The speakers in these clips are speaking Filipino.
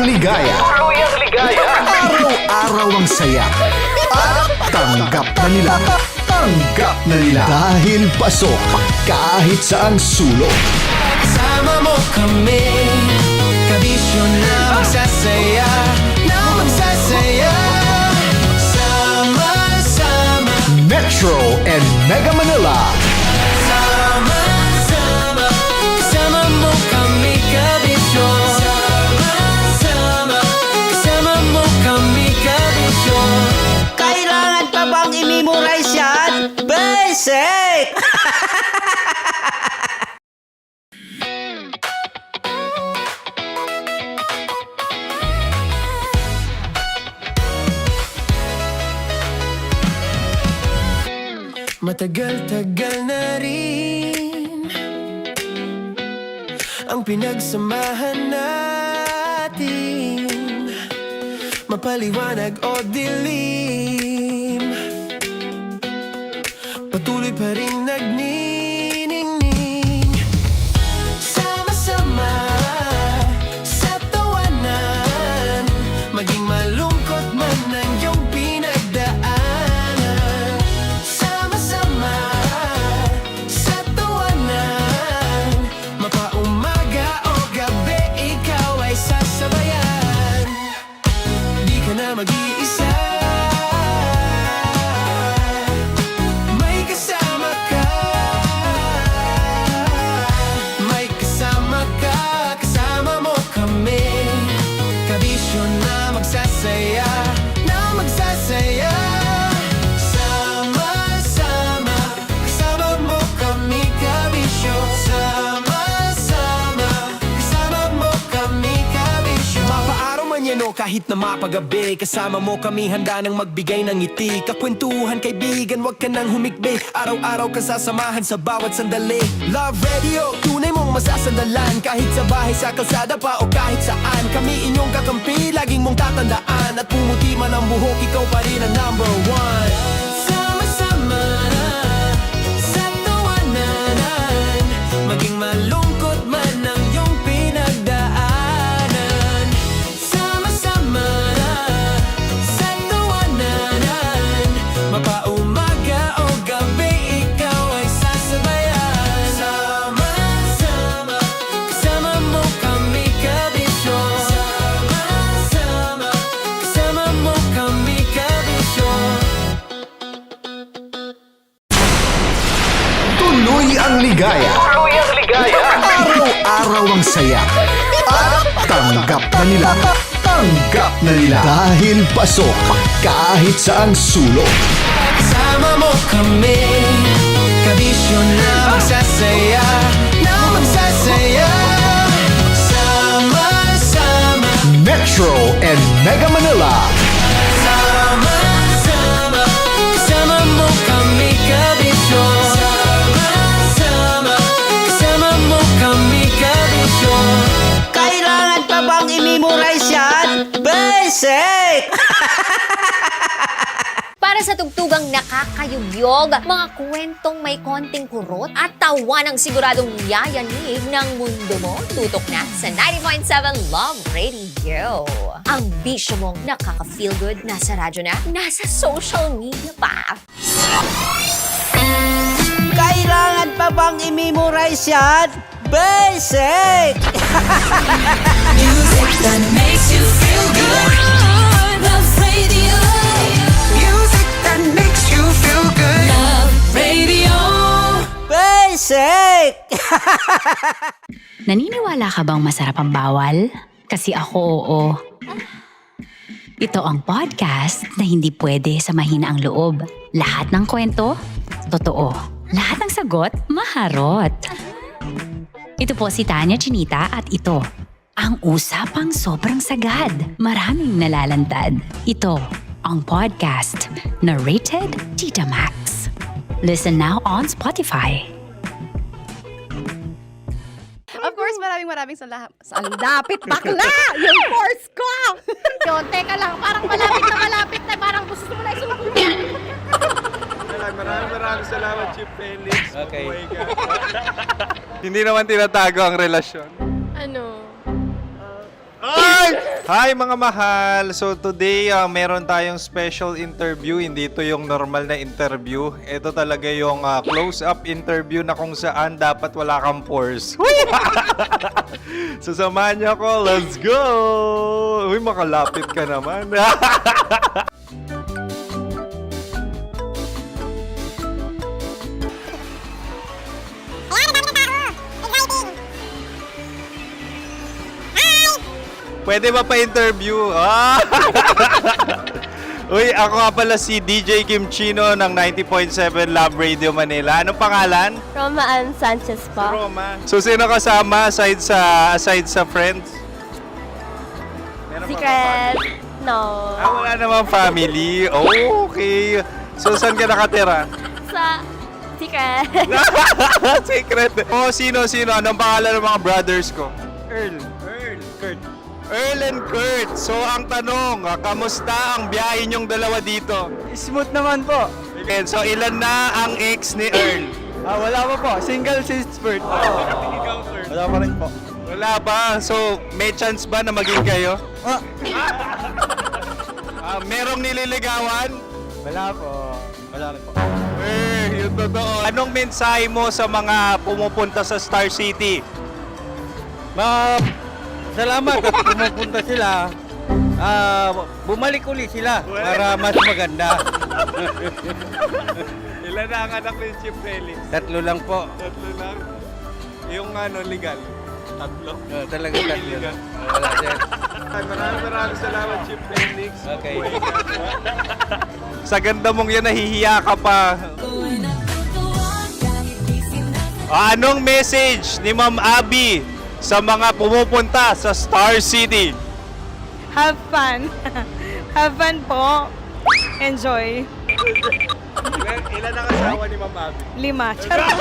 ligaya. Araw-araw ang saya. At tanggap na nila. Dahil pasok kahit saang sulok. Sama mo kami, kabisyo na magsasaya, Sama-sama Metro and Mega Manila. Sama-sama, kasama mo kami, kabisyo. Sama-sama, kasama mo kami, kabisyo. Kailangan pa bang i-memorize yan? Basic! Matagal-tagal na rin ang pinagsamahan natin, mapaliwanag o dilim, patuloy pa rin nagniningning. Sama-sama sa tawanan, maging malungkot man ang iyong pinagdaanan. Sama-sama sa tawanan, mapaumaga o gabi, ikaw ay sasabayan. Di ka na mag-iisa, may kasama ka. May kasama ka, kasama mo kami, kabisyo na magsasaya, Sama-sama, kasama mo kami, kabisyo. Sama-sama, kasama mo kami, kabisyo. Mapaaraw man yan o kahit na mapagabi, kasama mo kami, handa nang magbigay ng ngiti. Kakwentuhan, kaibigan, wag ka nang humikbi. Araw-araw ka sasamahan sa bawat sandali. Love Radio, tunay mong masasandalan. Kahit sa bahay, sa kalsada pa o kahit saan, kami inyong kakampi, laging mong tatandaan. At pumuti man ang buhok, ikaw pa rin ang number one. Sama-sama sa tawanan, maging malungkot man ang iyong pinagdaanan. Sama-sama sa tawanan, mapaumaga o gabi, ikaw ay sasabayan. Sama-sama, kasama mo kami, kabisyo. Sama-sama, kasama mo kami, kabisyo. Tuloy ang ligaya. Araw-araw ang saya. At tanggap na nila. Dahil pasok kahit saang sulok. Sama mo kami, kabisyo na magsasaya, Sama-sama, Metro and Mega Manila. sama-sama, kasama mo kami, kabisyo. Sama-sama, kasama mo kami, kabisyo. Kailangan pa bang i-memorize yan? Basic! Para sa tugtugang nakakayugyog, mga kwentong may konting kurot at tawa ng siguradong yayanig ng mundo mo, tutok na sa 90.7 Love Radio. Ang bisyo mong nakaka-feel good, nasa radyo na, nasa social media pa. Kailangan pa bang i-memorize yan? Basic! Music that makes you feel good. Love Radio. Music that makes you feel good. Love Radio. Basic! Naniniwala ka bang masarap ang bawal? Kasi ako oo. Ito ang podcast na hindi pwede sa mahina ang loob. Lahat ng kwento, totoo. Lahat ng sagot, maharot. Ito po si Tanya Chinita at ito, ang usapang sobrang sagad. Maraming nalalantad. Ito, ang podcast na Rated Tita Max. Listen now on Spotify. Of course, maraming salamat. Lapit bakla! Yung course ko! Yun, teka lang, parang malapit na, parang gusto mo na isulat. Maraming salamat, Chief Felix. Okay. Oh my God. Hindi naman tinatago ang relasyon. Ano? Ay! Hi mga mahal! So today, meron tayong special interview. Hindi ito yung normal na interview. Ito talaga yung close-up interview na kung saan dapat wala kang pores. So samahan niyo ako. Let's go! Uy, makalapit ka naman. Pwede ba pa-interview? Uy, ako nga pala si DJ Kim Chino ng 90.7 Love Radio Manila. Anong pangalan? Roma Ann Sanchez po. Roma. So, sino kasama aside sa friends? Meron ba Secret. No. wala namang family. Oh, okay. So, saan ka nakatira? Sa Secret. Secret. Oh, sino? Anong pangalan ng mga brothers ko? Earl, Kurt. Earl and Kurt. So, ang tanong, kamusta ang biyahe niyong dalawa dito? Smooth naman po. Okay, so, ilan na ang ex ni Earl? Wala pa po. Single since birth. Wala pa rin po. Wala pa. So, may chance ba na maging kayo? Merong nililigawan? Wala po. Wala rin po. Yung totoo. Anong mensahe mo sa mga pumupunta sa Star City? Salamat at pumupunta sila. Bumalik uli sila para mas maganda. Ilan na ang anak ni Chief Felix? 3 lang po. 3 lang. Yung legal? 3? Talaga 3 lang. Wala sir. Maraming salamat, Chief Felix. Okay. Sa ganda mong yan, nahihiya ka pa. Anong message ni Ma'am Abby sa mga pumupunta sa Star City? Have fun. Have fun po. Enjoy. Ilan ang asawa ni Ma'am Abby? 5. Charot.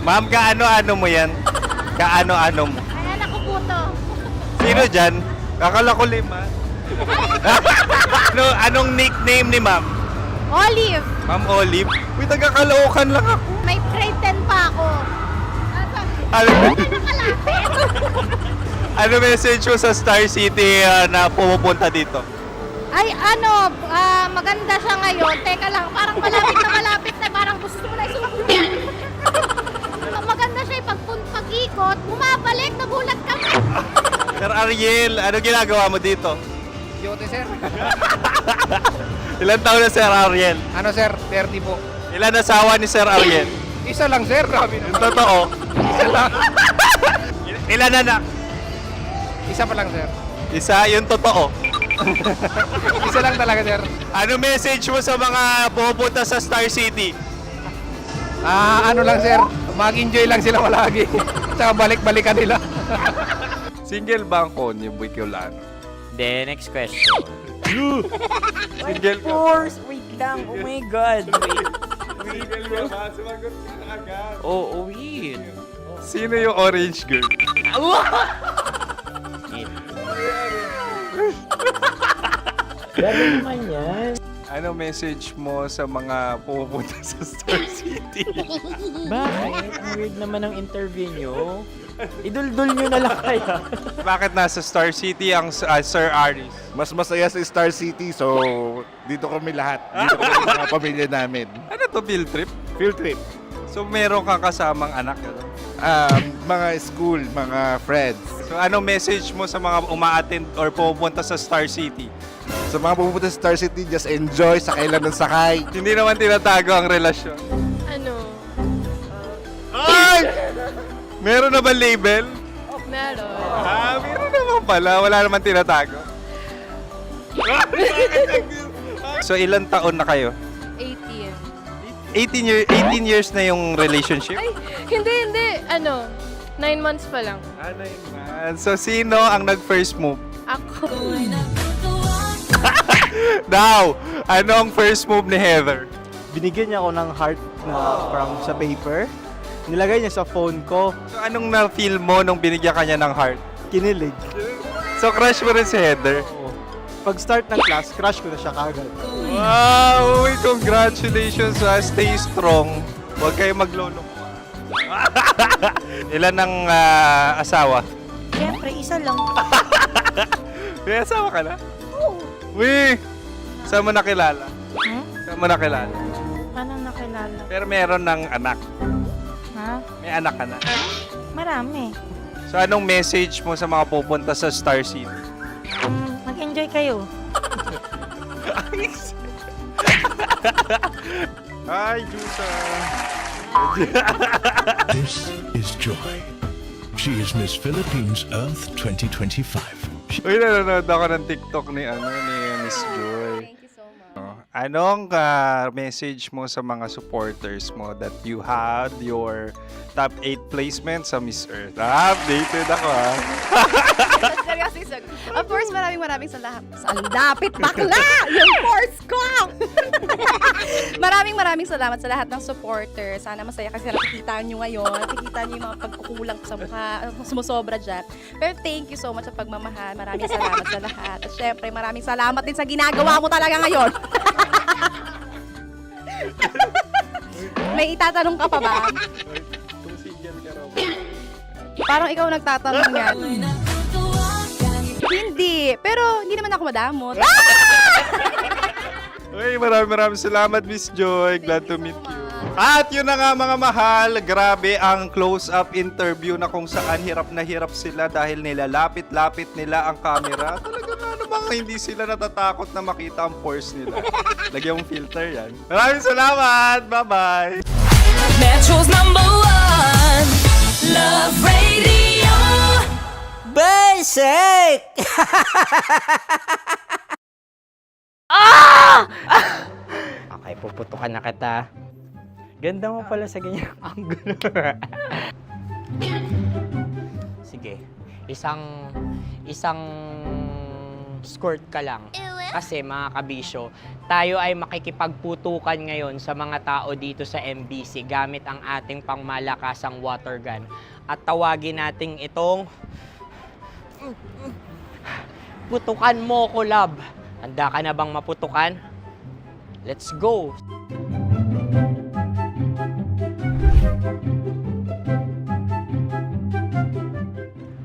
Ma'am, kaano-ano mo yan? Kaano-ano mo? Ay, anak ko po to. Sino dyan? Kakala ko 5. Anong nickname ni Ma'am? Olive. Ma'am Olive? Uy, taga-Caloocan lang ako. May grade 10 pa ako. Ano, Nakalapit. ano message mo sa Star City na pumupunta dito? Ay, maganda siya ngayon. Teka lang, parang malapit na, parang gusto mo na isulong. Maganda siya pag-ikot, bumabalik, nagulat kami. Sir Ariel, ano ginagawa mo dito? Yote sir. Ilan taon na Sir Ariel? Ano sir? 30 po. Ilan asawa ni Sir Ariel? Isa lang sir. Grabe Yung totoo. Isa lang. Ilan anak? Isa pa lang sir. Isa, yung totoo. Isa lang talaga sir. Ano message mo sa mga pupunta sa Star City? Ano lang sir. Mag-enjoy lang sila palagi. Tsaka balik-balikan nila. Single ba ang Connie Bicolano? Then, next question. Single ka? Wait lang. Oh my God. Single ka ba? Sumagot ka na agad. Oh, wait. Sino yung orange girl? Gano'n naman yan. Ano message mo sa mga pupunta sa Star City? Bakit? Ang weird naman ang interview nyo. Idul-dul nyo na lang kaya. Bakit nasa Star City ang Sir Aris? Mas masaya sa Star City, so dito kami lahat. Dito kami mga pamilya namin. Ano to, field trip? Field trip. So meron kang kasamang anak? Ano? Mga school, mga friends. So ano message mo sa mga uma-attend or pupunta sa Star City? Sa mga pupunta sa Star City, just enjoy, sakay lang ng sakay. Hindi naman tinatago ang relasyon. Ano? Ay! Meron na ba label? Meron. Meron naman pala. Wala naman tinatago. So ilan taon na kayo? 18. 18 years na yung relationship? Ay, hindi. 9 months pa lang. 9 months. So sino ang nag-first move? Ako. Now, anong first move ni Heather? Binigyan niya ako ng heart na from sa paper. Nilagay niya sa phone ko. So anong na-feel mo nung binigyan kanya ng heart? Kinilig. So crush mo rin si Heather? Pag start ng class, crush ko na siya kagad. Wow! Uy, congratulations! Stay strong. Huwag kayo maglolo. Ilan ang asawa? Siyempre Siyempre, isa lang. May asawa ka na? Oo. Uy! Saan mo nakilala? Saan mo nakilala? Paano nakilala? Pero meron ng anak. Ha? May anak ka na. Marami. So anong message mo sa mga pupunta sa Star City? Mag-enjoy kayo. Hi, Jusa! This is Joy. She is Miss Philippines Earth 2025. Uy, nanonood ako ng TikTok ni Miss Joy. Thank you so much. Anong message mo sa mga supporters mo that you had your top 8 placement sa Miss Earth? Updated ako Seryoso. Of course, maraming salamat. Ang lapit bakla! Yung course ko! maraming salamat sa lahat ng supporters. Sana masaya kasi nakikita nyo ngayon. Nakikita nyo yung mga pagkukulang ko sa mukha. Sumusobra dyan. Pero thank you so much sa pagmamahal. Maraming salamat sa lahat. At syempre, maraming salamat din sa ginagawa mo talaga ngayon. May itatanong ka pa ba? Parang ikaw nagtatanong yan. Hindi. Pero hindi naman ako madamot. Uy, maraming salamat, Miss Joy. Glad to meet you. At yun na nga mga mahal, grabe ang close-up interview na kung saan hirap na hirap sila dahil nilalapit-lapit nila ang camera. Talaga nga namang hindi sila natatakot na makita ang pores nila. Lagyan mong filter yan. Maraming salamat! Bye-bye! Metro's #1 Love Radio. Basic! Okay, puputukan na kita. Ganda mo pala sa ganyang angulo. Sige, isang skirt ka lang. Kasi mga kabisyo, tayo ay makikipagputukan ngayon sa mga tao dito sa MBC gamit ang ating pangmalakasang water gun. At tawagin natin itong putukan mo ko, love. Handa ka na bang maputukan? Let's go!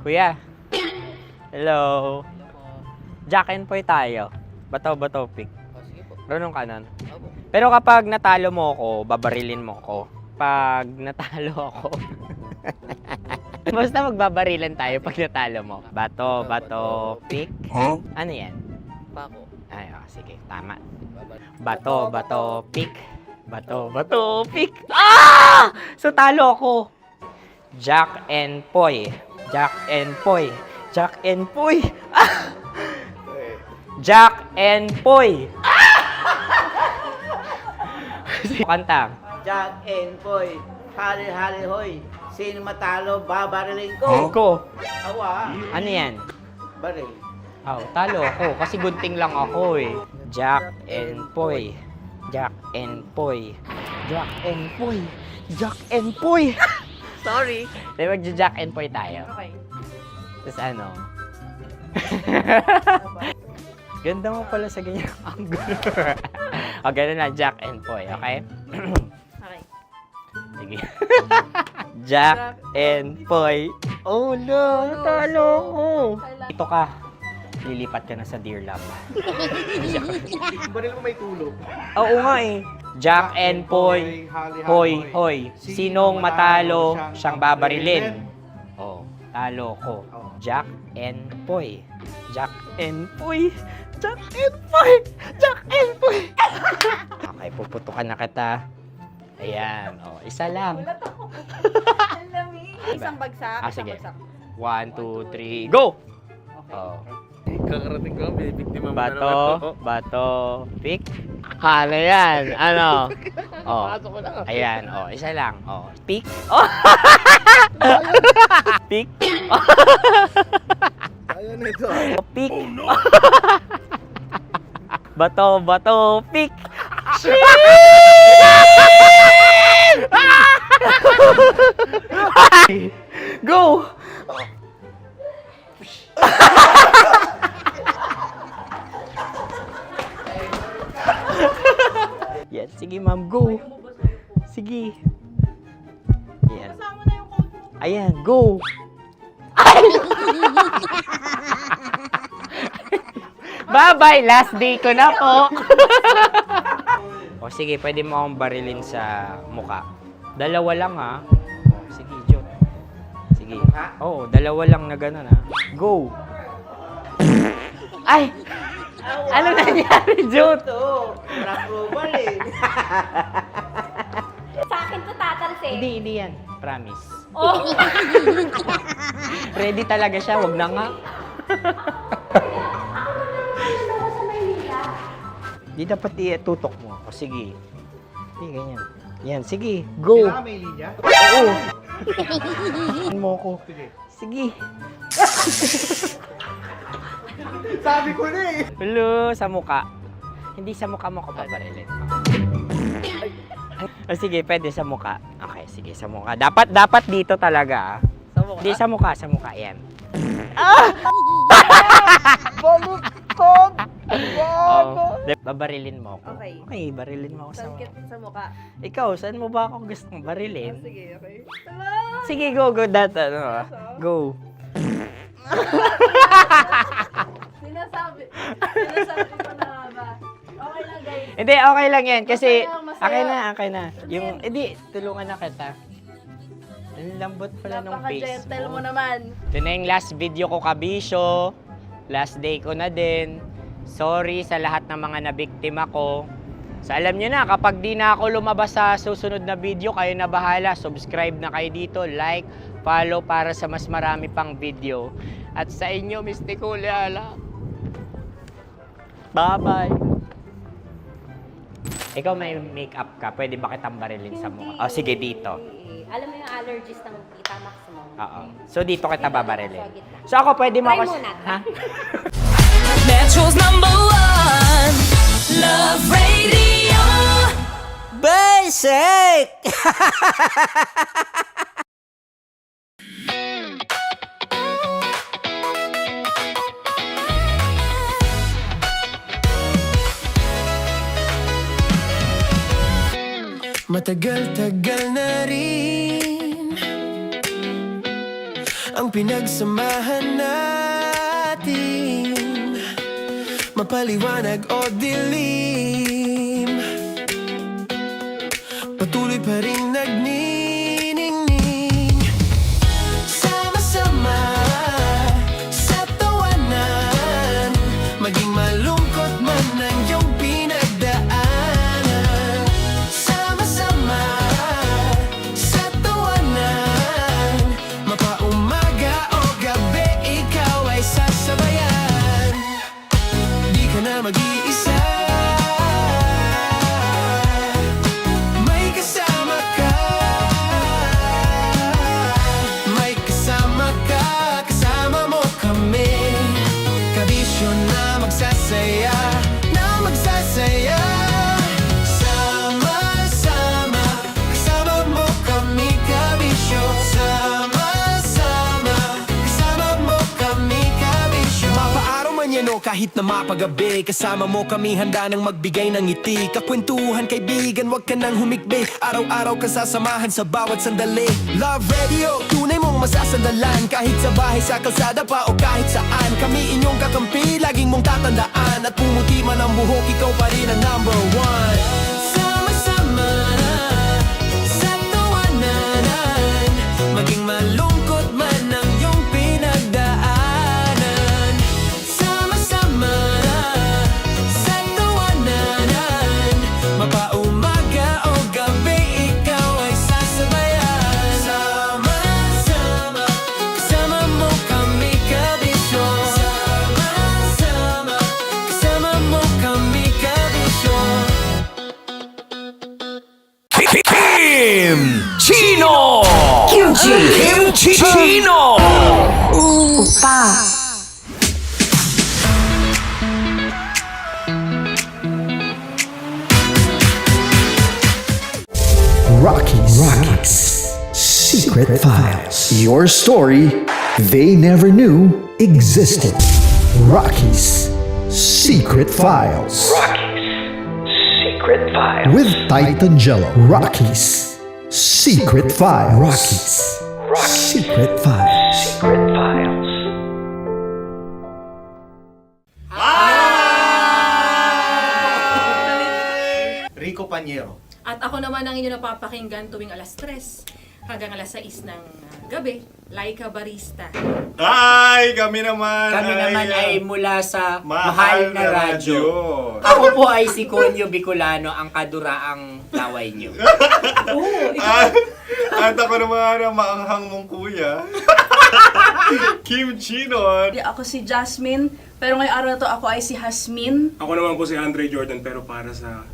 Kuya. Hello. Jack and Poy tayo. Bato-bato pick. Runong kanan. Pero kapag natalo mo ako, babarilin mo ako. Pag natalo ako, basta magbabarilan tayo pag natalo mo. Bato, pick. Huh? Ano yan? Pako. Ay, sige, tama. Bato, pick. Bato, pick. Ah! So talo ako. Jack and Poy. Jack and Poy. Jack and Poy. Ah! Jack and Poy. Kanta. Jack and Poy, hali hoy. Sino matalo, babariling ko. Ko. Awa, Ano yan? baril. Oh, talo ako kasi gunting lang ako eh. Jack and Poy. Jack and Poy. Jack and Poy. Jack and Poy. Sorry. Di ba Jack and Poy tayo? Okay. Tapos ano? Ganda mo pala sa ganyang angulo. O, ganun na, Jack and Poy, okay? Okay. Sige. Jack and Poy. Oh no, natalo ko. Ito ka. Lilipat ka na sa Dear Love. Baril mo may tulog. Oo nga eh. Jack and Poy. Hoy. Sinong matalo, siyang babarilin. Oh, talo ko. Jack and Poy. Jack and Poy. Jack and Poy. Jack and Poy. Okay, puputukan na kita. Ayan. Oh, isa lang. Isang bagsak. Sige. 1, 2, 3, go! Oh. Kakarating ko, may biktima mo na naman to. Bato, pick. Ano yan? Ano? Oh. Ayan, oh, isa lang. Oh, pick. Oh. Pick. Ayaw na ito. Oh, pick. Bato, pick. Go! Yan, sige ma'am, go. Sige. Yan. Ayan, go. Ay! Bye-bye, last day ko na po. O sige, pwede mo akong barilin sa muka. Dalawa lang ha. O, sige, Jot. Sige. Oo, dalawa lang na gano'n ha. Go! Ay! Ano nangyari, Jot? Ito, approval eh. Sa akin to tatalsik. Hindi yan. Promise. Oh. Ready talaga siya, wag na nga. Di dapat itutok mo. O sige. Hindi, ganyan. Yan, sige. Go. Kailangan may linya? Oo. mo ko. Sige. Sabi ko na eh. Hello, sa muka. Hindi sa muka mo ko paparilin. O sige, pwede sa muka. Okay, sige, sa muka. Dapat dito talaga. Sa mukha? Hindi, sa muka. Yan. Baluktot! Oh, babarilin mo ako. Okay. Okay, barilin mo ako sa muka. Sa mukha. Ikaw, saan mo ba ako gustong barilin? Sige, okay. Sige, go. Go. Sinasabi ko na ba? Okay lang, guys. Hindi, okay lang yan. Kasi, Masaya. okay na. Yung, hindi, tulungan na kita. Ang lambot pala ng face Napaka-gentle mo. mo naman. Ito na yung last video ko, kabisyo. Last day ko na din. Sorry sa lahat ng mga nabiktima ko. So alam nyo na, kapag di na ako lumabas sa susunod na video, kayo na bahala. Subscribe na kayo dito, like, follow para sa mas marami pang video. At sa inyo, Mistiko Leala. Bye-bye. Ikaw may makeup ka, pwede ba kitang barilin sa mukha? Oh, sige, dito. Alam mo yung allergies ng Tita Max mo. Oo. So dito kita babarilin. So ako pwede mo Try ako... muna. Ha? Metro's #1 Love Radio. Basic! Matagal-tagal na rin ang pinagsamahan natin, mapaliwanag o dilim, patuloy pa rin nagniningning. Sama-sama sa tawanan, maging malungkot man ang iyong pinagdaanan. Sama-sama sa tawanan, mapaumaga o gabi, ikaw ay sasabayan. Di ka na mag-iisa, may kasama ka. May kasama ka, kasama mo kami. Kabisyo na magsasaya, na magsasaya. Sama-sama, kasama mo kami, kabisyo. Sama-sama, kasama mo kami, kabisyo. Mapaaraw man yan o kahit na mapagabi, kasama mo kami, handa nang magbigay ng ngiti. Kakwentuhan, kaibigan, wag ka nang humikbi. Araw-araw ka sasamahan sa bawat sandali. Love Radio, tunay mong masasandalan. Kahit sa bahay, sa kalsada pa o kahit saan, kami inyong kakampi, laging mong tatandaan. At pumuti man ang buhok, ikaw pa rin ang #1. Sama-sama sa tawanan, maging malungkot man ang iyong pinagdaanan. Sama-sama sa tawanan, mapaumaga o gabi, ikaw ay sasabayan. Sama-sama, kasama mo kami, kabisyo. Sama-sama, kasama mo kami, kabisyo. Kim Chino! Kim Chino! Rocky's Secret Files. Your story they never knew existed. Rocky's Secret Files. Secret Files. With Titan Jello. Rocky's Secret Files. Rocky's Secret Files. Secret Files. kompanyero. At ako naman ang inyo napapakinggan tuwing alas 3 hanggang alas 6 ng gabi, Laika Barista. Ay, kami naman. Kami naman ay mula sa Mahal na Radyo. Ako po ay si Conyo Bicolano, ang kaduraang laway nyo. At ako naman ang maanghang mong kuya. Kim Chinon. Ako si Jasmine, pero ngayong araw na to ako ay si Hasmin. Ako naman po si Andre Jordan, pero para sa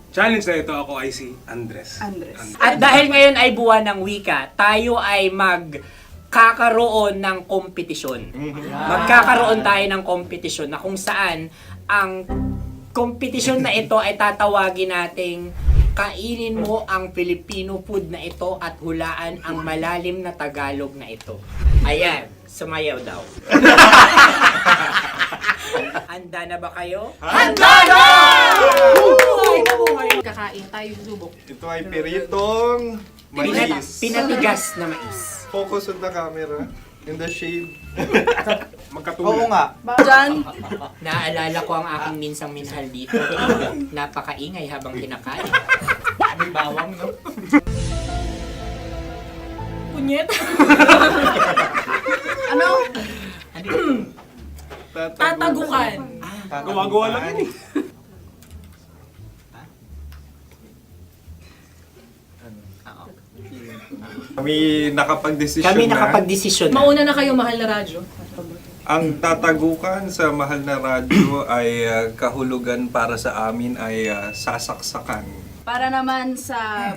challenge na ito, ako ay si Andres. At dahil ngayon ay buwan ng wika, tayo ay magkakaroon ng kompetisyon. Magkakaroon tayo ng kompetisyon na kung saan ang kompetisyon na ito ay tatawagin nating kainin mo ang Filipino food na ito at hulaan ang malalim na Tagalog na ito. Ayan, sumayaw daw. Handa na ba kayo? Handa na! Kakain tayo subok. Ito ay piritong mais. Pinatigas na mais. Focus on the camera. In the shade. Magkatulad. nga. Diyan, Naalala ko ang aking minsang minahal dito. Napakaingay habang kinakain. May bawang, no? Punyet. ano? Tatagukan. Gawa-gawa lang yun eh. Kami nakapag-desisyon Kami na. nakapag-desisyon na. Mauna na kayo, Mahal na Radyo. Ang tatagukan sa Mahal na Radyo ay kahulugan para sa amin ay sasaksakan. Para naman sa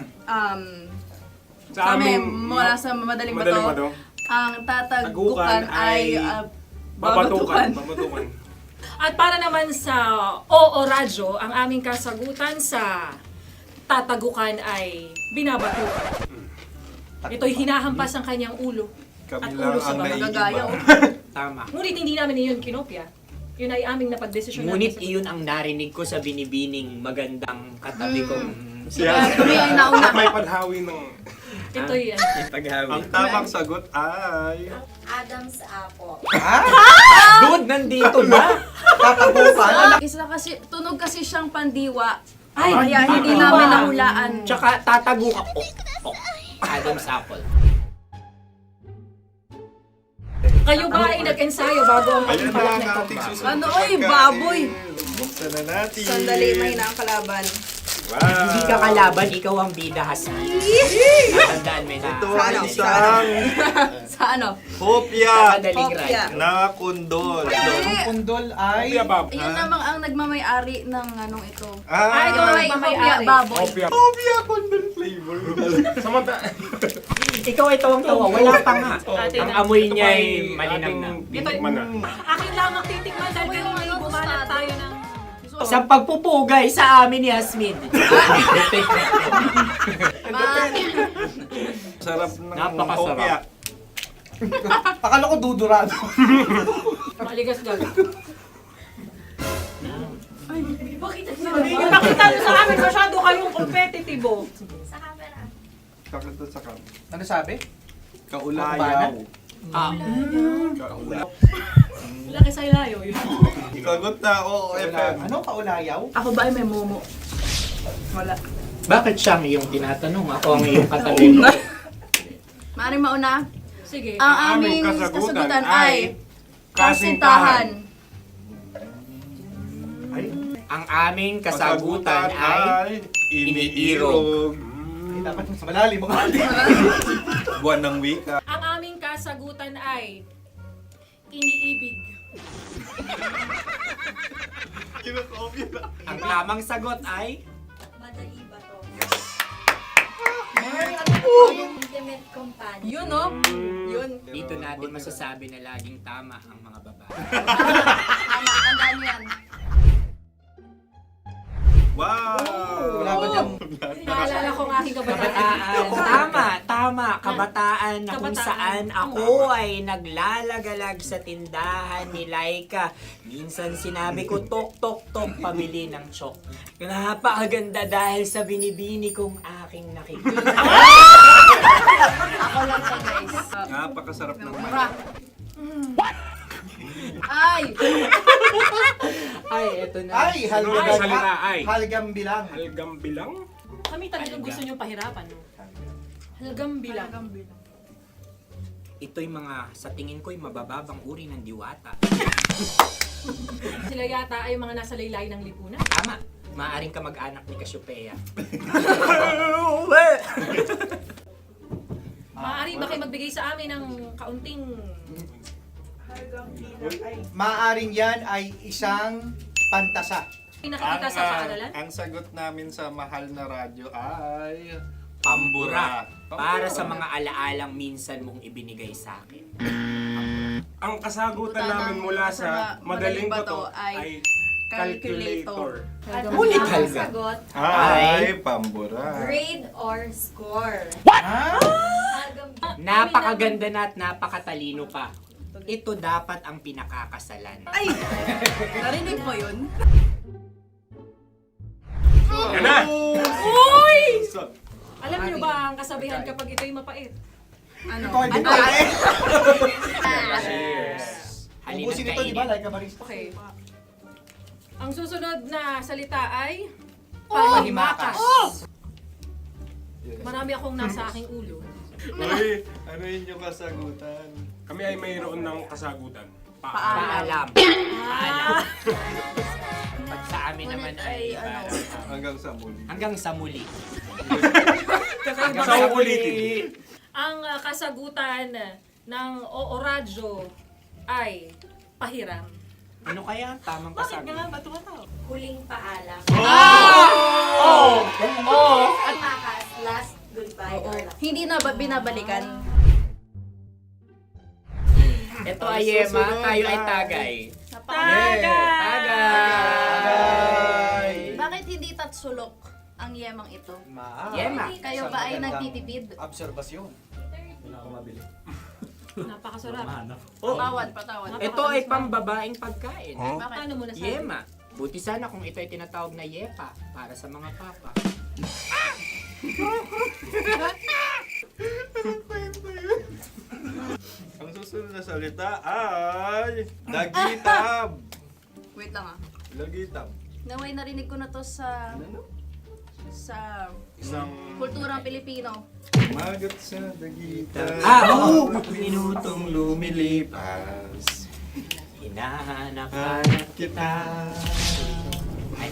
Sa amin, amin, mula sa madaling Madaling bato, bato. ang tatagukan Tagukan ay Babatukan. babatukan. At para naman sa Oo Radyo, ang aming kasagutan sa tatagukan ay binabatukan. Ito'y hinahampas ang kanyang ulo. Kami At lang ulo sa ang mga gagaya. naiiba. Tama. Ngunit hindi namin iyon kinopya. Yun ay aming napagdesisyon Ngunit namin. iyon ang narinig ko sa binibining magandang katabi kong Kami ay nauna. May panhawi ng Ito'y paghawi. Ang tamang sagot ay... Adam's apple. Dude, nandito na! Tatagukan. Isa kasi, tunog kasi siyang pandiwa. Ay, Kaya hindi namin nahulaan. Tsaka tatago ka. Adam's apple. kayo ba ay nag-ensayo bago ang Ayan na pagpalak ang na ito? ating susunod Ano, na oy, pagkain. baboy. Buksan na natin. Sandali, may na ang kalaban. Wow. Hindi ka kalaban, ikaw ang bida, Hasmin. Natandaan mo na. Ito ay isang Sa ano? hopya Madaling Hopya. ride. na kundol. Pundol ay... Yun namang ang nagmamay-ari ng anong ito. Ay, ito Ah, may Hopya, baboy. hopya kundol flavor. Ikaw ay tawang-tawa, wala pa nga. Ate Ang na. amoy niya ay malinang na. Ito'y akin lang ang titikman dahil kayo ay bumanat tayo ng... Sa pagpupugay sa amin ni Hasmin. Sarap ng Napakasarap. hopya. Akala ko dudurado. Maligas gaga. Ay, bakit? Ipakita nyo sa amin, masyado kayong competitive. Sakit to sa kam. Ano sabi? Kaulayaw. Laki sa ilayo yun. Sagot na, oo, FM. Ano? Kaulayaw? Ako ba ay may momo? Wala. Bakit siya ang iyong tinatanong? Ako ang iyong katabi. Maaaring mauna. Sige. Ang aming kasagutan ay kasintahan. Ang aming kasagutan ay iniirog. Dapat mas malalim mga Buwan ng wika. Ang aming kasagutan ay iniibig. Kinakopya na. ang tamang sagot ay Madali ba to? Intimate companion. Yun, no? Yun. dito natin masasabi na laging tama ang mga babae. Tama, tandaan mo yan. Wow! Wala ba dyan? Naalala ko ang aking kabataan. Kabataan. Tama. Kabataan na kung Kabataan. saan ako ay naglalagalag sa tindahan ni Laika. Minsan sinabi ko, tok, tok, tok, pamili ng chok. Napakaganda dahil sa binibini kong aking nakikita. Ako lang to, guys. Napakasarap ng Mura. Ay! Ay, eto na. Ay, Salita ay. halgam bilang. Halgam bilang? Kami talagang gusto niyong pahirapan, no? Halagang bilang. Ito'y mga, sa tingin ko'y mabababang uri ng diwata. Sila yata ay mga nasa laylay ng lipunan. Tama, maaaring ka mag-anak ni Cassiopeia. Maaari ba kayo magbigay sa amin ng kaunting... Maaring yan ay isang pantasa. Pinakikita sa paaralan? Ang sagot namin sa mahal na radyo ay... Pambura. Para sa mga alaalang minsan mong ibinigay sa akin. Ang kasagutan namin mula sa madaling bato ay calculator. Ulit Halga. Sagot, Ay, pambura. grade or score. Napakaganda na at napakatalino pa. Ito dapat ang pinakakasalan. Ay! Narinig mo yun? Yan na! Uy! Alam niyo ba ang kasabihan kapag ito'y mapait? Ano? Halina't kainin. Okay. Ang susunod na salita ay... Panghimakas. Marami akong nasa aking ulo. Uy, ano yung kasagutan? Kami ay mayroon ng kasagutan. Paalam. Paalam. Pag sa amin naman ay... Hanggang sa muli. Hanggang sa muli. Sa ulitin. Ang kasagutan ng Oo Radyo ay pahiram. Ano kaya ang tamang kasagutan? ba tumataw? Huling paalam. Oh! At makas, last goodbye or last. Hindi na ba binabalikan? Ito ay Yema, tayo ay Tagay. Tagay! Bakit hindi tatsulok ang yemang ito? Yema. Kayo ba ay nagtitipid? Obserbasyon. Napakasarap. Patawad. Ito ay pambabaeng pagkain. Bakit? Ano mo nasabi? Yema. Buti sana kung ito ay tinatawag na Yepa para sa mga papa. Ang susunod na salita ay... Dagitab! Wait lang ah. Dagitab. Naway narinig ko na to sa Isang... kulturang Pilipino. Magat sa dagitab. Oo! Minutong lumilipas. Hinahanap-hanap kita. Ay.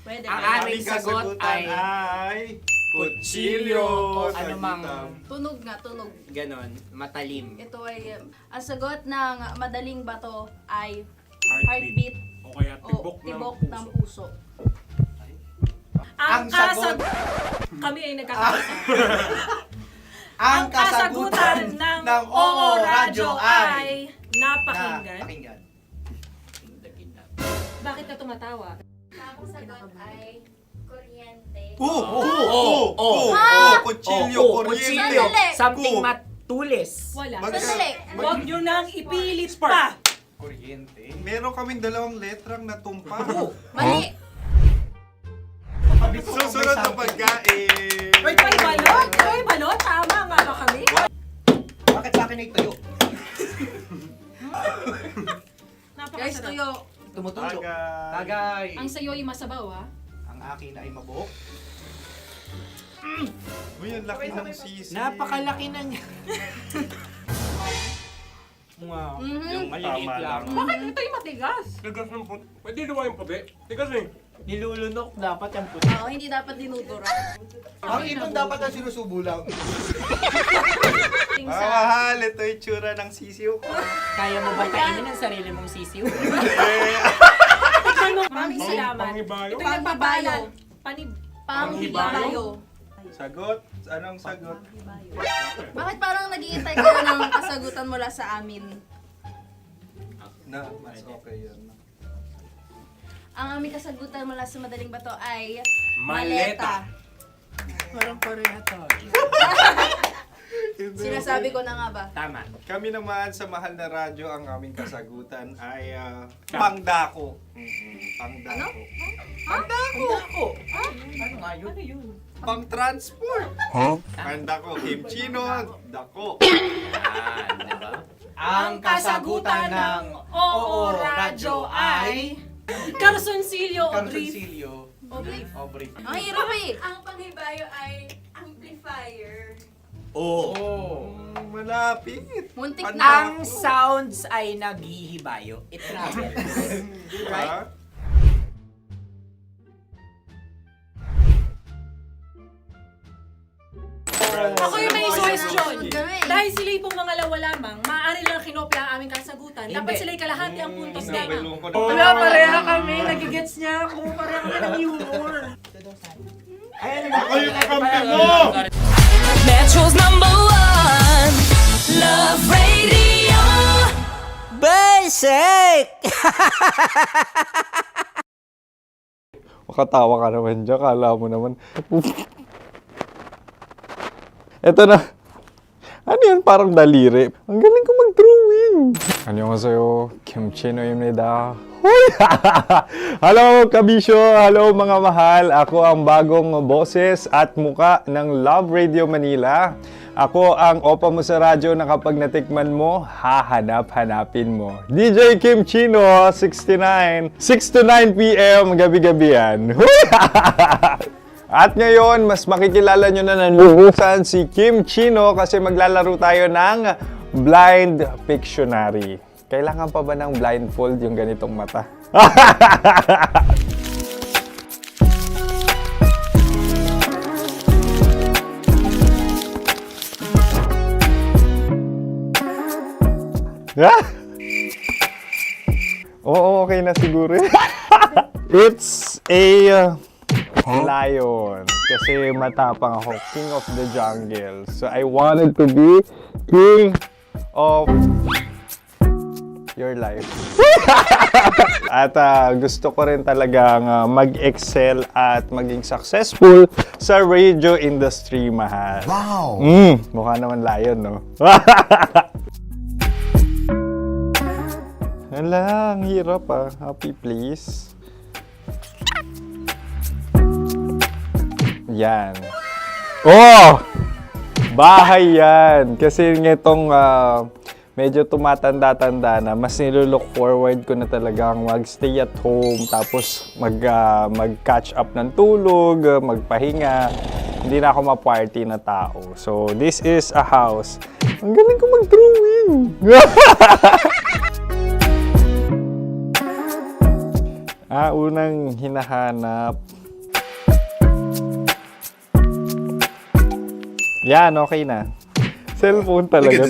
Pwede. Ang aming sagot ay kutsilyo. O anumang Tunog nga, tunog. ganon, matalim. Ito ay, ang sagot ng madaling bato ay Heartbeat. heartbeat O kaya o tibok ng puso. Ang sagot- Kami ay nagkakaisa. Ang Ang kasagutan ng Oo Radyo ay napakinggan. Pakinggan. Bakit ka tumatawa? Ang sagot ay kuryente. Kutsilyo, kuryente. Sandali. Something matulis. Wala. Sandali. Huwag nyo nang ipilit pa. Kuryente. Meron kaming dalawang letrang natumpa. Mali. Susunod na pagkain. May balot? May balot? Tama nga ba kami? Bakit sa akin ay tuyo? Guys, Napakasarap. tuyo. Tumutulo. Tagay. Tagay. Ang sayo ay masabaw, ha? Ang akin ay mabuhok. Uy, ang laki ng sisi. Napakalaki na niya. Wow. Yung maliliit Tama lang. lang. Bakit ito'y matigas? Tigas ng puti. Pwede luwa yung puti. Tigas eh. Nilulunok dapat ang puti. Oo, hindi dapat dinudura. Ang ibon dapat ang sinusubo lang. Mahal, ito yung tsura ng sisiw ko. Kaya mo ba kainin ang sarili mong sisiw? Maraming salamat. Panghibayo. Ito yung pabalan. Panghibayo. Sagot? Anong sagot? Bakit parang naghihintay kayo ng kasagutan mula sa amin? Na, mas okay yun. Ang aming kasagutan mula sa madaling bato ay Maleta. Parang Korea to. Sinasabi ko na nga ba? Tama. Kami naman sa mahal na radyo, ang aming kasagutan ay pangdako. Pangdako. Pangdako. Ano nga yun? Ano yun? Pang-transport. Pangdako, kimchino, dako. Diba? Ang kasagutan ng Oo Radyo ay Carsoncillo o Grief. Carsoncillo. Ang hirap eh. Ang panghibayo ay amplifier. Malapit. Muntik na. Ang sounds ay naghihibayo. It travels. Right? Ako yung may suggestion. Dahil sila yung mga lawa lamang, maaari lang kinopya ang aming kasagutan. Dapat sila yung kalahati ang puntos lamang. Wala, pareha kami. Nagigets niya ako. Pareha kami ng humor. Ako yung kakampi mo! Metro's #1 Love Radio. Basic! Makatawa ka naman dyan. Kala mo naman. Eto na. Ano yan? Parang daliri. Ang galing ko mag-drawing. Annyeonghaseyo. Kimchi-no-imnida. Hoy! Hello, kabisyo! Hello, mga mahal! Ako ang bagong boses at muka ng Love Radio Manila. Ako ang opa mo sa radyo na kapag natikman mo, hahanap-hanapin mo. DJ Kim Chino, 69. 6 to 9 p.m. gabi-gabi yan. At ngayon, mas makikilala nyo na ng lubusan si Kim Chino kasi maglalaro tayo ng Blind Pictionary. Kailangan pa ba ng blindfold yung ganitong mata? Oo, okay na siguro. It's a lion. Kasi matapang ako. King of the jungle. So I wanted to be king of your life. At gusto ko rin talagang mag-excel at maging successful sa radio industry, mahal. Wow! Mukha naman lion, no? Hala, ang hirap ah. Happy, please. Yan. Oh! Bahay yan. Kasi nitong medyo tumatanda-tanda na, mas nilulook forward ko na talagang mag-stay at home, tapos mag-catch up ng tulog, magpahinga. Hindi na ako ma-party na tao. So, this is a house. Ang galing ko mag-drawing! Unang hinahanap. Yan, okay na. Cellphone talaga.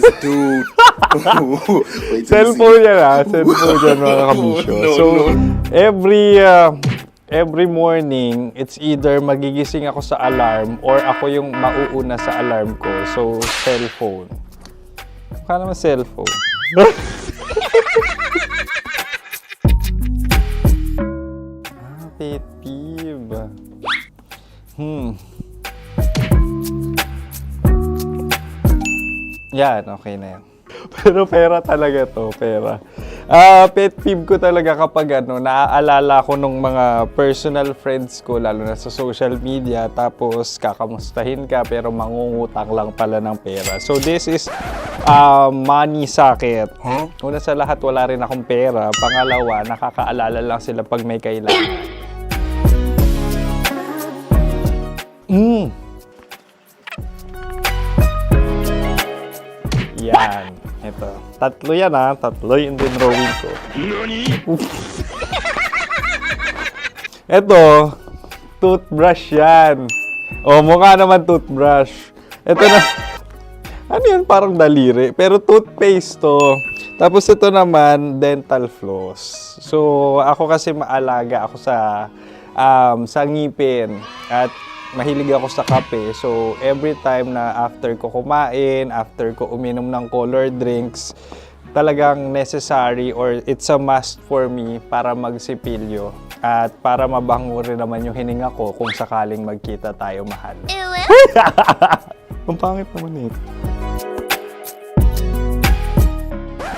Cellphone yan Cellphone yan, mga kabisyo. So, every morning, it's either magigising ako sa alarm or ako yung mauuna sa alarm ko. So, cellphone. Mukha naman cellphone. Pet peeve. Yan, okay na yan. Pero pera talaga to, pera. Pet peeve ko talaga kapag naaalala ko nung mga personal friends ko, lalo na sa social media, tapos kakamustahin ka pero mangungutang lang pala ng pera. So this is money sakit. Una sa lahat, wala rin akong pera. Pangalawa, nakakaalala lang sila pag may kailangan. Yan. Ito. Tatlo yan Tatlo yung dinrawing ko. Ito. Toothbrush yan. Mukha naman toothbrush. Ito na. Ano yan? Parang daliri. Pero toothpaste to. Tapos ito naman, dental floss. So, ako kasi maalaga ako sa ngipin. At mahilig ako sa kape. So, every time na after ko kumain, after ko uminom ng colored drinks, talagang necessary or it's a must for me para magsipilyo. At para mabango rin naman yung hininga ko kung sakaling magkita tayo, mahal. Ang pangit naman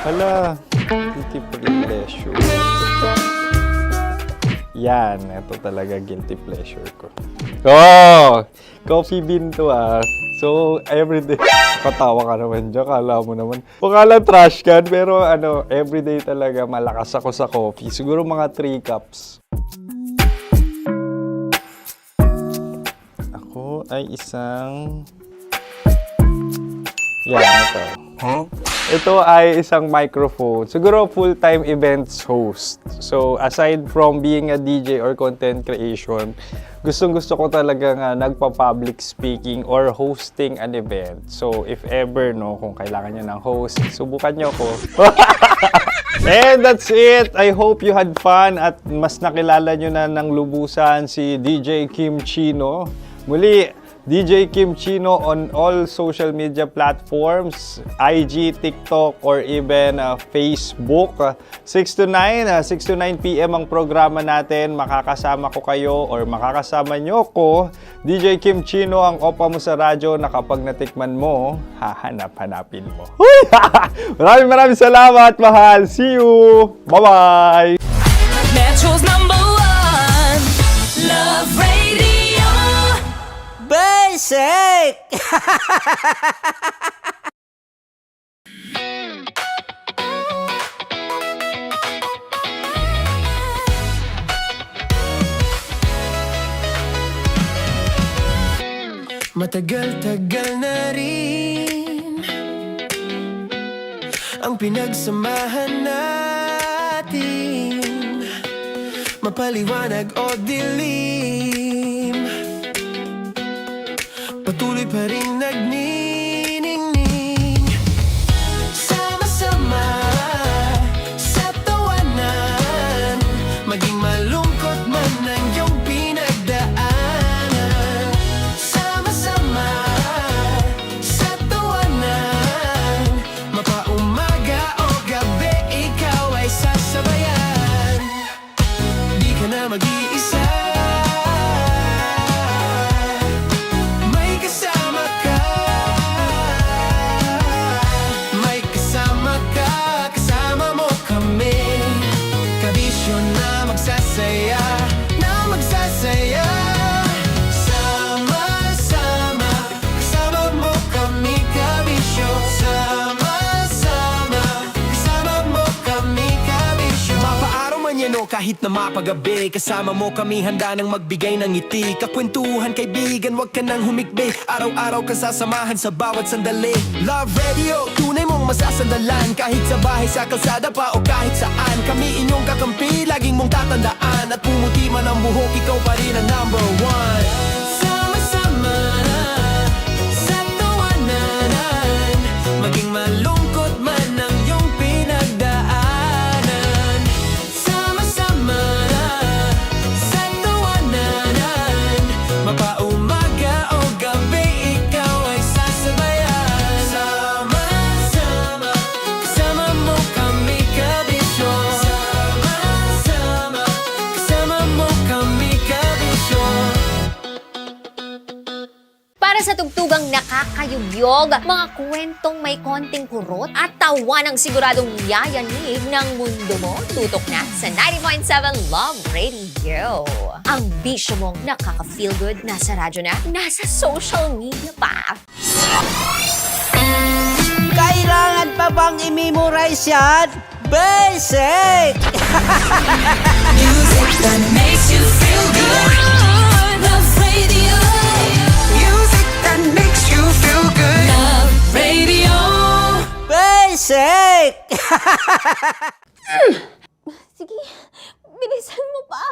Hala, guilty pleasure. Yan, ito talaga guilty pleasure ko. Coffee bean to So, everyday. Katawa ka naman dyan, kala mo naman. Mukha lang trash can, pero everyday talaga malakas ako sa coffee. Siguro mga 3 cups. Ako ay isang... Yan, ito. Ito ay isang microphone. Siguro full-time events host. So, aside from being a DJ or content creation, gustong-gusto ko talaga nagpa-public speaking or hosting an event. So, if ever, no, kung kailangan nyo ng host, subukan nyo ko. And that's it. I hope you had fun at mas nakilala nyo na ng lubusan si DJ Kim Chino. Muli, DJ Kim Chino on all social media platforms, IG, TikTok, or even Facebook. 6 to 9 p.m. ang programa natin. Makakasama ko kayo or makakasama nyo ko. DJ Kim Chino, ang opa mo sa radyo na kapag natikman mo, hahanap-hanapin mo. Maraming salamat, mahal. See you! Bye-bye! Metro's #1 Love Radio. Basic! Matagal-tagal na rin ang pinagsamahan natin, mapaliwanag o dilim, patuloy pa rin nagniningning. Sama-sama sa tawanan, maging malungkot man ang iyong pinagdaanan. Sama-sama sa tawanan, mapaumaga o gabi, ikaw ay sasabayan. Di ka na mag-iisa, kahit na mapagabi, kasama mo kami handa nang magbigay ng ngiti. Kakwentuhan kaibigan, wag ka nang humikbi, araw-araw kasasamahan sa bawat sandali. Love Radio, tunay mong masasandalan, kahit sa bahay, sa kalsada pa o kahit saan. Kami inyong kakampi, laging mong tatandaan, at pumuti man ang buhok, ikaw pa rin ang #1. Sama-sama sa tawanan, maging malungkot man ang iyong pinagdaanan. Sama-sama sa tawanan, mapaumaga o gabi, ikaw ay sasabayan. Sama-sama, kasama mo kami kabisyo. Sama-sama, kasama mo kami kabisyo. Para sa tugtugang nakakayugyog, mga kwentong may konting kurot at tawa ng siguradong yayanig ng mundo mo, tutok na sa 90.7 Love Radio. Ang bisyo mong nakaka-feel good, nasa radyo na, nasa social media pa. Kailangan pa bang i-memorize yan? Basic! Music that makes you feel good. Love Radio. Music that makes you feel good. Love Radio. Basic! Sige, bilisan mo pa.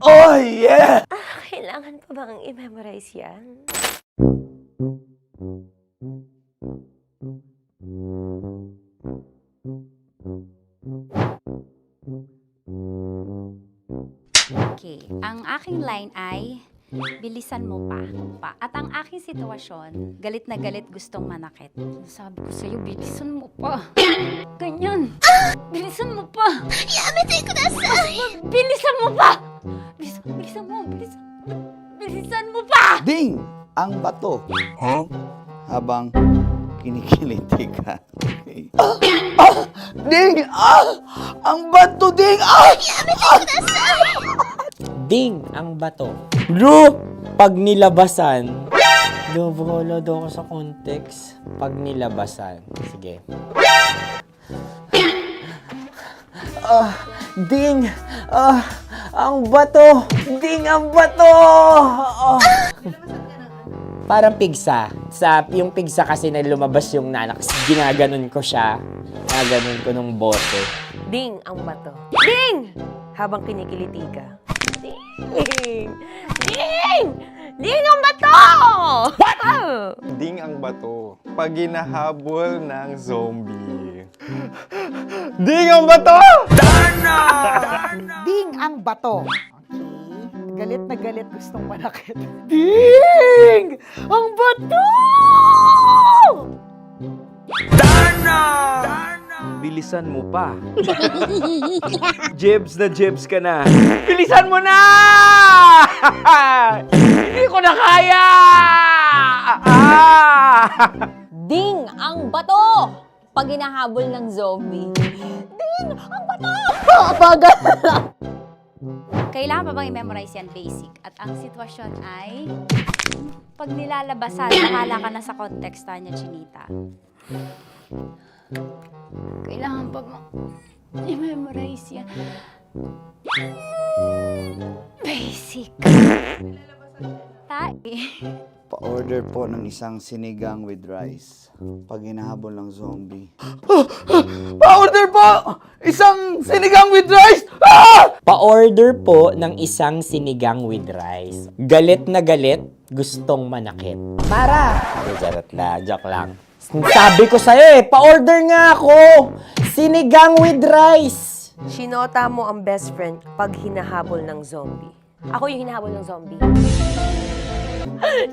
Oh, yeah! Kailangan pa bang i-memorize yan? Okay, ang aking line ay, bilisan mo pa. At ang aking sitwasyon, galit na galit, gustong manakit. Sabi ko sa'yo, bilisan mo pa. Ganyan. Bilisan mo pa. Yamitay ko na sa... Bilisan mo pa! Bilisan mo pa! Ding! Ang bato. Habang kinikiliti ka. Okay. Ding! Ang bato, Ding! Yamitay ko na sa... Ding ang bato. Bro, pag nilabasan. Wala daw ako sa context. Pag nilabasan. Sige. Ding! Ang bato! Ding ang bato! Oh. Parang pigsa. Yung pigsa kasi na lumabas yung nanak, ginaganon ko siya. Ginaganon ko nung bote. Ding ang bato. Ding! Habang kinikiliti ka. Ding! Ding! Ding ang bato! What? Ding ang bato. Pag hinahabol ng zombie. Ding ang bato! Ding ang bato. Okay. Galit na galit, gustong manakit. Ding! Ang bato! Bilisan mo pa. Jebs na jebs ka na. Bilisan mo na! Hindi ko na kaya! Ding ang bato! Pag hinahabol ng zombie. Ding ang bato! Bagal! Kailangan pa bang i-memorize yan basic? At ang sitwasyon ay pag nilalabasan, bahala ka na sa konteksta niya, Chinita. Kailangan pa bang i-memorize yan? Basic. Pa-order po ng isang sinigang with rice. Pag hinahabol ng zombie. Pa-order po! Isang sinigang with rice! Pa-order po ng isang sinigang with rice. Galit na galit, gustong manakit. Para! Joke lang. Sabi ko sa'yo pa-order nga ako! Sinigang with rice! Sinota mo ang best friend pag hinahabol ng zombie. Ako yung hinahabol ng zombie.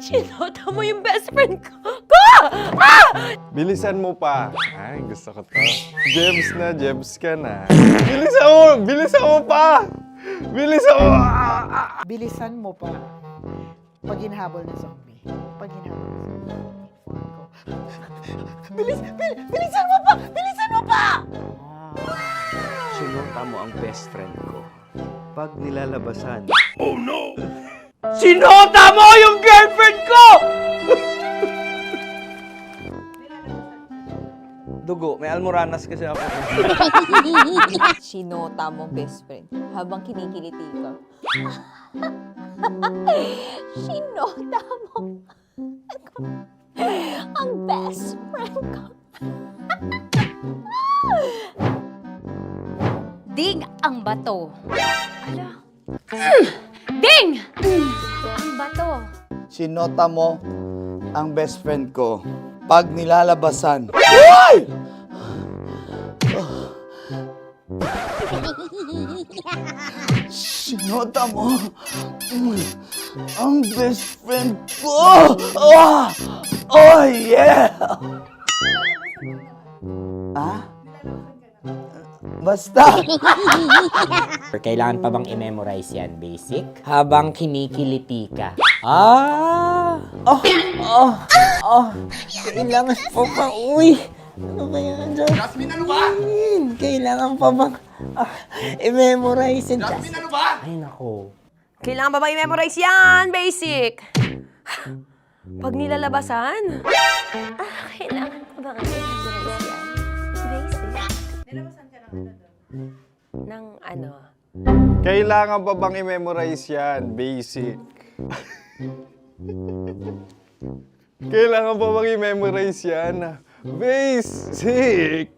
Sinota mo yung best friend ko! Bilisan mo pa. Ay, gusto ko to. Jebs na, jebs ka na. Bilisan mo pa! Bilisan mo! Bilisan mo pa. Pag hinahabol ng zombie. Pag hinahabol ng zombie. Bilisan mo pa! Bilisan mo pa! Sinota mo ang best friend ko. Pag nilalabasan. Oh no! Sinota mo yung girlfriend ko! Dugo, may almoranas kasi ako. Sinota mo best friend habang kinikiliti ka. Sinota mo ang best friend ko. Ding ang bato. Ala. Ding! Ang bato. Sinota mo ang best friend ko. Pag nilalabasan. Uy! Sinota mo ang best friend ko. Oh yeah! Basta! Kailangan pa bang i-memorize yan, basic? Habang kinikiliti ka. Kailangan pa bang, ano kaya dyan? Jasmine, ano ba? Kailangan pa bang i-memorize yan? Jasmine, ano ba? Ay, nako. Kailangan ba i-memorize yan? Basic! Pag nilalabasan? Kailangan ba i-memorize yan? Basic. Nilalabasan ka ng ano? Kailangan pa bang i-memorize yan? Basic. Kailangan pa bang i-memorize yan? Basic.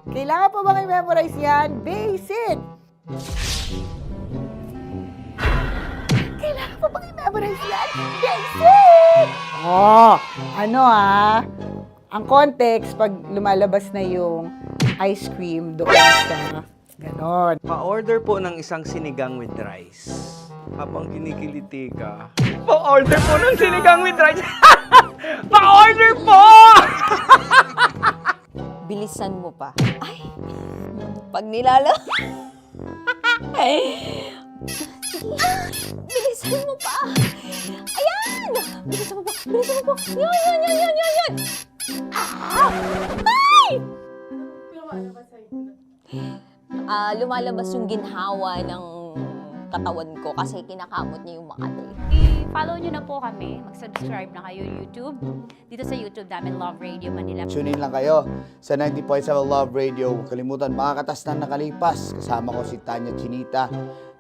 Kailangan pa bang i-memorize yan? Basic! Kailangan pa bang i-memorize yan? Basic! Ang context, pag lumalabas na yung ice cream doon sa ganon. Pa-order po ng isang sinigang with rice. Habang kinikiliti ka. Pa-order po ng sinigang with rice! Pa-order po! Bilisan mo pa. Ay! Pag nilala... Bilisan mo pa! Ayan! Bilisan mo pa! Bilisan mo pa! Yan! Ay! Lumalabas yung ginhawa ng katawan ko kasi kinakamot niya yung Makati. i-follow nyo na po kami. Mag-subscribe na kayo YouTube. Dito sa YouTube namin, Love Radio Manila. Tune in lang kayo sa 90.7 Love Radio. Huwag kalimutan, makakatas na nakalipas. Kasama ko si Tanya Chinita.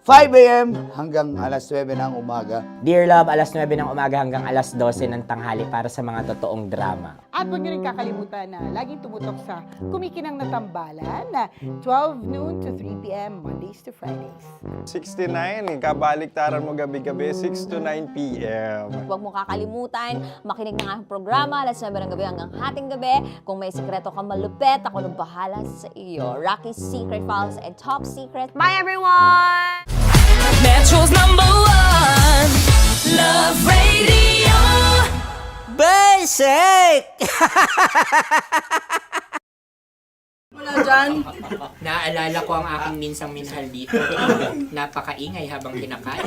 5 a.m. hanggang alas 9 ng umaga. Dear Love, alas 9 ng umaga hanggang alas 12 ng tanghali para sa mga totoong drama. At huwag nyo rin kakalimutan na laging tumutok sa Kumikinang na Tambalan na 12 noon to 3 p.m. Mondays to Fridays. 69, kabaliktaran mo gabi-gabi, 6 to 9 p.m. Huwag mo kakalimutan, makinig ng aking programa, alas 9 ng gabi hanggang hating gabi. Kung may sekreto kang malupet, ako nang bahala sa iyo. Rocky's Secret Files and Top Secret. Bye everyone! Metro's #1 Love Radio. Basic! Wala dyan. Naaalala ko ang aking minsang minahal dito. Napakaingay habang kinakain.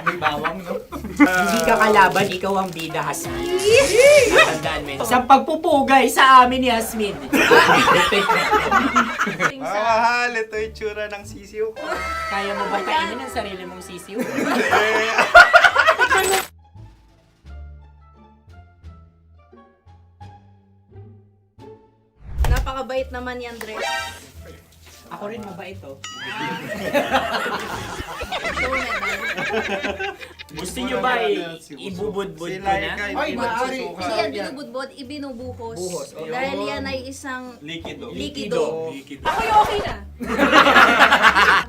May bawang, no? Hindi ka kalaban, ikaw ang bida, Hasmin. Natandaan mo yun. Sa pagpupugay sa amin ni Hasmin. Mahal, ito yung tsura ng sisiw ko. Kaya mo ba kainin ang sarili mong sisiw? Napakabait naman yan, Dre. Ako rin mabait, oh. Gusto nyo ba ibubudbud ko na? Ay, maaari. Hindi yan binubudbod, ibinubuhos. Buhos, oh. Dahil yan ay isang Likido. likido. Ako yung okay na.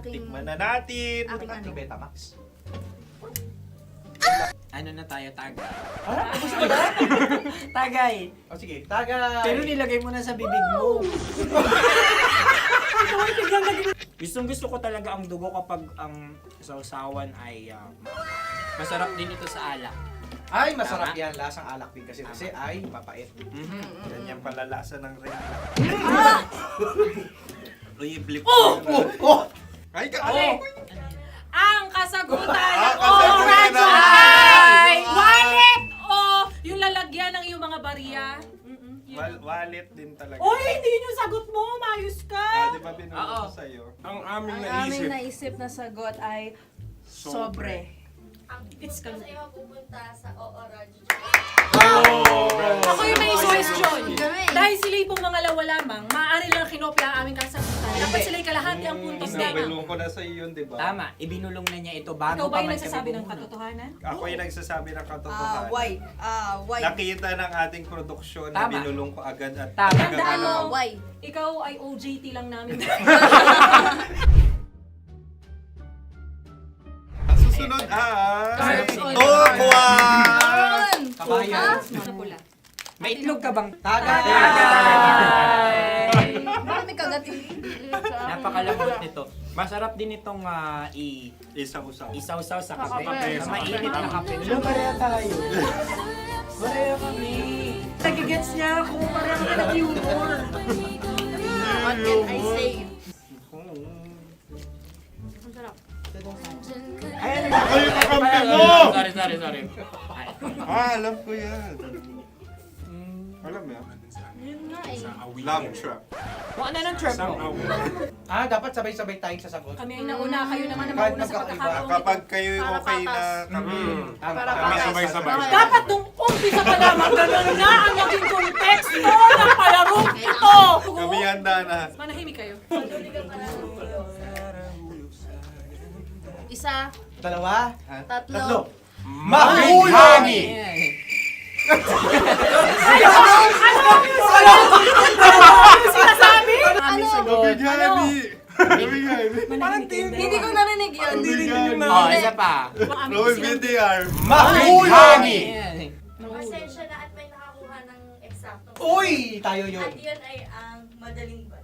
Tikman na natin. Aking ano. Betamax. Ano na tayo, tagay? Gusto mo na? Tagay. O sige, tagay. Pero nilagay mo na sa bibig mo. Gustong-gusto ko talaga ang dugo kapag ang sausawan ay masarap din ito sa alak. Ay, masarap yan. Lasang alak din kasi ay mapait. Ganyan pala lasa ng ring. Uy, blip. Ay, Ang kasagutan ng kasagutan oras ay wallet o yung lalagyan ng iyong mga barya. Wallet din talaga. Oy, hindi yun yung sagot mo. Mayos ka. Di ba binulong ko sa'yo? Ang aming Ang aming naisip na sagot ay sobre. It's Kasi mapupunta sa OORADIO. Ako yung may suggestion. Dahil sila pong mga lawa lamang, maaari lang kinopya ang aming kasagutan. Dapat sila'y kalahati ang puntos lamang. Binulong ko na sa'yo yun, di ba? Tama, ibinulong na niya ito bago Ikaw ba pa yung man nagsasabi ng kami katotohanan? Ako yung nagsasabi ng katotohanan. Why? Nakita ng ating produksyon na Tama. binulong ko agad at Tama. Tandaan mo, Why? ikaw ay OJT lang namin. Ang susunod ay... Susunod. Tukwan! Kabayan. Ano pula? May itlog ka bang? Tagay! Marami kagat. Napakalambot nito. Masarap din itong Isaw-saw. isaw-saw sa kape. Kape. Sa mainit na kape. Alam, pareha tayo. Pareha kami. Nagigets niya ako. Pareho ka ng humor. What can I say? Ang sarap. Ay, kakampi mo! Sorry. Alam ko yan. Alam mo yan? Yun nga eh. Love trap. Kung ano ng trap mo? Dapat sabay-sabay tayong sasagot. Kami ay nauna, kayo naman na Kahit mauna sa magkakaiba. pagkakataon. Kapag kayo okay na kami. Para kami patas. sabay-sabay. Dapat nung umpisa pa lamang, ganun na ang naging konteksto ng palarong ito. Kami handa na. Manahimik kayo. Isa, Dalawa. tatlo. Mahulani! Sinasabi? Hindi ko narinig yun. Oh, isa pa. Roll VTR. Mahulani! Pasensya na at may nakakuha ng eksakto. Uy! Tayo yun. At yun ay ang madaling ba?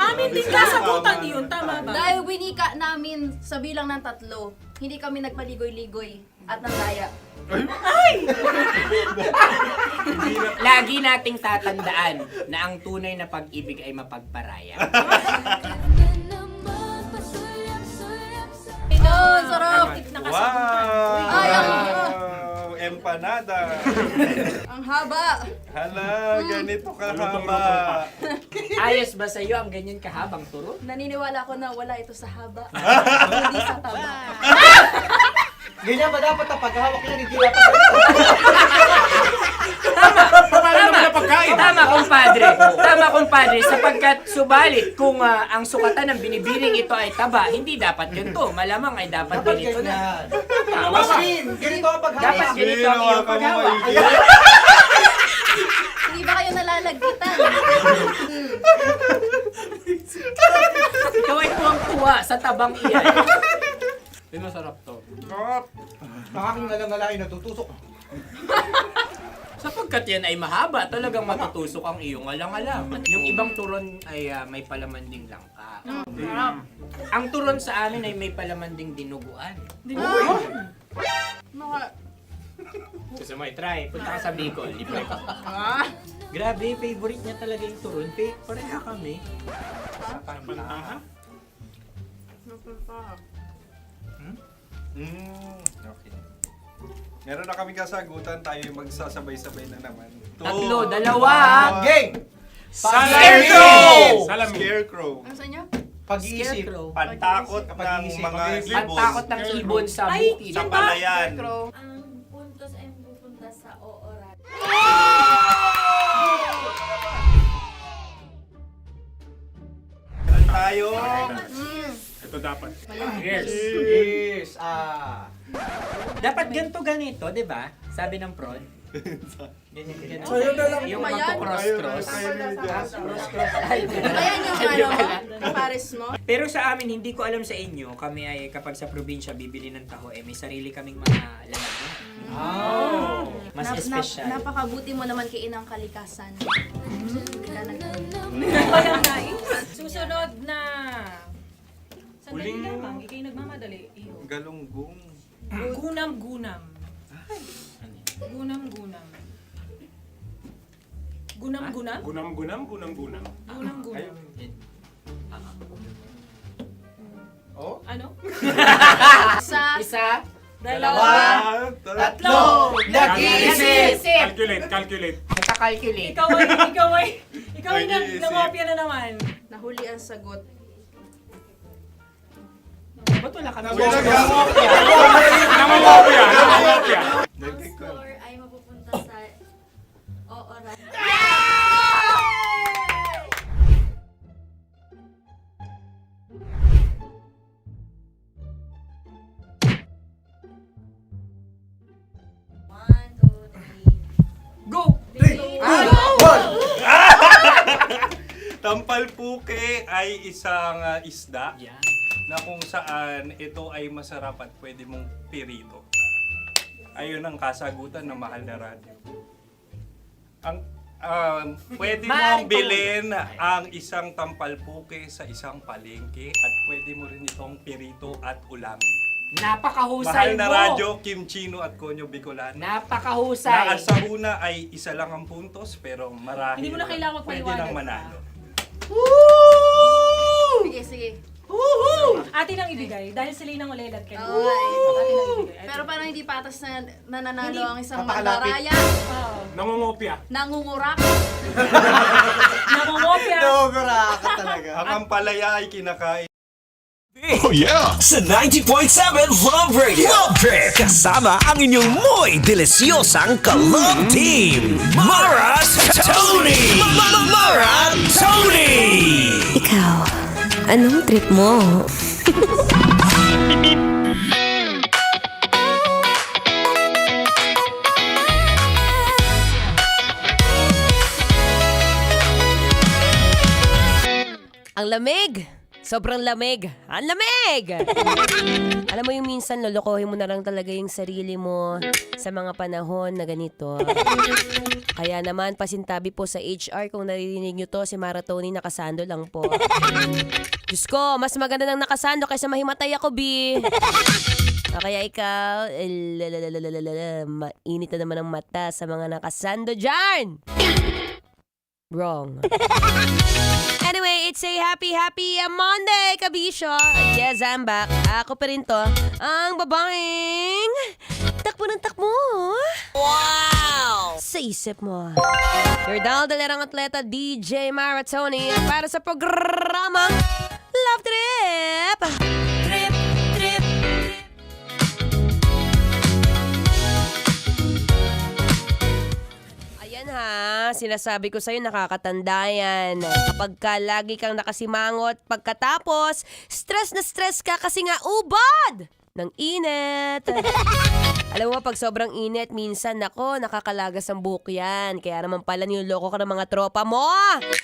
Amin din kasagutan yun, tama ba? Dahil winika namin sa bilang ng 3, hindi kami nagpaligoy-ligoy at nagaya. Lagi nating tatandaan na ang tunay na pag-ibig ay mapagparaya. Ito, sarap! Wow! Ay, Empanada. Ang haba! Hala, ganito kahaba. Ayos ba sa'yo ang ganyan kahabang turo? Naniniwala ko na wala ito sa haba. Hindi sa taba. Ganyan ba dapat ang paghahawak niya? Hindi dapat ganito. Tama, kumpadre. Tama, kumpadre. Sapagkat subalit, kung ang sukatan ng binibining ito ay taba, hindi dapat ganito. Malamang ay dapat ganito na. Tama ba? Ganito ang paghahawak. Dapat ganito ang iyong paghawak. Hindi ba kayo nalalagkitan? Ikaw ay tuwang-tuwa sa tabang iyan. Masarap to. Nakakingalalang natutusok. Sapagkat yan ay mahaba, talagang matutusok ang iyong alang-alang. Yung ibang turon ay may palaman ding langka. Ang turon sa amin ay may palaman ding dinuguan. Dinuguan? Gusto mo i-try? Punta ka sa Bicol, libre ka. Grabe, favorite niya talaga yung turon. Pareha kami. Okay. Meron na kaming kasagutan, tayo yung magsasabay-sabay na naman. Tatlo, dalawa. Game! Scarecrow! Scarecrow. Ano sa inyo? Pag-iisip. Pantakot ng mga ibon. Pantakot ng ibon sa buti. Sa palayan. Ang puntos ay pupunta sa ooran. Meron tayo. Ito dapat. Yes. Dapat ganito, di ba? Sabi ng prod. Ganyan. Yung Ayan. magpo-cross-cross. Cross-cross. Ayan yung pares mo. Pero sa amin, hindi ko alam sa inyo, kami ay kapag sa probinsya bibili ng taho, may sarili kaming mga lalagyan. Mas espesyal. Napakabuti mo naman kay Inang Kalikasan. Susunod na. Sandali lamang, ikay nagmamadali. Iyo. Galunggong. Gunam-gunam. Gunam-gunam. Gunam-gunam? Gunam-gunam, gunam-gunam. Gunam-gunam. Oh? Ano? Isa. Dalawa. Tatlo. Nag-iisip. Calculate. Nakakalculate. Ikaw ay nangopya na naman. Nahuli ang sagot. Ba't wala kami? Namangopya. Ang score ay mapupunta sa ooran. Go! Tampalpuke ay isang isda na kung saan ito ay masarap at pwede mong pirito. Ayun ang kasagutan ng Mahal na Radyo. Pwede mong bilhin ang isang tampalpuke sa isang palengke at pwede mo rin itong pirito at ulamin. Napakahusay Mahal na mo! Radyo, Kim Chino at Konyo Bicolano. Napakahusay! Na sa una ay isa lang ang puntos pero marahil Hindi mo na kailangan pwede magpaliwanag nang manalo. Sige. Atin ang ibigay dahil sila yung ulelat kayo. Okay. Pero parang hindi patas na nananalo ang isang mandaraya. Nangungopya. Nangungurak. Nangungopya. Nangungura ka talaga. Ang ampalaya ay kinakain. Oh yeah! Sa 90.7 Love Radio. Love Trip! Kasama ang inyong muy delisyosang ka-love team. Maras Tony! Mara Tony! Ikaw, anong trip mo? Ang lamig! Sobrang lamig! Ang lamig! Alam mo yung minsan lolokohin mo na lang talaga yung sarili mo sa mga panahon na ganito. Kaya naman pasintabi po sa HR kung naririnig nyo to, si Maratoni nakasando lang po. Diyos ko, mas maganda nang nakasando kaysa mahimatay ako, B. O kaya ikaw, mainit na naman ang mata sa mga nakasando dyan! Wrong. Anyway, it's a happy Monday, kabisyo. Yes, I'm back. Ako pa rin to. Ang babaeng takbo ng takbo. Wow! Sa isip mo. Your daldalerang atleta, DJ Maratoni, para sa programang Love Trip. Trip. sinasabi ko sa'yo, nakakatanda yan. Kapag ka lagi kang nakasimangot, pagkatapos, stress na stress ka kasi nga ubod ng init. Alam mo, pag sobrang init, minsan, nako, nakakalagas ang buhok yan. Kaya naman pala niloloko ka ng mga tropa mo.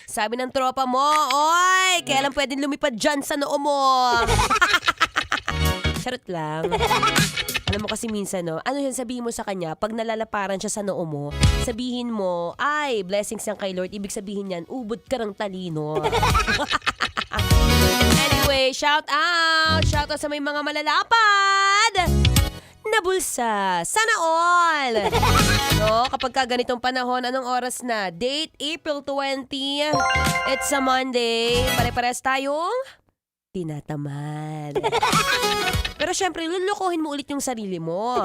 Sabi ng tropa mo, oy, kaya lang pwedeng lumipad dyan sa noo mo. Charot lang. Alam mo kasi minsan, no, ano yun, sabihin mo sa kanya, pag nalalaparan siya sa noo mo, sabihin mo, ay, blessings yan kay Lord. Ibig sabihin yan, ubod ka ng talino. Anyway, shout out sa may mga malalapad na bulsa. Sana all! No, kapag ka ganitong panahon, anong oras na? Date, April 20. It's a Monday. Pare-pares tayong tinatamad. Pero syempre, lulukohin mo ulit yung sarili mo.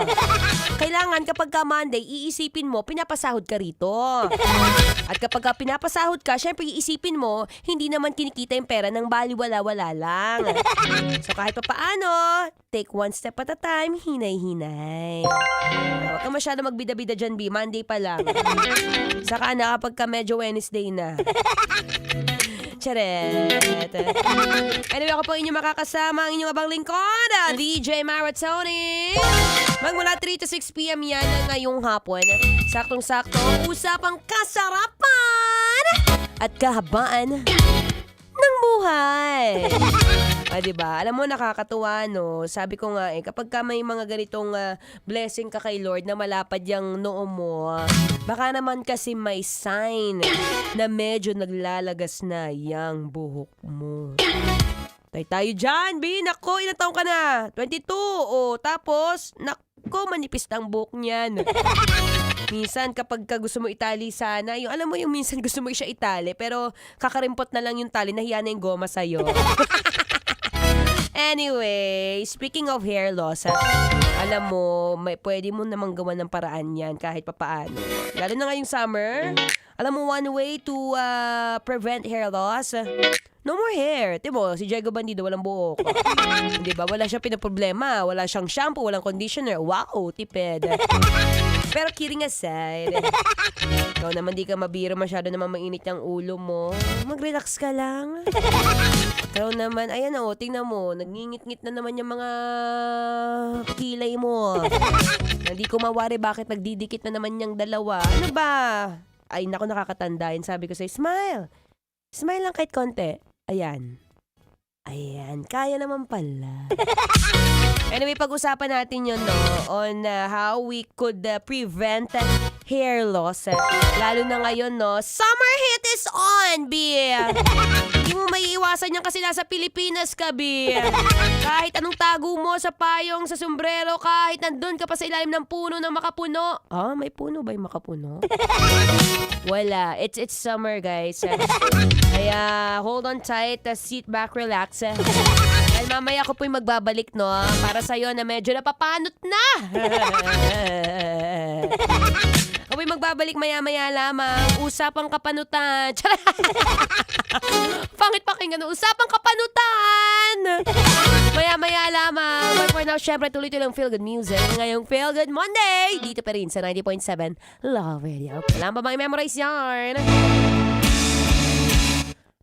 Kailangan kapag ka Monday, iisipin mo, pinapasahod ka rito. At kapag ka pinapasahod ka, syempre iisipin mo, hindi naman kinikita yung pera ng baliwala-wala lang. So kahit pa paano, take one step at a time, hinay-hinay. Huwag ka masyado magbida-bida dyan, B. Monday pa lang. Saka na kapag ka medyo Wednesday na. Charet. Anyway, ako po inyong makakasama, ang inyong abang lingkod, DJ Maratoni. Magmula 3 to 6 p.m. yan ngayong hapon. Saktong-sakto, usapang kasarapan at kahabaan ng buhay. Diba? Alam mo, nakakatuwa, no? Sabi ko nga, kapag ka may mga ganitong blessing ka kay Lord na malapad yung noo mo, baka naman kasi may sign na medyo naglalagas na yung buhok mo. Tayo dyan, B. Nako, ilang taong ka na? 22. O, tapos, nako, manipis ang buhok niyan. Minsan, kapag ka gusto mo itali sana, yung, alam mo yung minsan gusto mo siya itali, pero kakarimpot na lang yung tali, nahiya na yung goma sa'yo. Anyway, speaking of hair loss, alam mo, pwede mo namang gawa ng paraan yan kahit papaano. Lalo na ngayong summer, alam mo, one way to prevent hair loss, no more hair. Diba, si Diego Bandido walang buhok. Diba, wala siyang pinaproblema, wala siyang shampoo, walang conditioner. Wow, tipid. Pero kidding aside, ikaw naman di ka mabiro, masyado naman mainit yung ulo mo. Mag-relax ka lang. Ikaw naman, ayan o, tingnan mo, nagngingit-ngit na naman yung mga kilay mo. Hindi ko mawari bakit nagdidikit na naman yung dalawa. Ano ba? Ay, naku, nakakatanda yun. Sabi ko sa'yo, smile. Smile lang kahit konti. Ayan. Ayan, kaya naman pala. Anyway, pag-usapan natin yun, no, on how we could prevent hair loss. Lalo na ngayon, no, summer heat is on, B. Hindi mo maiiwasan yan kasi nasa Pilipinas ka, B. Kahit anong tago mo sa payong, sa sombrero, kahit nandun ka pa sa ilalim ng puno ng makapuno. Ah, may puno ba yung makapuno? Wala. It's summer, guys. Kaya, hold on tight, sit back, relax. Dahil mamaya ako po'y magbabalik, no, para sa'yo na medyo napapanot na. Ako'y magbabalik maya-maya lamang. Usapang kapanutan. Pangit pakinggan, usapang kapanutan. Maya-maya lamang. But for now, syempre, tuloy-tuloy lang Feel Good Music. Ngayong Feel Good Monday. Dito pa rin sa 90.7 Love Radio. Kailangan ba memorize yarn?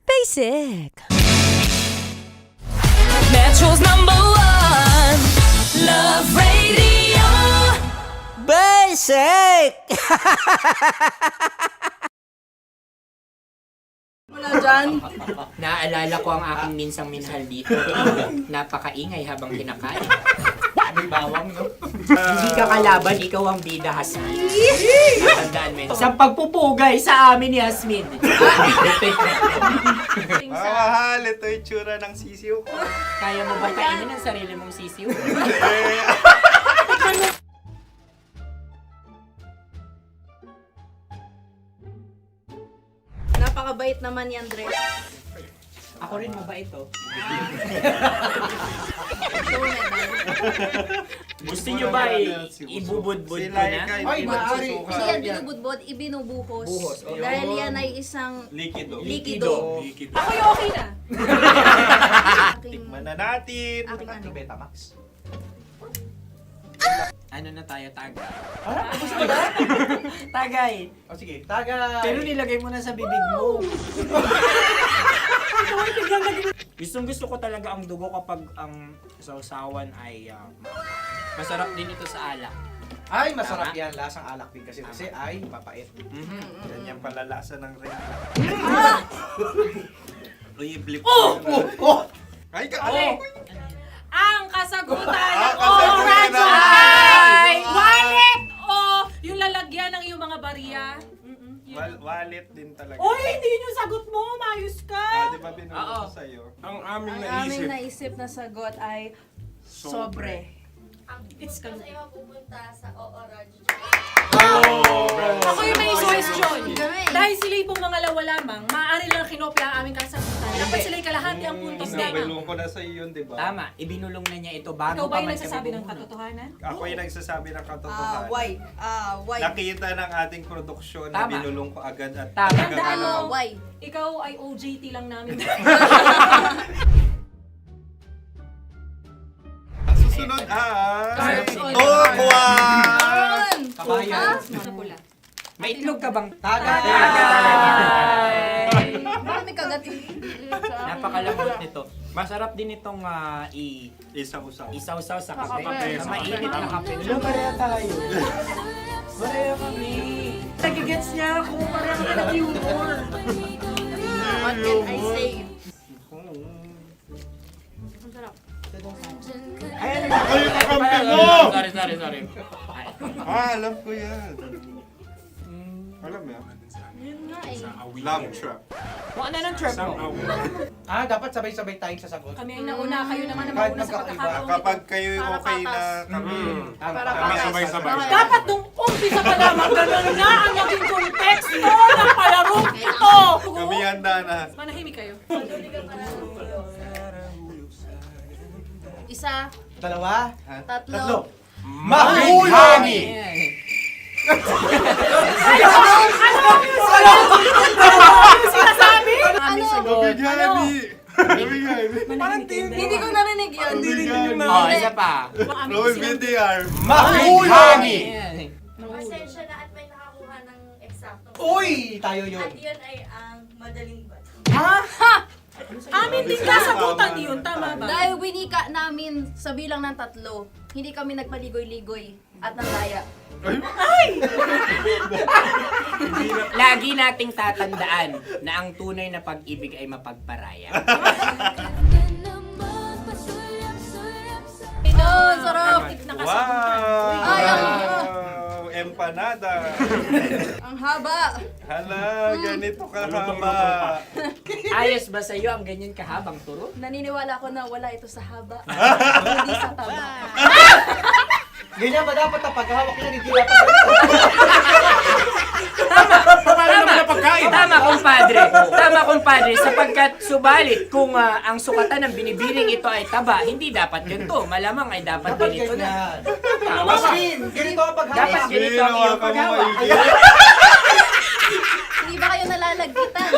Basic. Metro's #1 Love Radio. Basic! Wala dyan. Naaalala ko ang aking minsang minahal dito. Napakaingay habang kinakain. May bawang, no? Hindi ka kalaban, ikaw ang bida, Hasmin. Natandaan mo yun. Sa pagpupugay sa amin ni Hasmin. Mahal, ito yung tsura ng sisiw ko. Kaya mo ba kainin ang sarili mong sisiw? Napakabait naman yan, Dre. Ako rin mabait, oh. Gusto nyo ba ibubudbud ko na? Ay, maaari. Hindi yan binubudbod, ibinubuhos. Buhos, oh. Dahil yan ay isang Likido. likido. Ako yung okay na. Tikman na natin. Aking ano? Betamax. Ano na tayo, tagay? Gusto na? Tagay! O sige, tagay. Pero nilagay mo na sa bibig mo. Gustong gusto ko talaga ang dugo kapag ang sausawan ay masarap din ito sa alak. Ay, masarap Tama. yan. Lasang alak din kasi ay mapait. Ganyan pala lasa ng rin. Uy, blip. Ay, Ang kasagutan Ang ng kasagutan Radyo ay- ay wallet o yung lalagyan ng iyong mga bariya. Wallet din talaga. Oy, hindi yun yung sagot mo. Mayos ka. Di ba binulong ko sa'yo? Ang aming Ang aming naisip na sagot ay sobre. It's Kasi pupunta sa OORADIO. Ako yung may suggestion. Dahil sila'y pong mga lawa lamang, maaari lang kinopya ang aming kasagutan. Dapat sila'y kalahati ang puntos lamang. Binulong ko na sa'yo yun, di ba? Tama, ibinulong na niya ito bago Ikaw ba pa yung man nagsasabi kami ng bumulong. katotohanan? Ako yung nagsasabi ng katotohanan. Why? Nakita ng ating produksyon na Tama. binulong ko agad at Tama. Tandaan mo, Why? ikaw ay OJT lang namin. Ang susunod ay... Cards. Tokwa! Kabayan. Sa pula. May itlog ka bang? Tagay! Marami kagat Napakalambot nito. Masarap din itong Isaw-saw. isaw-saw sa kape. Kape. Sa mainit na kape. Wala, pareha tayo. Pareha kami. Nagigets niya ako. Pareha kami ng humor. What can I say? Ang sarap. Ay, ano Ako yung kakampi mo! Sorry. Alam ko yan. Alam mo yan? Yun nga eh. Love trap. Kung ano ng trap mo? Dapat sabay-sabay tayong sasagot. Kami ay nauna, kayo naman ang Kahit mauna sa magkakaiba. pagkakataon. Kapag kayo Para okay na patas. kami, Para kami patas. sabay-sabay. Dapat nung umpisa pa lamang, ganun na ang naging konteksto ng palarong ito. Kami handa na. Manahimik kayo. Isa, Dalawa? tatlo. Mahulani! Sinasabi? Ano? Hindi ko narinig yun. Oh, isa pa. Roll VTR. Mahulani! Pasensya na at may nakakuha ng eksakto. Uy! Tayo yun. At yun ay ang madaling bato. Amin din kasagutan yun, tama ba? Dahil winika namin sa bilang ng 3, hindi kami nagpaligoy-ligoy at nandaya. Lagi nating tatandaan na ang tunay na pag-ibig ay mapagparaya. Oh, sarap! Ay, Wow! Empanada. ang haba! Hala, ganito kahaba. Ayos ba sa'yo ang ganyan kahabang turo? Naniniwala ko na wala ito sa haba, hindi sa taba. Ganyan ba dapat ang paghahawak niya ni Dila? Tama, kumpadre. Tama, kumpadre. Sapagkat subalit kung ang sukatan ng binibining ito ay taba, hindi dapat ganito. Malamang ay dapat ganito na. Ganito ang paghahawak. Dapat ganito ang iyong paghawak. Hindi ba kayo nalalagkitan?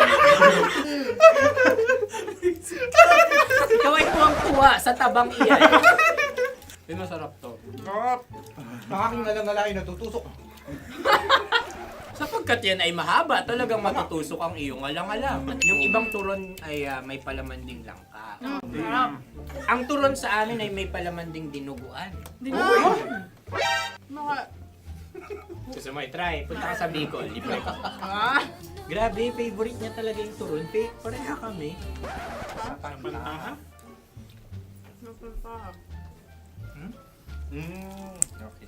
Ikaw ay tuwang-tuwa sa tabang iyan. Masarap to. Nakaking nalang natutusok. Sapagkat yan ay mahaba, talagang matutusok ang iyong alang-alang. Yung ibang turon ay may palaman ding langka. Ang turon sa amin ay may palaman ding dinuguan. Gusto mo i-try? Punta ka sa Bicol, libre ka. Grabe, favorite niya talaga yung turon. Pareha kami. Okay.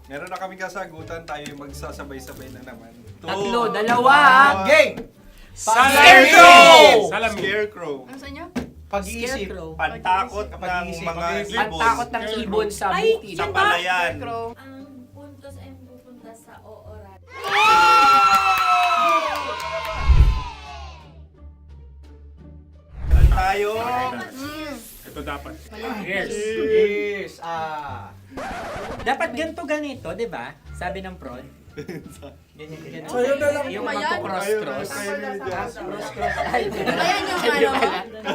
Meron na kami kasagutan, tayo yung magsasabay-sabay na naman. Tatlo, dalawa. Game! Scarecrow! Scarecrow. Ano sa inyo? Pag-iisip. Pantakot ng mga ibon. Pantakot ng ibon sa bukid. Sa palayan. Ang puntos ay pupunta sa OORADIO. Tayo. Ito dapat. Yes. Dapat ganito ganito, di ba? Sabi ng prod. So, yun na lang. Yung magko-cross-cross. Ayan yung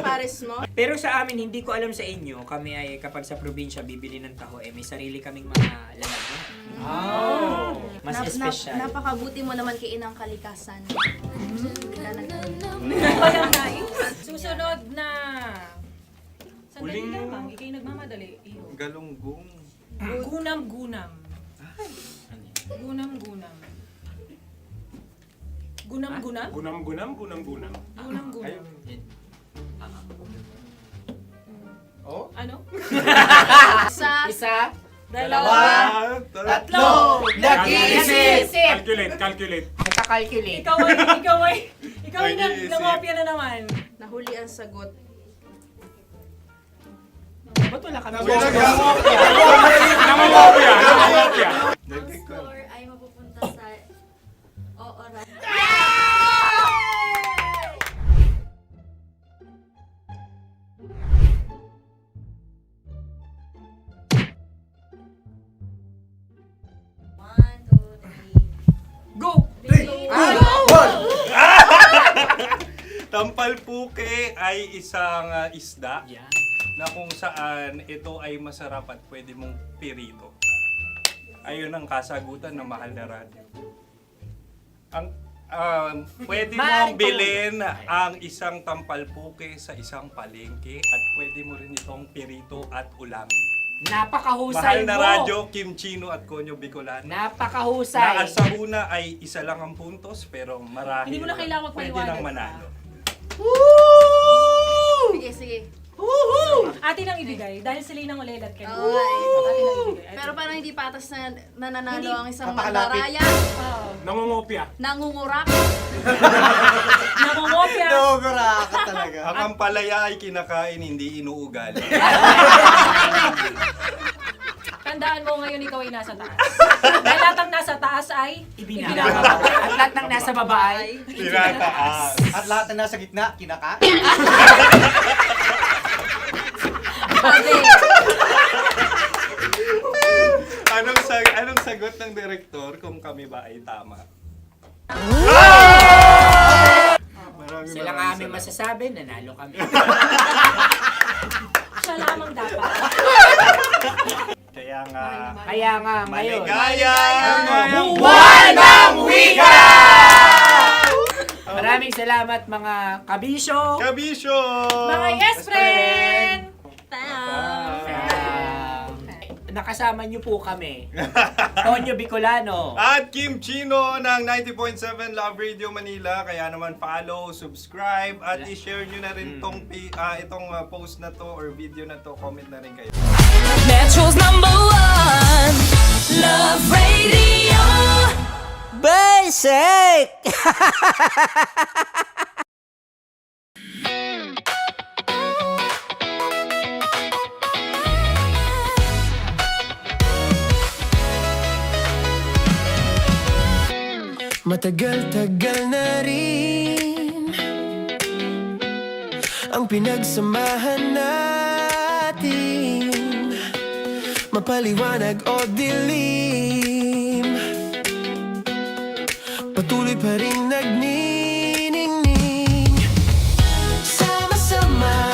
pares mo. Pero sa amin, hindi ko alam sa inyo, kami ay kapag sa probinsya bibili ng taho, may sarili kaming mga lalagyan. Mas espesyal. Napakabuti mo naman kay Inang Kalikasan. Susunod na... Sandali lamang, ikay nagmamadali. Iyo. Galunggong. Gunam-gunam. Gunam-gunam. Gunam-gunam? Gunam-gunam. Gunam-gunam. Oh? Ano? Isa. Dalawa. Tatlo. Nag-iisip. Calculate. Nagka-calculate. Ikaw ay nangopya na naman. Nahuli ang sagot. Ba't wala kami? Namangopya. Ang score ay mapupunta sa Oras. Go! Tampalpuke ay isang isda na kung saan ito ay masarap at pwede mong pirito. Ayun ang kasagutan ng Mahal na Radio. Ang pwede mong bilhin ang isang tampalpuke sa isang palengke at pwede mo rin itong pirito at ulamin. Napakahusay Mahal na mo. Radyo, Kim Chino at Konyo Bicolano. Napakahusay. Na sa una ay isa lang ang puntos pero marahil Hindi mo na kailangan pwede magpaliwanag. nang manalo. Sige. Atin ang ibigay dahil sila yung ulelat kayo. Oo, Atin ang ibigay. Pero parang hindi patas na nananalo Hindi. ang isang Napakalapit. mandaraya. Nangungopya. Nangungurak. Namumopya. Ka talaga. Ang ampalaya ay kinakain, hindi inuugali. Tandaan mo ngayon ikaw ay nasa taas. Dahil lahat ng nasa taas ay Ibinababa. At lahat ng nasa baba ay Tinataas. At lahat na nasa gitna, kinaka. Anong sagot ng direktor kung kami ba ay tama? sila nga aming masasabi, nanalo kami. siya lamang dapat. Kaya nga ngayon. maligayang Buwan ng Wika! Maraming salamat mga kabisyo. Mga yes friend! Nakasama niyo po kami. Tonyo Bicolano. At Kim Chino ng 90.7 Love Radio Manila. Kaya naman follow, subscribe, at i-share nyo na rin itong post na to or video na to. Comment na rin kayo. Metro's #1 Love Radio. Basic! Matagal-tagal na rin ang pinagsamahan natin, mapaliwanag o dilim, patuloy pa rin nagniningning. Sama-sama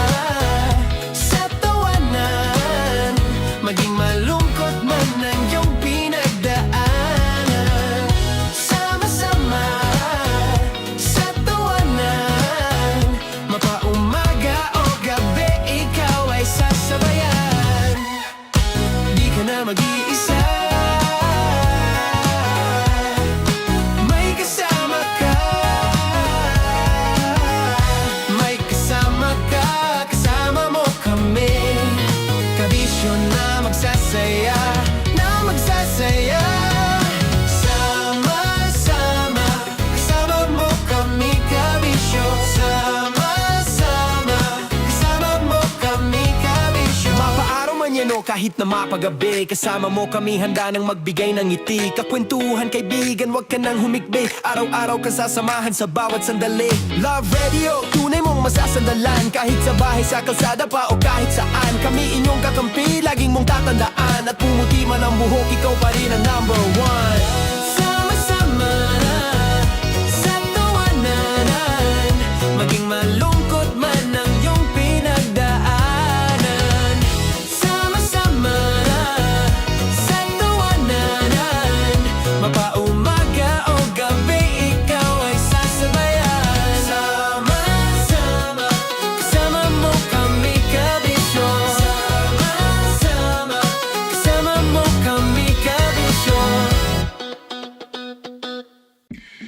sa tawanan, maging malungkot man ang iyong pinagdaanan. Sama-sama sa tawanan, mapaumaga o gabi, ikaw ay sasabayan. Di ka na mag-iisa, may kasama ka. May kasama ka, kasama mo kami. Kabisyo na magsasaya, na magsasaya. Sama-sama, kasama mo kami, kabisyo. Sama-sama, kasama mo kami, kabisyo. Mapaaraw man yan o kahit na mapagabi, kasama mo kami, handa nang magbigay ng ngiti. Kakwentuhan kaibigan, wag ka nang humikbi. Araw-araw ka sasamahan sa bawat sandali. Love Radio, tunay mong masasandalan. Kahit sa bahay, sa kalsada pa o kahit saan, kami inyong kakampi, laging mong tatandaan. At pumuti man ang buhok, ikaw pa rin ang #1. Sama-sama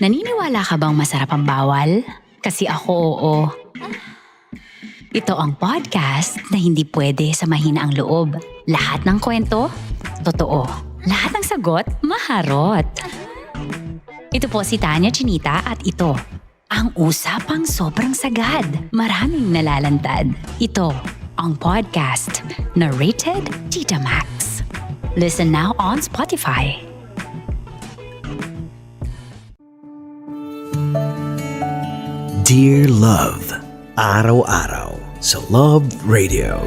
Naniniwala ka bang masarap ang bawal? Kasi ako oo. Ito ang podcast na hindi pwede sa mahina ang loob. Lahat ng kwento, totoo. Lahat ng sagot, maharot. Ito po si Tanya Chinita at ito, ang usapang sobrang sagad. Maraming nalalantad. Ito, ang podcast na Rated Tita Max. Listen now on Spotify. Dear Love, araw-araw sa Love Radio.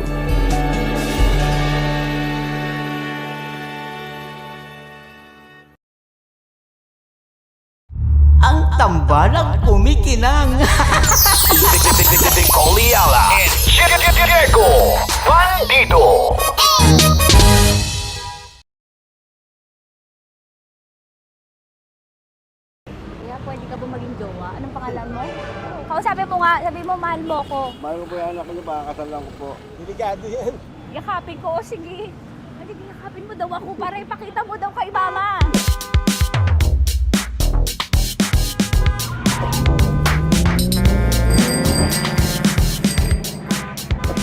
Ang tambalang kumikinang. Coliala and Diego Bandido. Kaya pwede ka ba maging jowa? Anong pangalan mo? Kausapin mo nga, sabi mo mahal mo ko. Mahal ko po yung anak niyo, pakakasal lang ko po. Delikado yan. Yakapin ko, o sige. Halika, yakapin mo daw ako para ipakita mo daw kay mama.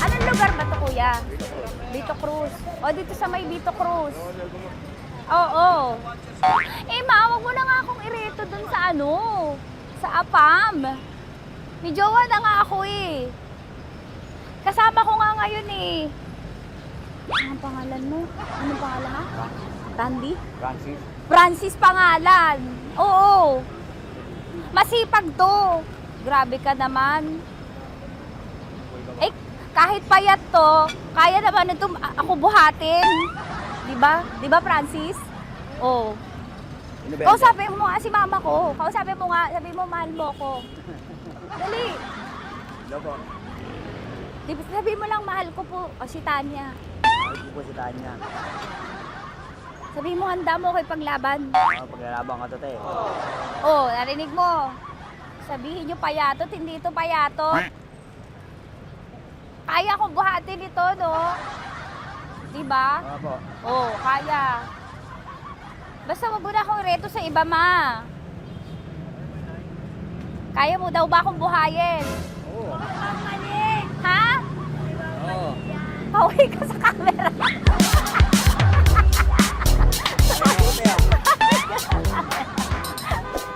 Anong lugar ba to, kuya? Vito Cruz. O, dito sa may Vito Cruz. Oo. Eh, ma, wag mo na nga akong ireto dun sa ano, sa APAM. May jowa na nga ako eh. Kasama ko nga ngayon eh. Anong pangalan mo? Anong pangalan ha? Randy? Francis? Francis pangalan. Oo. Masipag to. Grabe ka naman. Eh, kahit payat to, kaya naman ito ako buhatin. Diba? Diba, Francis? Oo. Kausapin mo nga si mama ko. Kausapin mo nga, sabi mo mahal mo ko. Dali. Lobo. Sabi mo lang mahal ko po. O, si Tanya. Mahal ko po si Tanya. Sabi mo handa mo kay paglaban. Paglalaban ka to, te. Oh, narinig mo. Sabihin nyo payatot, hindi ito payatot. Kaya kong buhatin ito, no? Diba? Opo. Oh, kaya. Basta wag mo na akong reto sa iba, ma. Kaya mo daw ba akong buhayin? Oo. Ha? Oo. Pauwi ka sa camera.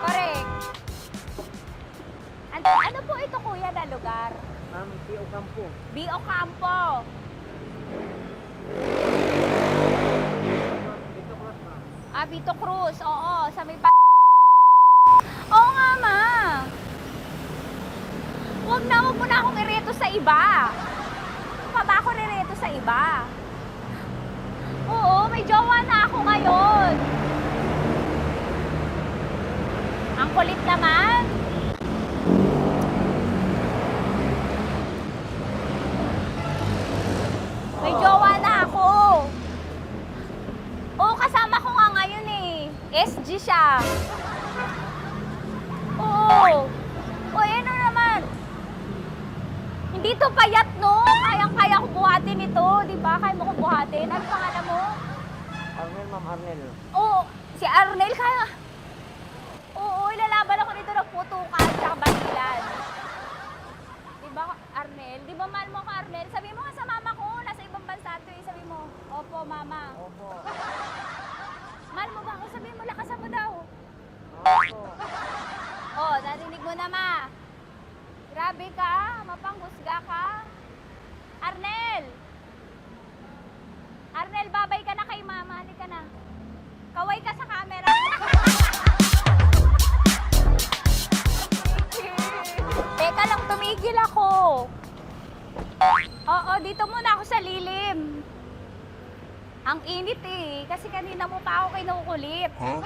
Correct. Ano po ito, kuya, na lugar? B.O. Campo. B.O. Campo. Vito Cruz. Oo, sa may Oo nga, ma. Wag mo na akong ireto sa iba. Pa ba ako nireto sa iba? Oo, may jowa na ako ngayon. Ang kulit naman. May jowa na ako. Oo, kasama ko nga ngayon eh. SG siya. Oo. O, ano naman? Hindi to payat, no? Kayang-kaya ko buhatin ito. Di ba? Kaya mo ko buhatin. Ano pangalan mo? Arnel, ma'am, Arnel. Oo. Si Arnel, kaya. Oo, ilalaban ako nito ng putukan sa basilan. Di ba, Arnel? Di ba mahal mo ko, Arnel? Sabi mo nga sa mama ko, nasa ibang bansa ito eh. Sabi mo, opo, mama. Opo. Mahal mo ba ako? Sabi mo, lakasan mo daw. Opo. Oh, narinig mo na, ma. Grabe ka, mapanghusga ka. Arnel! Arnel, babay ka na kay mama. Halika na. Kaway ka sa camera. Teka lang, tumigil ako. Oo, dito muna ako sa lilim. Ang init eh, kasi kanina mo pa ako kinukulit. Huh?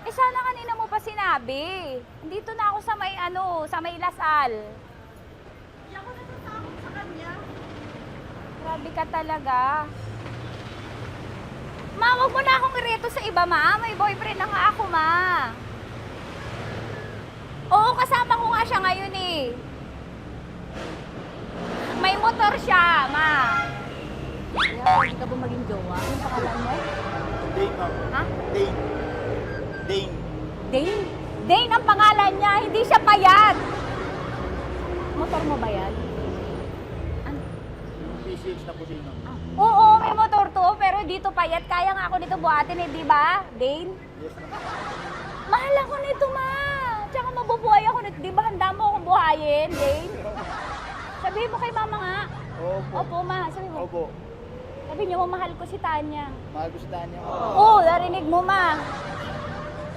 Eh sana kanina mo pa sinabi. Dito na ako sa may sa may Lasal. Hindi ako natatakot sa kanya. Grabe ka talaga. Ma, wag mo na akong ireto sa iba, ma. May boyfriend na nga ako, ma. Oo, kasama ko nga siya ngayon eh. May motor siya, ma. Kaya pwede ka ba maging jowa? Anong pangalan mo? Dane, ma'am. Ha? Dane. Dane. Dane? Dane ang pangalan niya, hindi siya payat. Motor mo ba yan? PCX na kusina. Oo, may motor to, pero dito payat. Kaya nga ako nito buhatin eh, di ba? Dane? Yes, ma'am. Mahal ako nito, ma. Tsaka mabubuhay ako nito. Di ba handa mo akong buhayin, Dane? Sabihin mo kay mama nga. Opo. Opo, ma. Sabihin mo. Opo. Sabi niyo mo, mahal ko si Tanya. Mahal ko si Tanya. Oo, narinig mo, ma.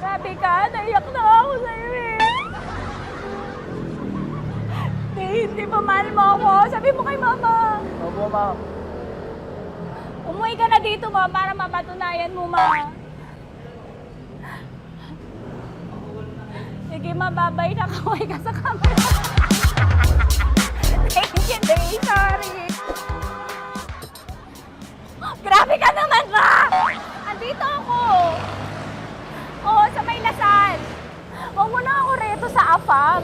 Grabe ka, naiyak na ako sa'yo eh. Hindi ba mahal mo ako? Sabi mo kay mama. Opo, ma'am. Umuwi ka na dito, ma, para mapatunayan mo, ma. Sige, ma, babay na kaway ka sa camera. Thank you, Day. Sorry. Grabe ka naman, ma! Andito ako. Oo, sa may Lasal. Huwag mo na ako reto sa AFAM.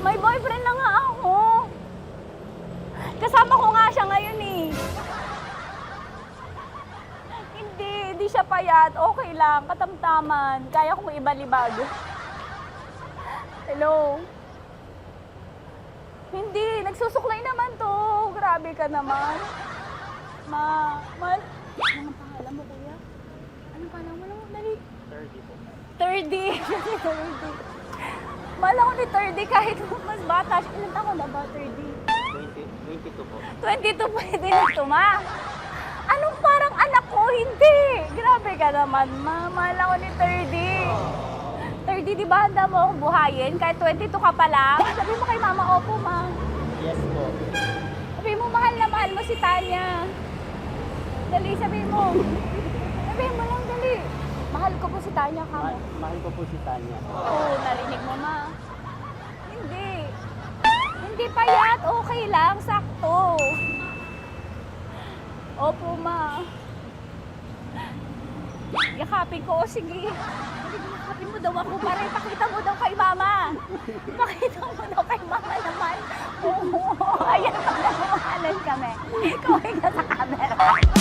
May boyfriend na nga ako. Kasama ko nga siya ngayon eh. Hindi siya payat. Okay lang, katamtaman. Kaya kong ibalibag. Hello? Hindi, nagsusuklay naman to. Grabe ka naman. Anong pangalan mo, kuya? Anong pangalan mo lang? Dali. 30 po. 30. Mahal ako ni 30 kahit mas bata siya. Ilan taon na ba, 30? 22 po. 22 pwede na ito, ma. Anong parang anak ko? Hindi. Grabe ka naman, ma. Mahal ako ni 30. 30, di ba handa mo akong buhayin? Kahit 22 ka pa lang? Sabi mo kay mama, opo, ma. Yes po. Sabi mo, mahal na mahal mo si Tanya. Dali, sabi mo. Sabi mo lang, dali. Mahal ko po si Tanya, ka mo. Mahal ko po si Tanya. Oo, narinig mo, ma. Hindi. Hindi payat. Okay lang. Sakto. Opo, ma. Yakapin ko. O, sige. Yakapin mo daw ako para ipakita mo daw kay mama. Ipakita mo daw kay mama naman. Oo. Ayan, nagmamahalan kami. Kaway ka sa camera. Kaway ka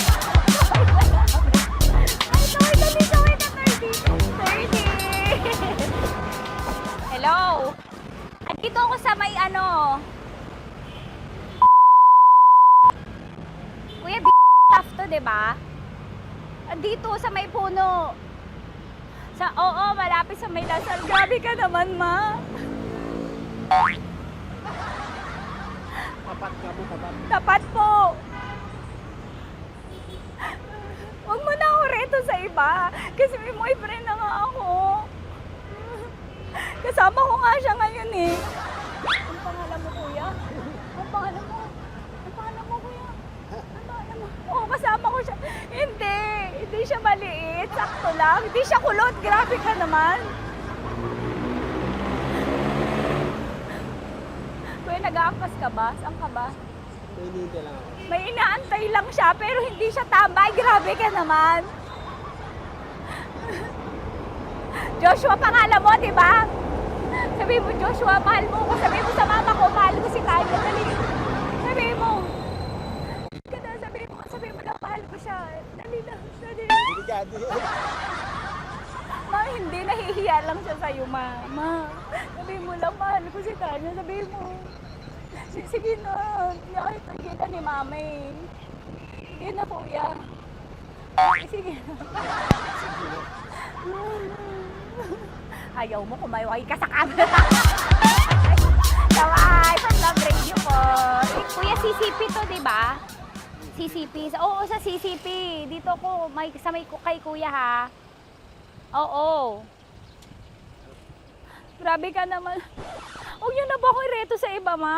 30. Hello? Andito ako sa may ano. Kuya, tough to, diba? Andito sa may puno. Oo, malapit sa may Lasal. Grabe ka naman, ma. Tapat ka po, tapat. Tapat po. Huwag mo na ako reto sa iba. Kasi may boyfriend na nga ako. Kasama ko nga siya ngayon eh. Ang pangalan mo, kuya? Ang pangalan mo? Ang pangalan mo, kuya? Ang pangalan mo? Oo, kasama ko siya. Hindi siya maliit. Sakto lang. Hindi siya kulot. Grabe ka naman. Kuya, nag-aangkas ka ba? Saan ka ba? Dito lang ako. May inaantay lang siya, pero hindi siya tambay. Grabe ka naman. Joshua, pangalan mo, di ba? Sabi mo, Joshua, mahal mo ko. Sabi mo sa mama ko, mahal ko si Tanya. Dali. Sabi mo. Sabi mo lang, mahal ko siya. Dali lang. Delikado. Ma, hindi. Nahihiya lang siya sa'yo, ma. Sabi mo lang, mahal ko si Tanya. Sabi mo. Sige na. Hindi ako nakikita ni mama eh. Sige na, kuya. Sige na. Ayaw mo, kumayaway ka sa camera. Kaway, from Love Radio po. Kuya, CCP to, di ba? CCP. Oo, sa CCP. Dito ko, sa may kay kuya ha. Oo. Grabe ka naman. Huwag niyo na ba akong ireto sa iba, ma?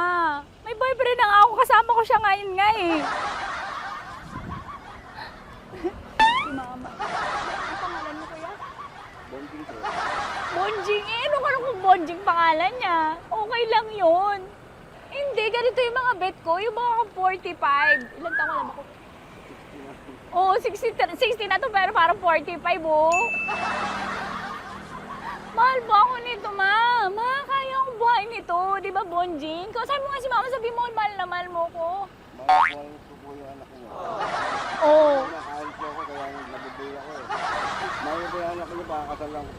May boyfriend na nga ako. Kasama ko siya ngayon nga eh. Si mama. Ang pangalan mo, kuya? Bonjing po. Bonjing eh. Ano kung Bonjing pangalan niya? Okay lang yun. Hindi, ganito yung mga bet ko. Yung mga 45. Ilan taon alam ako? Oo, 60 na to pero parang 45, oh. Mahal ba ako nito, ma? Ma, kaya akong buhay nito. Di ba, Bonjing? Sabi mo nga si mama, sabi mo, mahal na mahal mo ko. Mahal ko po yung anak niyo. Oo. Nakahal po ako, kaya nabibigay ako eh. Mahal ko yung anak niyo, baka kasal lang ko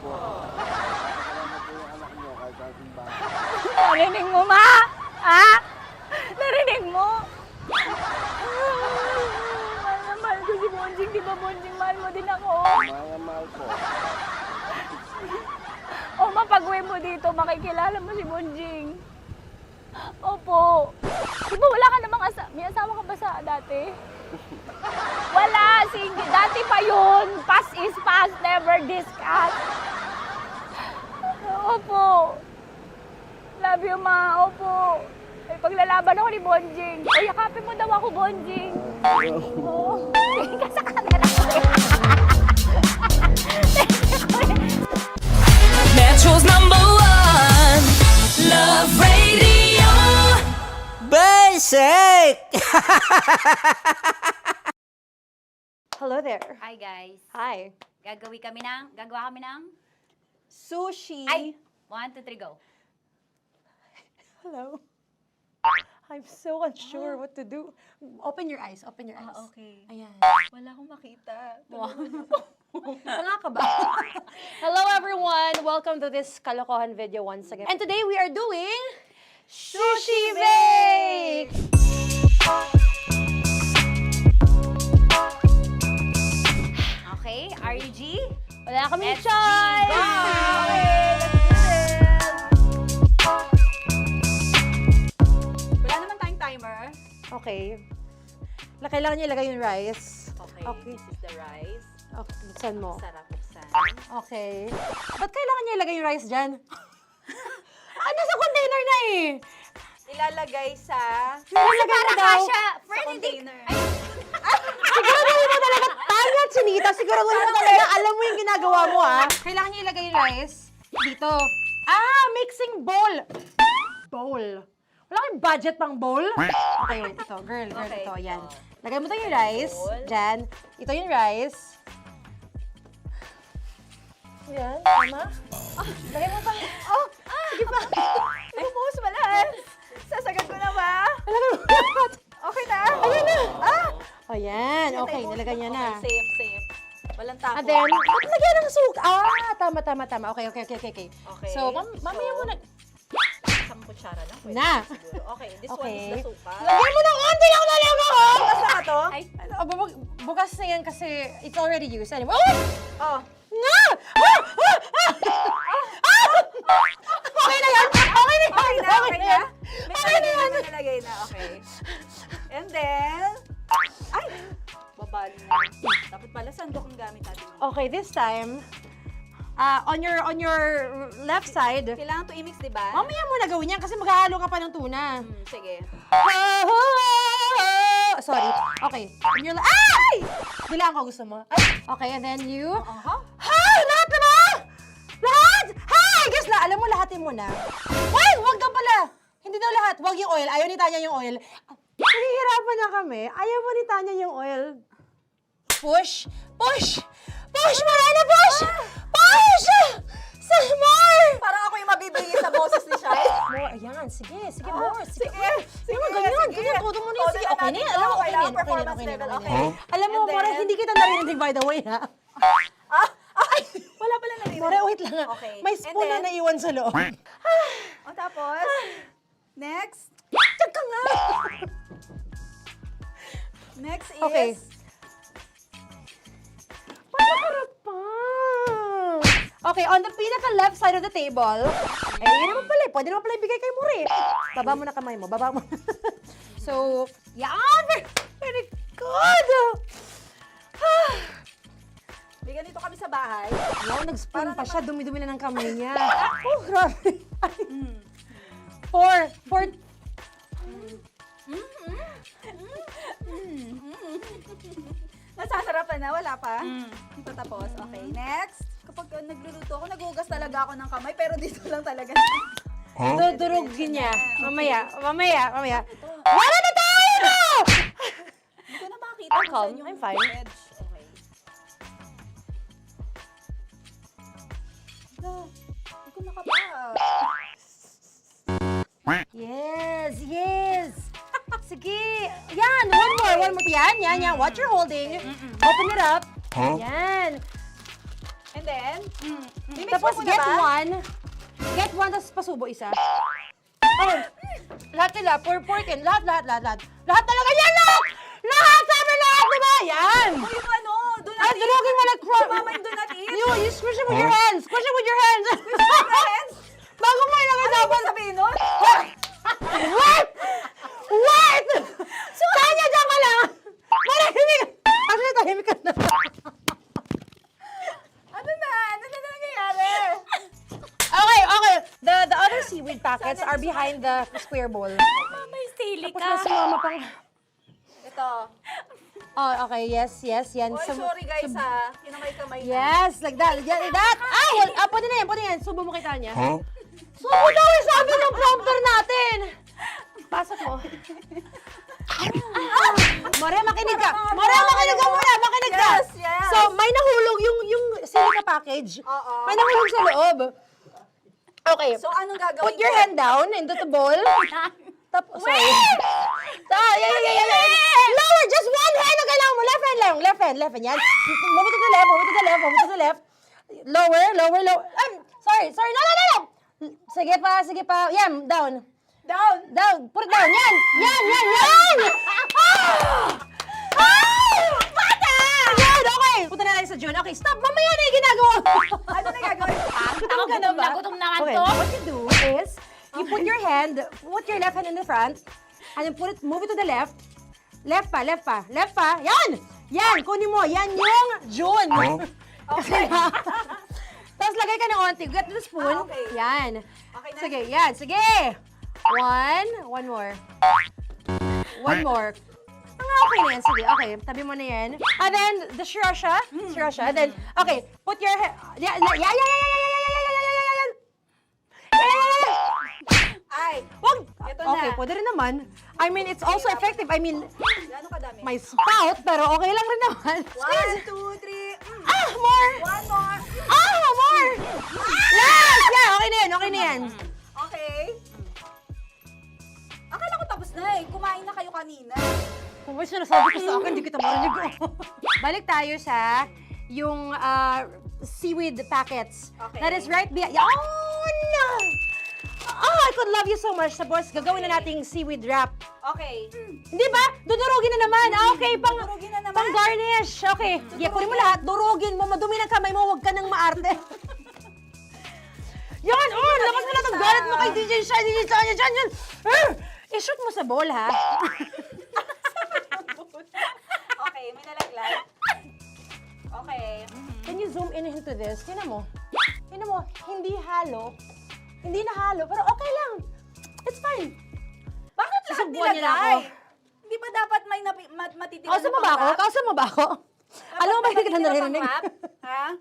Narinig mo, Ma? Ha? Narinig mo? Mahal na mahal ko si Bonjing. Di ba, Bonjing, mahal mo din ako? Mahal ko. O, mapag-uwi mo dito, makikilala mo si Bonjing. Opo. Di ba wala ka namang may asawa ka ba sa dati? Wala, single. Dati pa yun. Past is past, never discuss. Opo. Love you, Ma. Opo. May paglalaban ako ni Bonjing. O, yakapin mo daw ako, Bonjing. Oo. Tingin ka sa camera. Metro's #1 Love Radio. Basic! Hello there. Hi, guys. Hi. Gagawa kami ng Sushi. Ay! 1, 2, 3, go. Hello. I'm so unsure what to do. Open your eyes. Open your eyes. Okay. Ayan. Wala akong makita. Tanga ka ba? Hello everyone! Welcome to this kalokohan video once again. And today we are doing Sushi Bake! Okay, are you G? Wala kami Let's choice! G, go! Okay, let's do this! Wala naman tayong timer. Okay. Kailangan niya ilagay yung rice. Okay, this is the rice. Okay, buksan mo. Sarap buksan. Okay. Ba't kailangan niya ilagay yung rice dyan? Ano sa container na eh? Ilalagay sa... Ilalagay mo daw. container. Siguraduhin mo talaga, Tanya at Chinita, siguraduhin mo talaga, alam mo yung ginagawa mo ah. Kailangan niya ilagay yung rice dito. Mixing bowl. Bowl. Wala kayong budget pang bowl? Okay, wait, ito. Girl, Okay. ito, yan. Lagay mo tayo yung rice. Dyan. Ito yung rice. Yan, tama. Lagay mo pang... Sige pa. Ibubuhos mo lahat. Sasagad ko na ba? Lagay mo lahat. Okay na. Ayun na. Ayan, okay, nilagay niya na. Okay, safe. Walang tapon. And then, ba't lagyan ng suka? Tama. Okay. Okay. So, mamaya mo na. Isang kutsara lang. Pwede Na. siguro. Okay, this one Okay. is the suka. Lagyan mo ng onti lang talaga ko! Bukas na to? Ay, bukas na yan kasi it's already used. Anyway, Oh. Nga! Okay na yan! Okay na yan! Okay na. May Okay na yan! nalagay na. Okay. And then... Ay! Babali na. Dapat pala sandok ang gamit natin. Okay, this time, on your left side, Kailangan to i-mix, di ba? mamaya mo na gawin yan kasi maghahalo ka pa ng tuna. Sige. Sorry. Okay. On your ay! Dilaan ko gusto mo. Ay! Okay, and then you... Lahat na ba? Lahat? Guess la, alam mo, lahatin mo na. Wait, wag daw pala. Hindi daw lahat. Wag yung oil. Ayaw ni Tanya yung oil. Nahihirapan na kami. Ayaw mo ni Tanya yung oil. Push! Marana, push! Push! Some more! Parang ako yung mabibigay sa boses ni Shai. More, ayan. Sige, more. Sige. Ganyan. Todo mo na yun. Sige, Todo na okay na natin yan. to. Alam mo, okay na Kailangan yan. performance level, okay. Alam mo, And More, then- hindi kita narinig by the way, ha? Wala pala narinig. More, wait lang. Okay. May And spoon na then- naiwan sa loob. O tapos, next. Tiyag ka nga! Next is... Okay. Panakarap pa! Okay, on the pinaka-left side of the table, yun naman pala, pwede naman pala ibigay kay More. Baba mo na kamay mo, baba mo. So, yan! Very good! May ganito kami sa bahay. Wow, nag-spoon pa siya, dumi-dumi na ng kamay niya. Oh, grabe. Four. Nasasarapan na, wala pa. Ito tapos. Okay, next. Kapag nagluluto ako, nagugas talaga ako ng kamay, pero dito lang talaga. Dudurugin niya. Mamaya. Wala na tayo! Hindi ko na makita I'm kung calm. saan yung I'm fine. edge. Okay. Hindi ko makapa. Yes. Sige. Yan, one more. Yan. What you're holding. Open it up. Yan. And then, Tapos get one, tapos pasubo isa. Okay. Lahat sila, 4-14. Lahat. Lahat talaga yan, lahat! Lahat! Sabi lahat, diba? Yan! Yung ano, do not Ay, durugin mo like crap. Mama, do not eat. You squish it with your hands. Squish it with your hands. Bago mo ilagay sa Ano sabihin nun? Wait! Kanya, dyan ka lang! Marahimik! Actually, tahimik ka na. Ano na nangyayari? Okay. The other seaweed packets are behind the square bowl. May sili Tapos ka. na si mama pang... Ito. Oh, okay. Yes. Yan. Oy, sorry guys ha. Kinamay-kamay na. Yes, like that. Ay, pwede na yan. Subo mo kita niya. Subo daw eh, sabi ng prompter natin. Pasok mo. Maria, makinig ka. Maria, makinig ka muna. Makinig ka. Yes. So, may nahulog yung silica package. Oo. May nahulog sa loob. Okay. So, anong gagawin Put your hand down into the bowl. Tapos, sorry. Yeah. Lower, just one hand ang kailangan mo. Left hand. Yan. Move it to the left. Lower. Sorry. No. Sige pa. Yan, down. Put it down. Yan. Bata! Yan, okay. Punta na lang sa June. Okay, stop. Mamaya na yung ginagawa. Ano na gagawin? Gutom ka na ba? Gutom naman Okay, to. what you do is, you put your left hand in the front, and then move it to the left. Left pa. Yan, kunin mo. Yan yung June. Okay. Tapos lagay ka ng onti. Get the spoon. Okay. Yan. Okay na. Sige. One more. Okay na yan. Sige, okay. Tabi mo na yan. And then, the sriracha. And then, okay. Put your head. Yan. Ay, Wag! Ito na. Okay, pwede rin naman. I mean, it's also effective. I mean, gano'ng kadami? may spout, pero okay lang rin naman. 1, 2, 3. More! One more. More! Yes! Yeah, okay na yan. Okay. Akala ko tapos na eh. Kumain na kayo kanina. Kung may sinasabi ko sa akin, hindi kita marinig ko. Balik tayo sa yung seaweed packets. Okay. That is right behind. Yun! Oh, I could love you so much. Tapos, gagawin na nating seaweed wrap. Okay. Hindi ba? Dudurugin na naman. Okay, Dudurugin na naman? pang garnish. Okay. Kunin mo lahat. Durugin mo. Madumi ng kamay mo. Huwag ka nang maarte. Yan! Oh, lakas mo na itong galit mo kay DJ Shania dyan. I-shoot mo sa bowl, ha? Okay, may nalaglag. Okay. Can you zoom in into this? Tingnan mo. Hindi halo. Hindi na halo, pero okay lang. It's fine. Bakit lahat Susubuan niya na ako. nilagay? Hindi ba dapat may matitira Kausa mo ba ako? Alam mo ba hindi kita naririnig? Ha?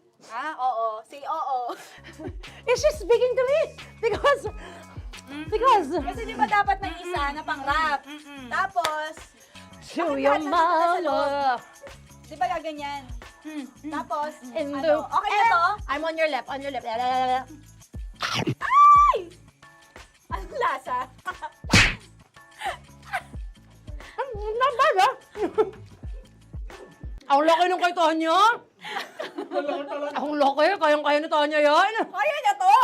Oo. Say oo. Is she speaking to me? Because... Kasi di ba dapat may isa na pang-rap? Tapos, To your mama. di ba gaganyan? Tapos, In ano? the... Okay na to? I'm on your left. Ay! Anong lasa? Not bad, ha? Ang laki ng kay Tonya. Ang laki. Kayang-kaya ni Tonya yan. Kaya niya to!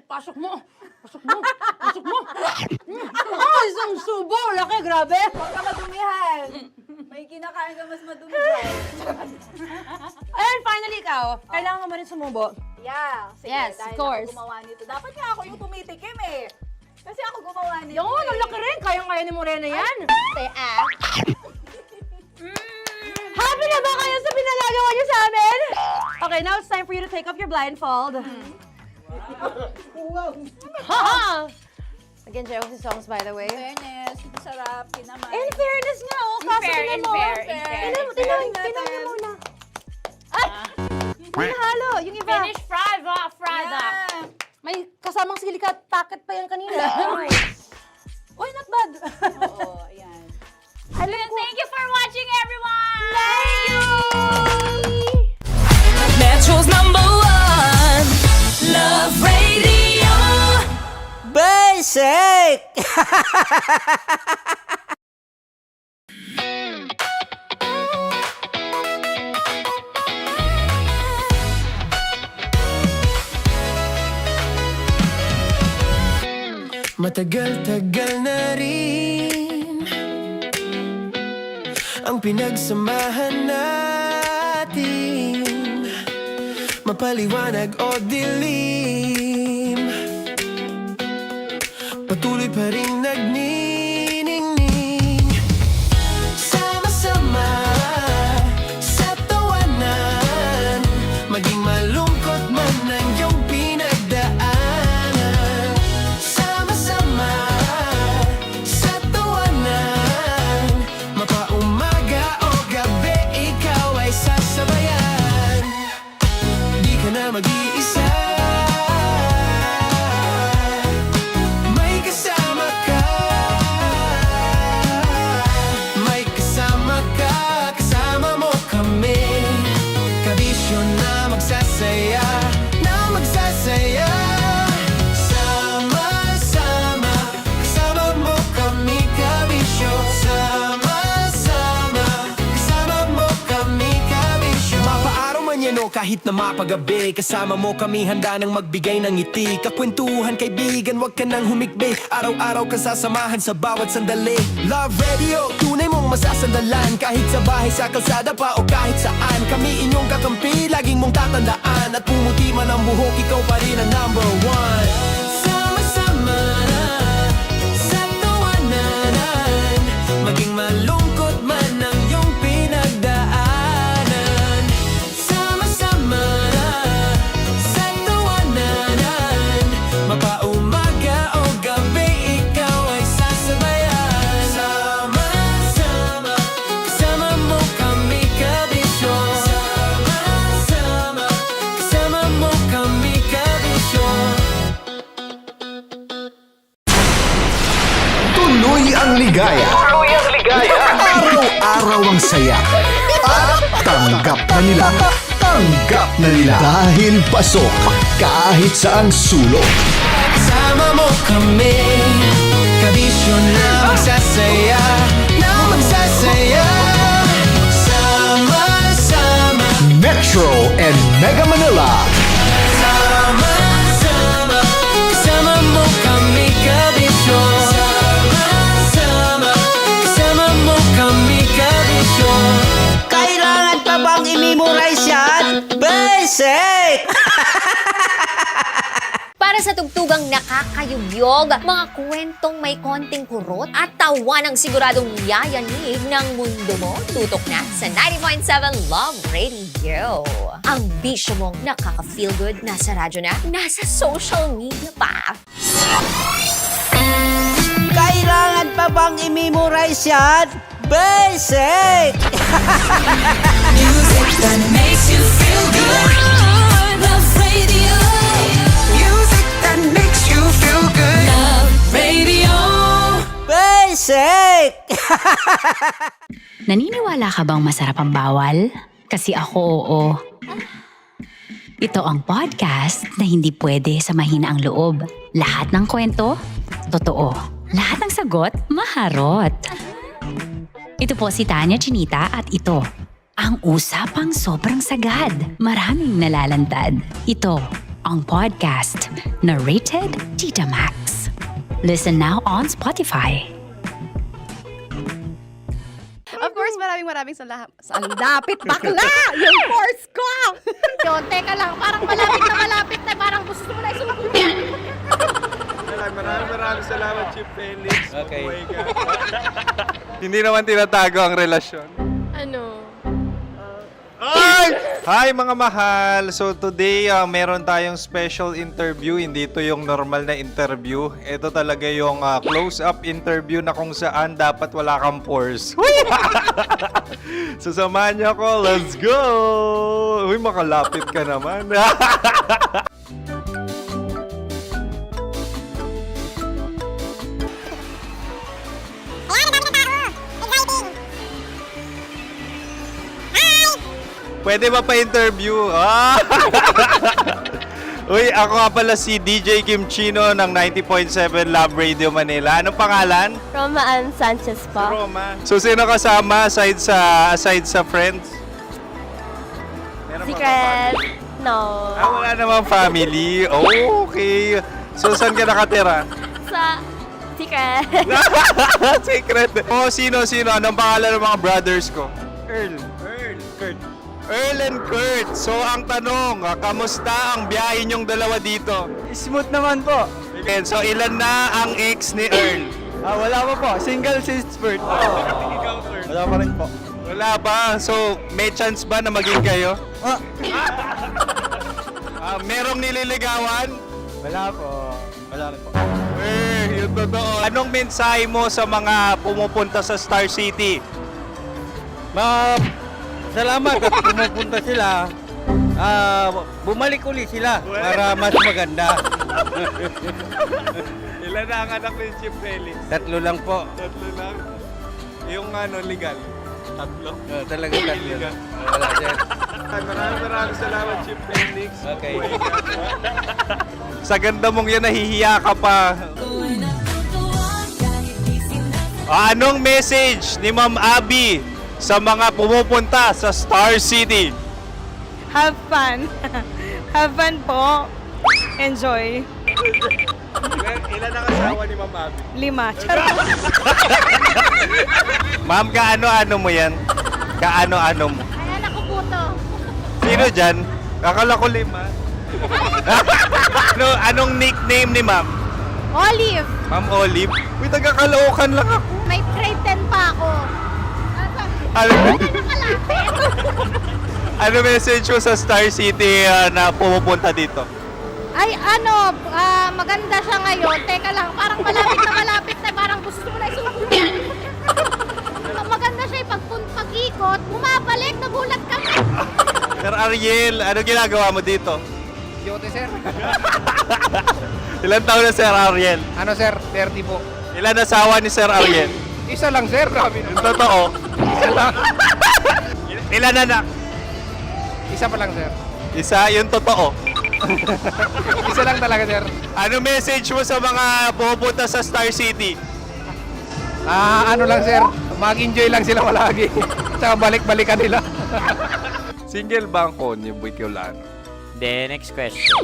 Pasok mo. Isang subo. Laki, grabe. Huwag ka madumihan. May kinakain ka mas madumi dyan. And finally, ikaw. Kailangan mo rin sumubo. Yeah. Sige, Yes, dahil of course. ako gumawa nito. Dapat nga ako yung tumitikim eh. Kasi ako gumawa nito. Yung ang laki rin. Kayang-kaya ni Morena yan. Happy na ba kayo sa pinagagawa niyo sa amin? Okay, now it's time for you to take off your blindfold. Again, Jay si songs, by the way. Fairness, sarap, kinamay. In fairness nga, oh. Kaso tingnan mo. Tingnan mo muna. Ay! Hindi nahalo. Yung iba. Finish fried up. May kasamang silica packet pa yan kanina. Uy, not bad. Oo, ayan. Thank you for watching, everyone! Thank you! Metro's #1 Love Radio. Basic! Matagal-tagal na rin ang pinagsamahan natin, mapaliwanag o dilim, patuloy pa rin nagniningning. Sama-sama sa tawanan, maging malungkot man ang iyong pinagdaanan. Sama-sama sa tawanan, mapaumaga o gabi, ikaw ay sasabayan. Di ka na mag-iisa, may kasama ka. May kasama ka, kasama mo kami. Kabisyo na magsasaya, na magsasaya. Sama-sama, kasama mo kami, kabisyo. Sama-sama, kasama mo kami, kabisyo. Mapaaraw man yan o kahit na mapagabi, kasama mo kami, handa nang magbigay ng ngiti. Kakwentuhan, kaibigan, wag ka nang humikbi. Araw-araw ka sasamahan sa bawat sandali. Love Radio, tunay mong masasandalan. Kahit sa bahay, sa kalsada pa o kahit saan, kami inyong kakampi, laging mong tatandaan. At pumuti man ang buhok, ikaw pa rin ang number one. Sama-sama sa tawanan, maging malungkot man ang iyong pinagdaanan. Sama-sama sa tawanan, mapaumaga o gabi, ikaw ay sasabayan. Sama-sama, kasama mo kami, kabisyo. Sama-sama, kasama mo kami, kabisyo. Tuloy ang ligaya. Araw-araw ang saya. At tanggap na nila. Tanggap na nila. Dahil pasok kahit saang sulok. Kasama mo kami, kabisyo na magsasaya, na magsasaya. Sama-sama, Metro and Mega Manila. sama-sama, kasama mo kami, kabisyo. Sama-sama, kasama mo kami, kabisyo. Kailangan pa bang i-memorize yan? Basic! Para sa tugtugang nakakayugyog, mga kwentong may konting kurot at tawa ng siguradong yayanig ng mundo mo, tutok na sa 90.7 Love Radio. Ang bisyo mong nakaka-feel good, nasa radyo na, nasa social media pa. Kailangan pa bang i-memorize yan? Basic! Music that makes you feel good. Love Radio. Music that makes you feel good. Love Radio. Basic! Naniniwala ka bang masarap ang bawal? Kasi ako oo. Ito ang podcast na hindi pwede sa mahina ang loob. Lahat ng kwento, totoo. Lahat ng sagot, maharot. Ito po si Tanya Chinita at ito, ang usapang sobrang sagad. Maraming nalalantad. Ito, ang podcast na rated Tita Max. Listen now on Spotify. Of course, maraming salamat. Ang lapit bakla! Yung force ko! Yun, teka lang, parang malapit na, parang gusto mo na isulat. Maraming salamat, Chief Felix. Okay. Hindi naman tinatago ang relasyon. Ano? Hi mga mahal! So today, meron tayong special interview. Hindi ito yung normal na interview. Ito talaga yung close-up interview na kung saan dapat wala kang pores. So samahan niyo ako. Let's go! Uy, makalapit ka naman. Pwede ba pa-interview? Uy, ako nga pala si DJ Kim Chino ng 90.7 Love Radio Manila. Anong pangalan? Roma Ann Sanchez po. Roma. So, sino kasama aside sa friends? Secret. No. Wala namang family. Oh, okay. So, saan ka nakatira? Sa Secret. Secret. Oh, sino? Anong pangalan ng mga brothers ko? Earl, Kurt. Earl and Kurt. So, ang tanong, kamusta ang biyahe niyong dalawa dito? Smooth naman po. Okay, so ilan na ang ex ni Earl? Wala pa po. Single since birth. Wala pa rin po. Wala ba? So, may chance ba na maging kayo? Merong nililigawan? Wala po. Wala rin po. Yung totoo. Anong mensahe mo sa mga pumupunta sa Star City? Salamat at pumupunta sila. Bumalik uli sila para mas maganda. Ilan na ang anak ni Chief Felix? 3 lang po. 3 lang. Yung legal? 3? Talaga 3. Wala sir. Maraming salamat, Chief Felix. Okay. Sa ganda mong yan, nahihiya ka pa. Anong message ni Ma'am Abby sa mga pumupunta sa Star City? Have fun. Have fun po. Enjoy. Ilan ang asawa ni Ma'am Abby? 5. Charot. Ma'am, kaano-ano mo yan? Kaano-ano mo? Ay, anak ko po to. Sino dyan? Akala ko 5. Anong nickname ni Ma'am? Olive. Ma'am Olive? Uy, taga-Caloocan lang ako. May grade 10 pa ako. Ano message mo sa Star City na pumupunta dito? Ay, maganda siya ngayon. Teka lang, parang malapit na, parang gusto mo na isubukan. Maganda siya pag-ikot, bumabalik, nagulat kami. Sir Ariel, ano ginagawa mo dito? Yote sir. Ilan taon na Sir Ariel? Ano sir? 30 po. Ilan asawa ni Sir Ariel? Isa lang sir. Grabe Yung totoo? Isa lang. Ilan anak? Isa pa lang sir. Isa, yung totoo. Isa lang talaga sir. Ano message mo sa mga pumupunta sa Star City? Ano lang sir. Mag-enjoy lang sila palagi. Tsaka balik-balikan nila. Single ba ang Konyo Boy Kiolano? Then, next question.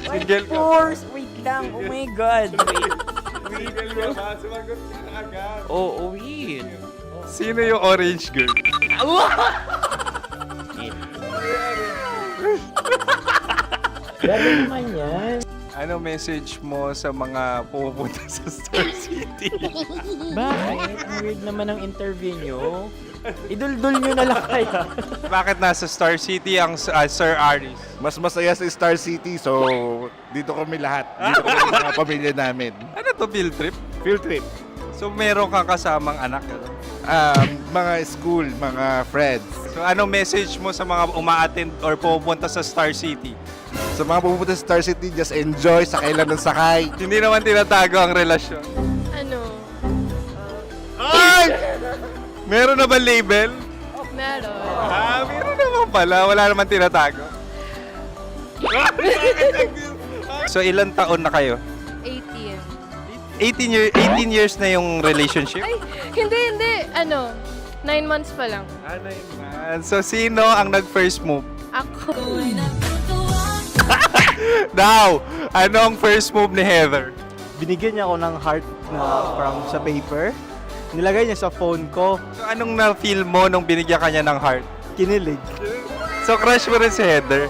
Single ka? Wait lang. Oh my God. Single ka ba? Sumagot ka na agad. Oh, wait. Sino yung orange girl? Gano'n naman yan. Ano message mo sa mga pumupunta sa Star City? Bakit? Ang weird naman ang interview nyo. Idul-dul nyo na lang kaya. Bakit nasa Star City ang Sir Aris? Mas masaya sa Star City, so dito kami lahat. Dito kami mga pamilya namin. Ano to, field trip? Field trip. So meron kang kasamang anak? Mga school, mga friends. So anong message mo sa mga uma-attend or pumupunta sa Star City? Sa mga pupunta sa Star City, just enjoy, sakay lang ng sakay. Hindi naman tinatago ang relasyon. Ano? Ay! Meron na ba label? Meron. Meron naman pala. Wala naman tinatago. So ilan taon na kayo? 18. 18 years na yung relationship? Ay, hindi. 9 months pa lang. 9 months. So sino ang nag-first move? Ako. Now, anong first move ni Heather? Binigyan niya ako ng heart na from sa paper. Nilagay niya sa phone ko. So anong na-feel mo nung binigyan ka niya ng heart? Kinilig. So crush mo rin si Heather?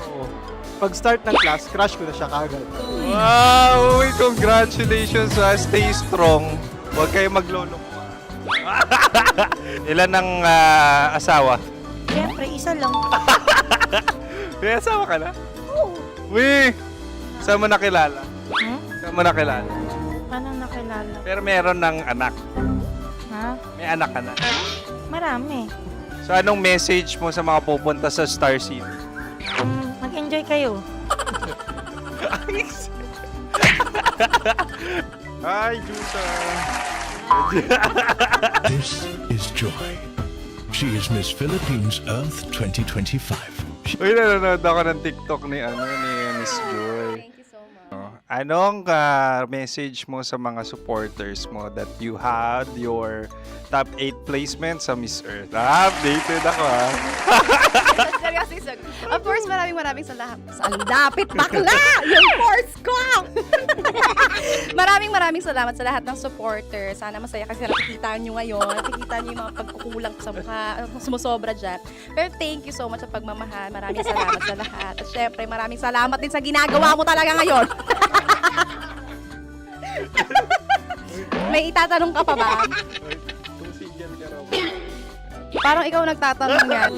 Pag-start ng class, crush ko na siya kagad. Wow! Uy, congratulations! Stay strong. Huwag kayo maglolo. Ilan ang asawa? Siyempre, isa lang. May asawa ka na? Oo. Uy! Saan mo nakilala? Saan mo nakilala? Paano nakilala? Pero meron ng anak. Ha? May anak ka na. Marami. So anong message mo sa mga pupunta sa Star City? Mag-enjoy kayo. Hi, Juta! This is Joy. She is Miss Philippines Earth 2025. Uy, nanonood ako ng TikTok ni Miss Joy. Thank you so much. Anong message mo sa mga supporters mo that you had your top 8 placement sa Miss Earth? Updated ako Seryoso, Of course, maraming salamat. Ang lapit bakla! Yung course ko! maraming salamat sa lahat ng supporter. Sana masaya kasi nakikita nyo ngayon. Nakikita nyo yung mga pagkukulang ko sa mukha. Sumusobra dyan. Pero thank you so much sa pagmamahal. Maraming salamat sa lahat. At syempre, maraming salamat din sa ginagawa mo talaga ngayon. May itatanong ka pa ba? Parang ikaw nagtatanong yan.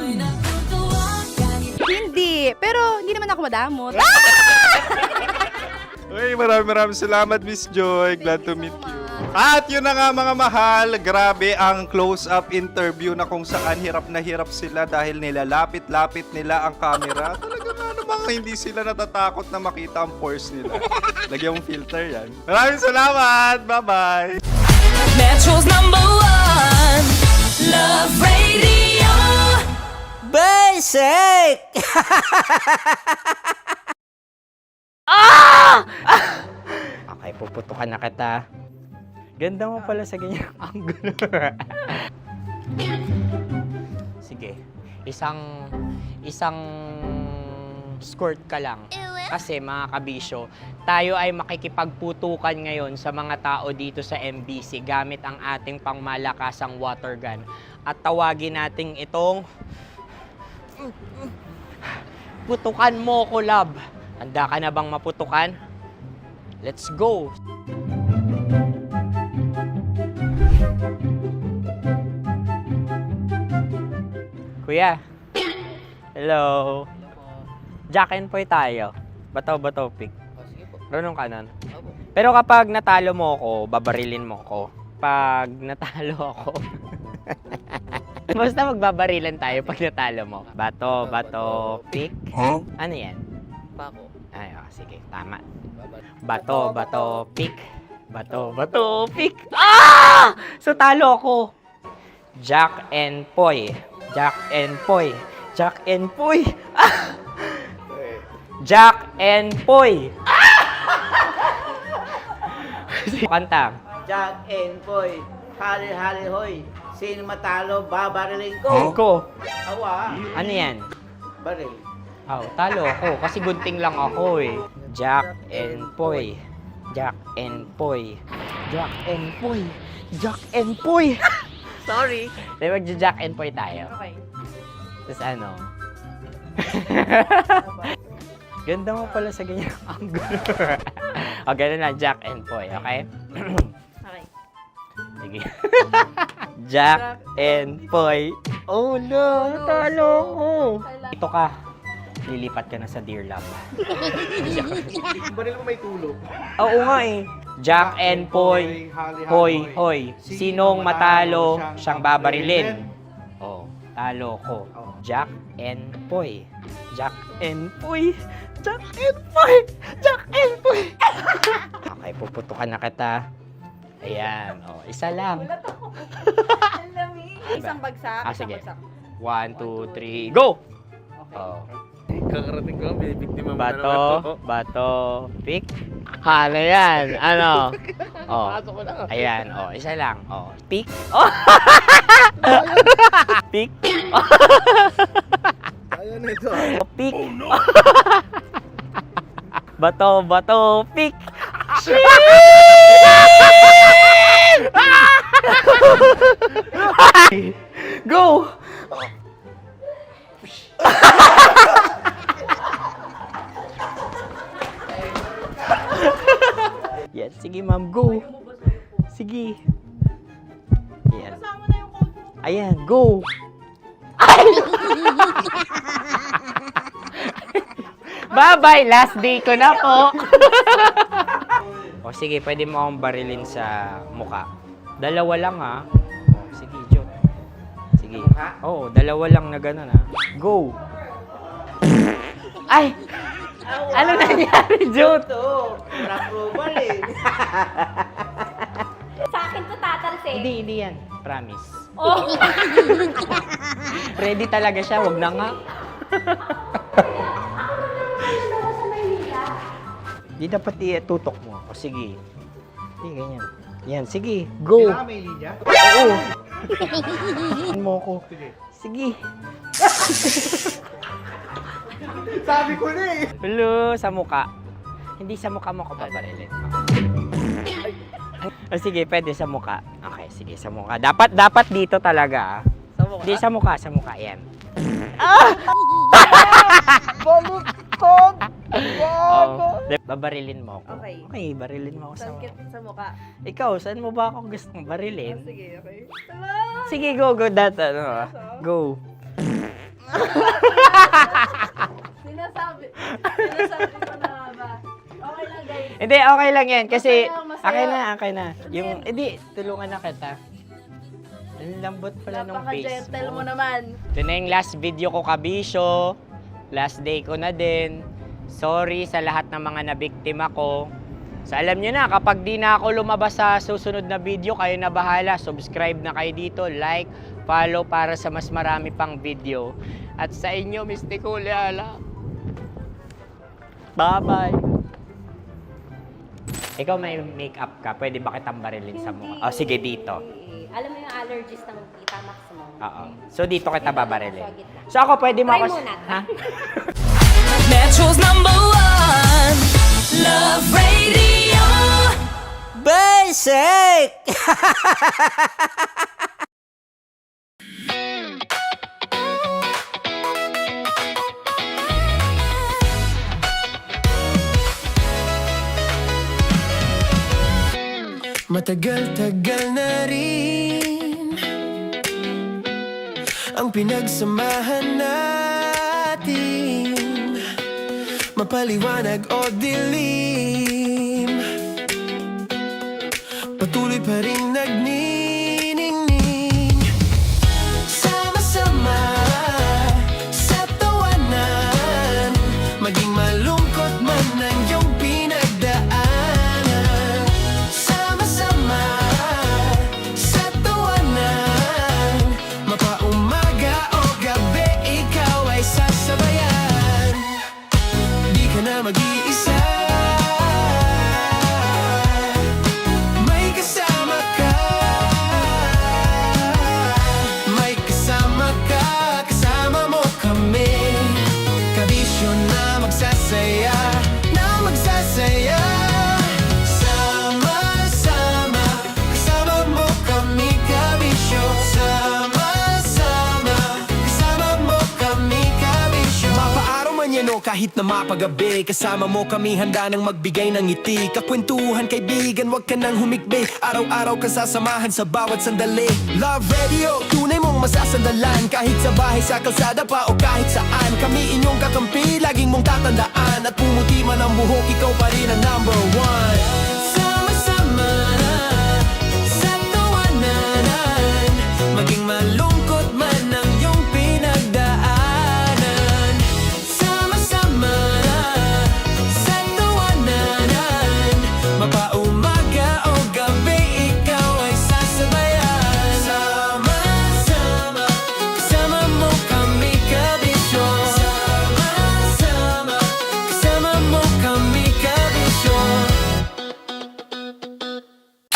Hindi. Pero hindi naman ako madamot. Uy, maraming salamat, Miss Joy. Glad to meet you. At yun na nga mga mahal, grabe ang close-up interview na kung saan hirap na hirap sila dahil nilalapit-lapit nila ang camera. Talaga nga namang hindi sila natatakot na makita ang pores nila. Lagyan mong filter yan. Maraming salamat! Bye-bye! Metro's #1 Love Radio. Basic! Okay, puputukan na kita. Ganda mo pala sa ganyang angulo. Sige, isang skirt ka lang. Kasi mga kabisyo, tayo ay makikipagputukan ngayon sa mga tao dito sa MBC gamit ang ating pangmalakasang water gun. At tawagin natin itong putukan mo ko, love. Handa ka na bang maputukan? Let's go! Kuya. Hello. Jack and Poy tayo. Bato-bato pick. Runong kanan. Pero kapag natalo mo ako, babarilin mo ako. Pag natalo ako, basta magbabarilan tayo pag natalo mo. Bato, pick. Huh? Ano yan? Bako. Ay, sige, tama. Bato, pick. Bato, pick. Ah! So talo ako. Jack and Poy. Jack and Poy. Jack and Poy. Ah! Jack and Poy. Kanta. Jack and Poy, hali hoy. Sino matalo, babariling ko. Ko. Awa. Ano yan? Baril. Oh, talo ako kasi gunting lang ako eh. Jack and Poy. Jack and Poy. Jack and Poy. Jack and Poy. Sorry. Di mag-Jack and Poy tayo. Okay. Tapos ano? Ganda mo pala sa ganyang angulo. O, ganun na, Jack and Poy, okay? Okay. Sige. Jack and Poy. Oh no, natalo ko. Ito ka. Lilipat ka na sa Dear Love. Baril mo may tulo. Oo nga eh. Jack and Poy. Hoy, hoy. Sinong matalo, siyang babarilin. Oh, talo ko. Jack and Poy. Jack and Poy. Jack and Poy. Jack and Poy. Okay, puputukan na kita. Ayan. Oh, isa lang. Isang bagsak. Sige. 1, 2, 3, go! Oh. Kakarating ko, binibiktima mo Bato, pick. Ano yan? Ano? Oh. Ayan, oh, isa lang. Oh, pick. Oh. Pick. Kaya na ito. Oh, pick. Bato, pick. Go! Yan, sige ma'am, go. Sige. Ayan. Ayan, go. Bye-bye, last day ko na po. O sige, pwede mo akong barilin sa muka. Dalawa lang ha. O, sige, Jot. Sige. Oo, dalawa lang na gano'n ha. Go. Ay! Ano nangyari, Jot? Ito, approval eh. Sa akin to tatalsik. Hindi yan. Promise. Oh. Ready talaga siya, wag na nga. Di dapat itutok mo. O sige. Sige, ganyan. Yan, sige. Go. Kailangan may linya? Oo. mo ko. Sige. Sabi ko na eh. Hello, sa muka. Hindi sa muka mo ko babarilin. O sige, pwede sa muka. Okay, sige, sa muka. Dapat dito talaga. Sa mukha? Hindi, sa muka, yan. Baluktot! Oh, babarilin mo ako. Okay. Okay, barilin mo ako sa muka. Sa mukha. Ikaw, saan mo ba ako gustong barilin? Sige, okay. Sige, go. Go. Sinasabi ko na ba? Okay lang, guys. Hindi, okay lang yan. Kasi, Masaya. okay na. Yung, hindi, tulungan na kita. Ang lambot pala nung face Napaka-gentle mo. mo naman. Ito na yung last video ko, kabisyo. Last day ko na din. Sorry sa lahat ng mga nabiktima ko. So alam nyo na, kapag di na ako lumabas sa susunod na video, kayo na bahala. Subscribe na kayo dito, like, follow para sa mas marami pang video. At sa inyo, Mistiko Leala. Bye-bye. Ikaw may makeup ka, pwede ba kitang barilin sa mukha? O sige, dito. Alam mo yung allergies ng Tita Max mo? Oo. So dito kita babarilin. So ako, pwede mo Try ako... muna. Ha? Metro's #1 Love Radio. Basic! Matagal-tagal na rin ang pinagsamahan natin, mapaliwanag o dilim, patuloy pa rin nagniningning. Sama-sama sa tawanan, maging malungkot man ang iyong pinagdaanan. Sama-sama sa tawanan, mapaumaga o gabi, ikaw ay sasabayan. Di ka na mag-iisa, may kasama ka. May kasama ka, kasama mo kami. Kabisyo na magsasaya, na magsasaya. Sama-sama, kasama mo kami, kabisyo. Sama-sama, kasama mo kami, kabisyo. Mapaaraw man yan o kahit na mapagabi, kasama mo kami, handa nang magbigay ng ngiti. Kakwentuhan, kaibigan, wag ka nang humikbi. Araw-araw ka sasamahan sa bawat sandali. Love Radio, tunay mong masasandalan. Kahit sa bahay, sa kalsada pa o kahit saan, kami inyong kakampi, laging mong tatandaan. At pumuti man ang buhok, ikaw pa rin ang #1. Sama-sama sa tawanan, maging malungkot man ang iyong pinagdaanan. Sama-sama sa tawanan, mapaumaga o gabi, ikaw ay sasabayan. Sama-sama, kasama mo kami, kabisyo. Sama-sama, kasama mo kami, kabisyo.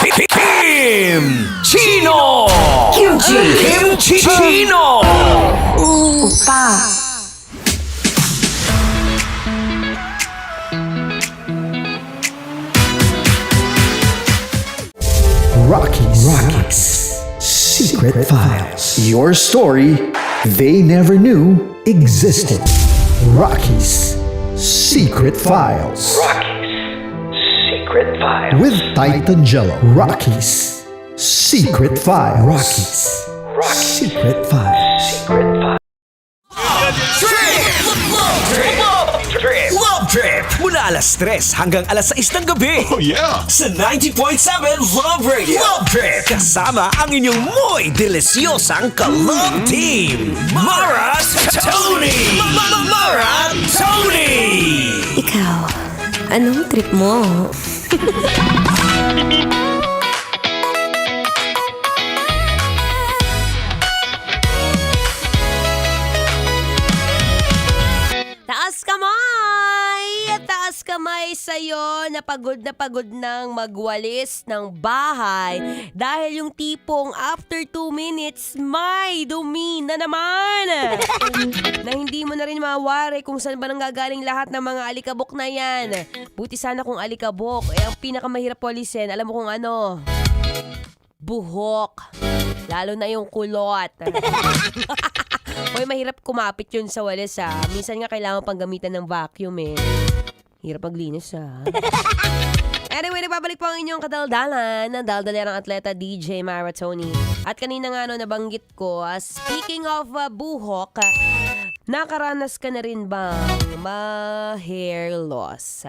Kim Chino! Kimchi Chino! Opa. Rockies Secret Files. Your story they never knew existed. Rockies Secret Files. Secret Files. With Titan Jello. Rockies Secret Files. Rockies Secret Files. Secret Files. Love Trip! Mula alas 3 hanggang alas 6 ng gabi. Oh yeah! Sa 90.7 Love Radio. Love Trip! Kasama ang inyong muy delisyosang ka-love team. Mara Tony! Mara Tony! Ikaw, anong trip mo? Taas kamay! Taas kamay sa'yo na na pagod nang magwalis ng bahay dahil yung tipong after 2 minutes, may dumi na naman. Na hindi mo na rin mawari kung saan ba nanggagaling lahat ng mga alikabok na yan. Buti sana kung alikabok. Ang pinakamahirap walisin, alam mo kung ano? Buhok. Lalo na yung kulot. Hoy, mahirap kumapit yun sa walis Minsan nga kailangan pang gamitan ng vacuum Hirap maglinis Anyway, nababalik po ang inyong kadaldalan ng daldalerang atleta DJ Maratoni. At kanina nga nabanggit ko, speaking of buhok, nakaranas ka na rin bang ma-hair loss?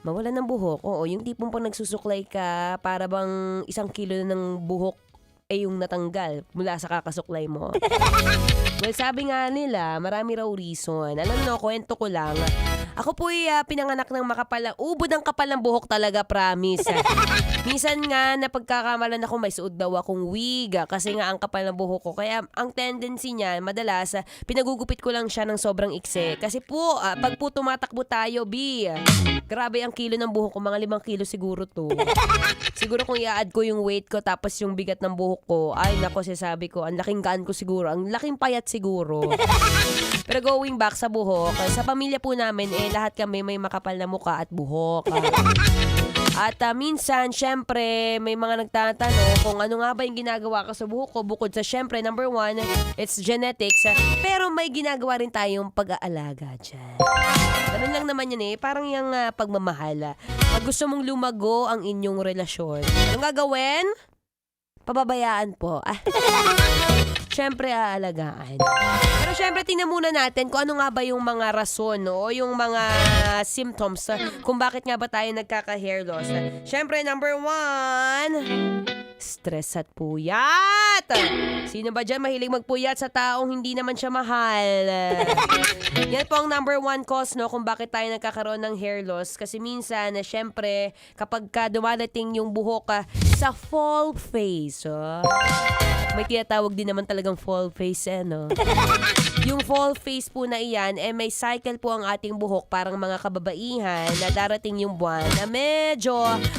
Mawala ng buhok? Oo, yung tipong pang nagsusuklay ka, para bang 1 kilo na ng buhok yung natanggal mula sa kakasuklay mo. Well, sabi nga nila, marami raw reason. Alam mo, kwento ko lang. Ako po'y pinanganak ng ubod ang kapal ng buhok talaga, promise. Minsan nga, napagkakamalan ako, may suot daw akong wig kasi nga ang kapal ng buhok ko. Kaya ang tendency niya, madalas, pinagugupit ko lang siya ng sobrang ikse. Kasi po, pag po tumatakbo tayo, grabe ang kilo ng buhok ko, mga 5 kilo siguro to. Siguro kung i-add ko yung weight ko tapos yung bigat ng buhok ko, ay nako, sabi ko, ang laking gaan ko siguro, ang laking payat siguro. Pero going back sa buhok, sa pamilya po namin, lahat kami may makapal na muka at buhok. At minsan, syempre, may mga nagtatanong kung ano nga ba yung ginagawa ko sa buhok ko. Bukod sa, syempre, number 1, it's genetics. Pero may ginagawa rin tayong pag-aalaga dyan. Ganun lang naman yun parang yung pagmamahal. Pag gusto mong lumago ang inyong relasyon, anong gagawin? Pababayaan po. Syempre, aalagaan. Pero syempre, tingnan muna natin kung ano nga ba yung mga rason o yung mga symptoms kung bakit nga ba tayo nagkaka-hair loss. Syempre, number 1, stress at puyat. Sino ba dyan mahilig magpuyat sa taong hindi naman siya mahal? Yan po ang number 1 cause kung bakit tayo nagkakaroon ng hair loss. Kasi minsan, syempre, kapag dumadating yung buhok sa fall phase, may tinatawag din naman talagang fall phase Yung fall phase po na iyan, may cycle po ang ating buhok, parang mga kababaihan na darating yung buwan na medyo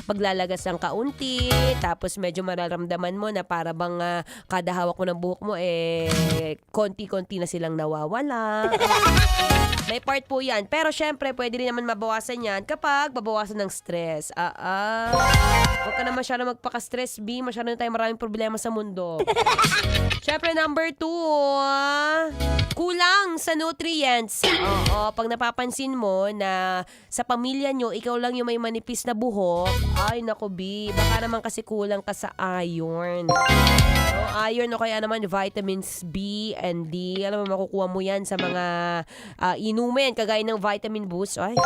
maglalagas ng kaunti, tapos medyo mararamdaman mo na para bang kada hawak mo ng buhok mo konti-konti na silang nawawala. May part po yan. Pero syempre, pwede rin naman mabawasan yan kapag babawasan ng stress. Huwag ka na masyado magpaka-stress, masyado na tayo maraming problema sa mundo. Syempre, number 2, kulang sa nutrients. Pag napapansin mo na sa pamilya nyo, ikaw lang yung may manipis na buhok, ay nako baka naman kasi kulang ka sa iron. Iron o kaya naman vitamins B and D. Alam mo, makukuha mo yan sa mga inumin, kagaya ng vitamin boost. Ay,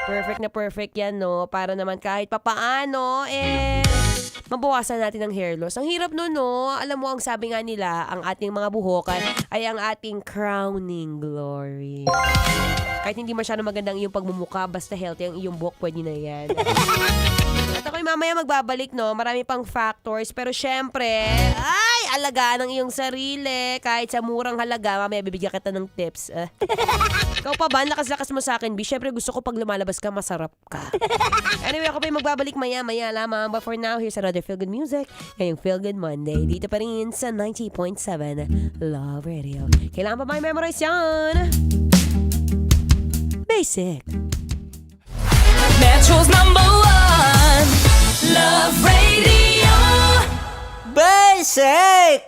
perfect na perfect yan, para naman kahit papaano, mabawasan natin ang hair loss. Ang hirap alam mo, ang sabi nga nila, ang ating mga buhok ay ang ating crowning glory. Kahit hindi masyado magandang iyong pagmumuka, basta healthy ang iyong buhok, pwede na yan. At ako'y mamaya magbabalik, marami pang factors, pero syempre, alagaan ang iyong sarili. Kahit sa murang halaga, mamaya bibigyan kita ng tips. Ikaw pa ba? Lakas-lakas mo sa akin, syempre gusto ko pag lumalabas ka, masarap ka. Anyway, ako pa magbabalik maya-maya lamang. But for now, here's another Feel Good Music. Ngayong Feel Good Monday. Dito pa rin sa 90.7 Love Radio. Kailangan pa ba memorize yan? Basic. Metro's number 1 Love Radio. Basic!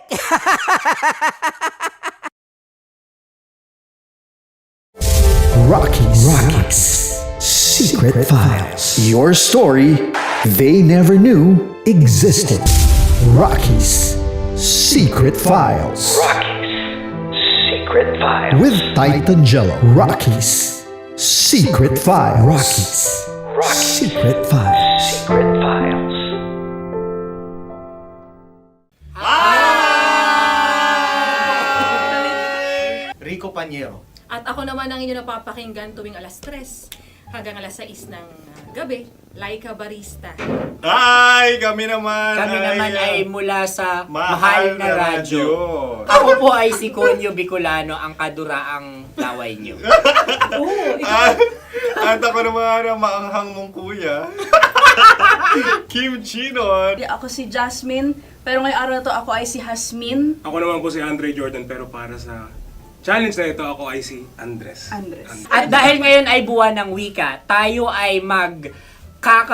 Rockies Secret Files. Your story they never knew existed. Rockies Secret Files. Secret Files. With Titan Jello. Rockies Secret Files. Rockies Secret Files. Secret Files. Rico Panyero. At ako naman ang inyo napapakinggan tuwing 3:00 hanggang alas 6 ng gabi, Laika Barista. Ay, kami naman Kami naman ay mula sa Mahal na Radyo. Ako po ay si Conyo Bicolano, ang kaduraang laway niyo. At ako naman ang maanghang mong kuya. Kim Chinon. Ako si Jasmine, pero ngayong araw na to ako ay si Hasmin. Ako naman po si Andre Jordan, pero para sa challenge na ito, ako ay si Andres. At dahil ngayon ay buwan ng wika, tayo ay magkakaroon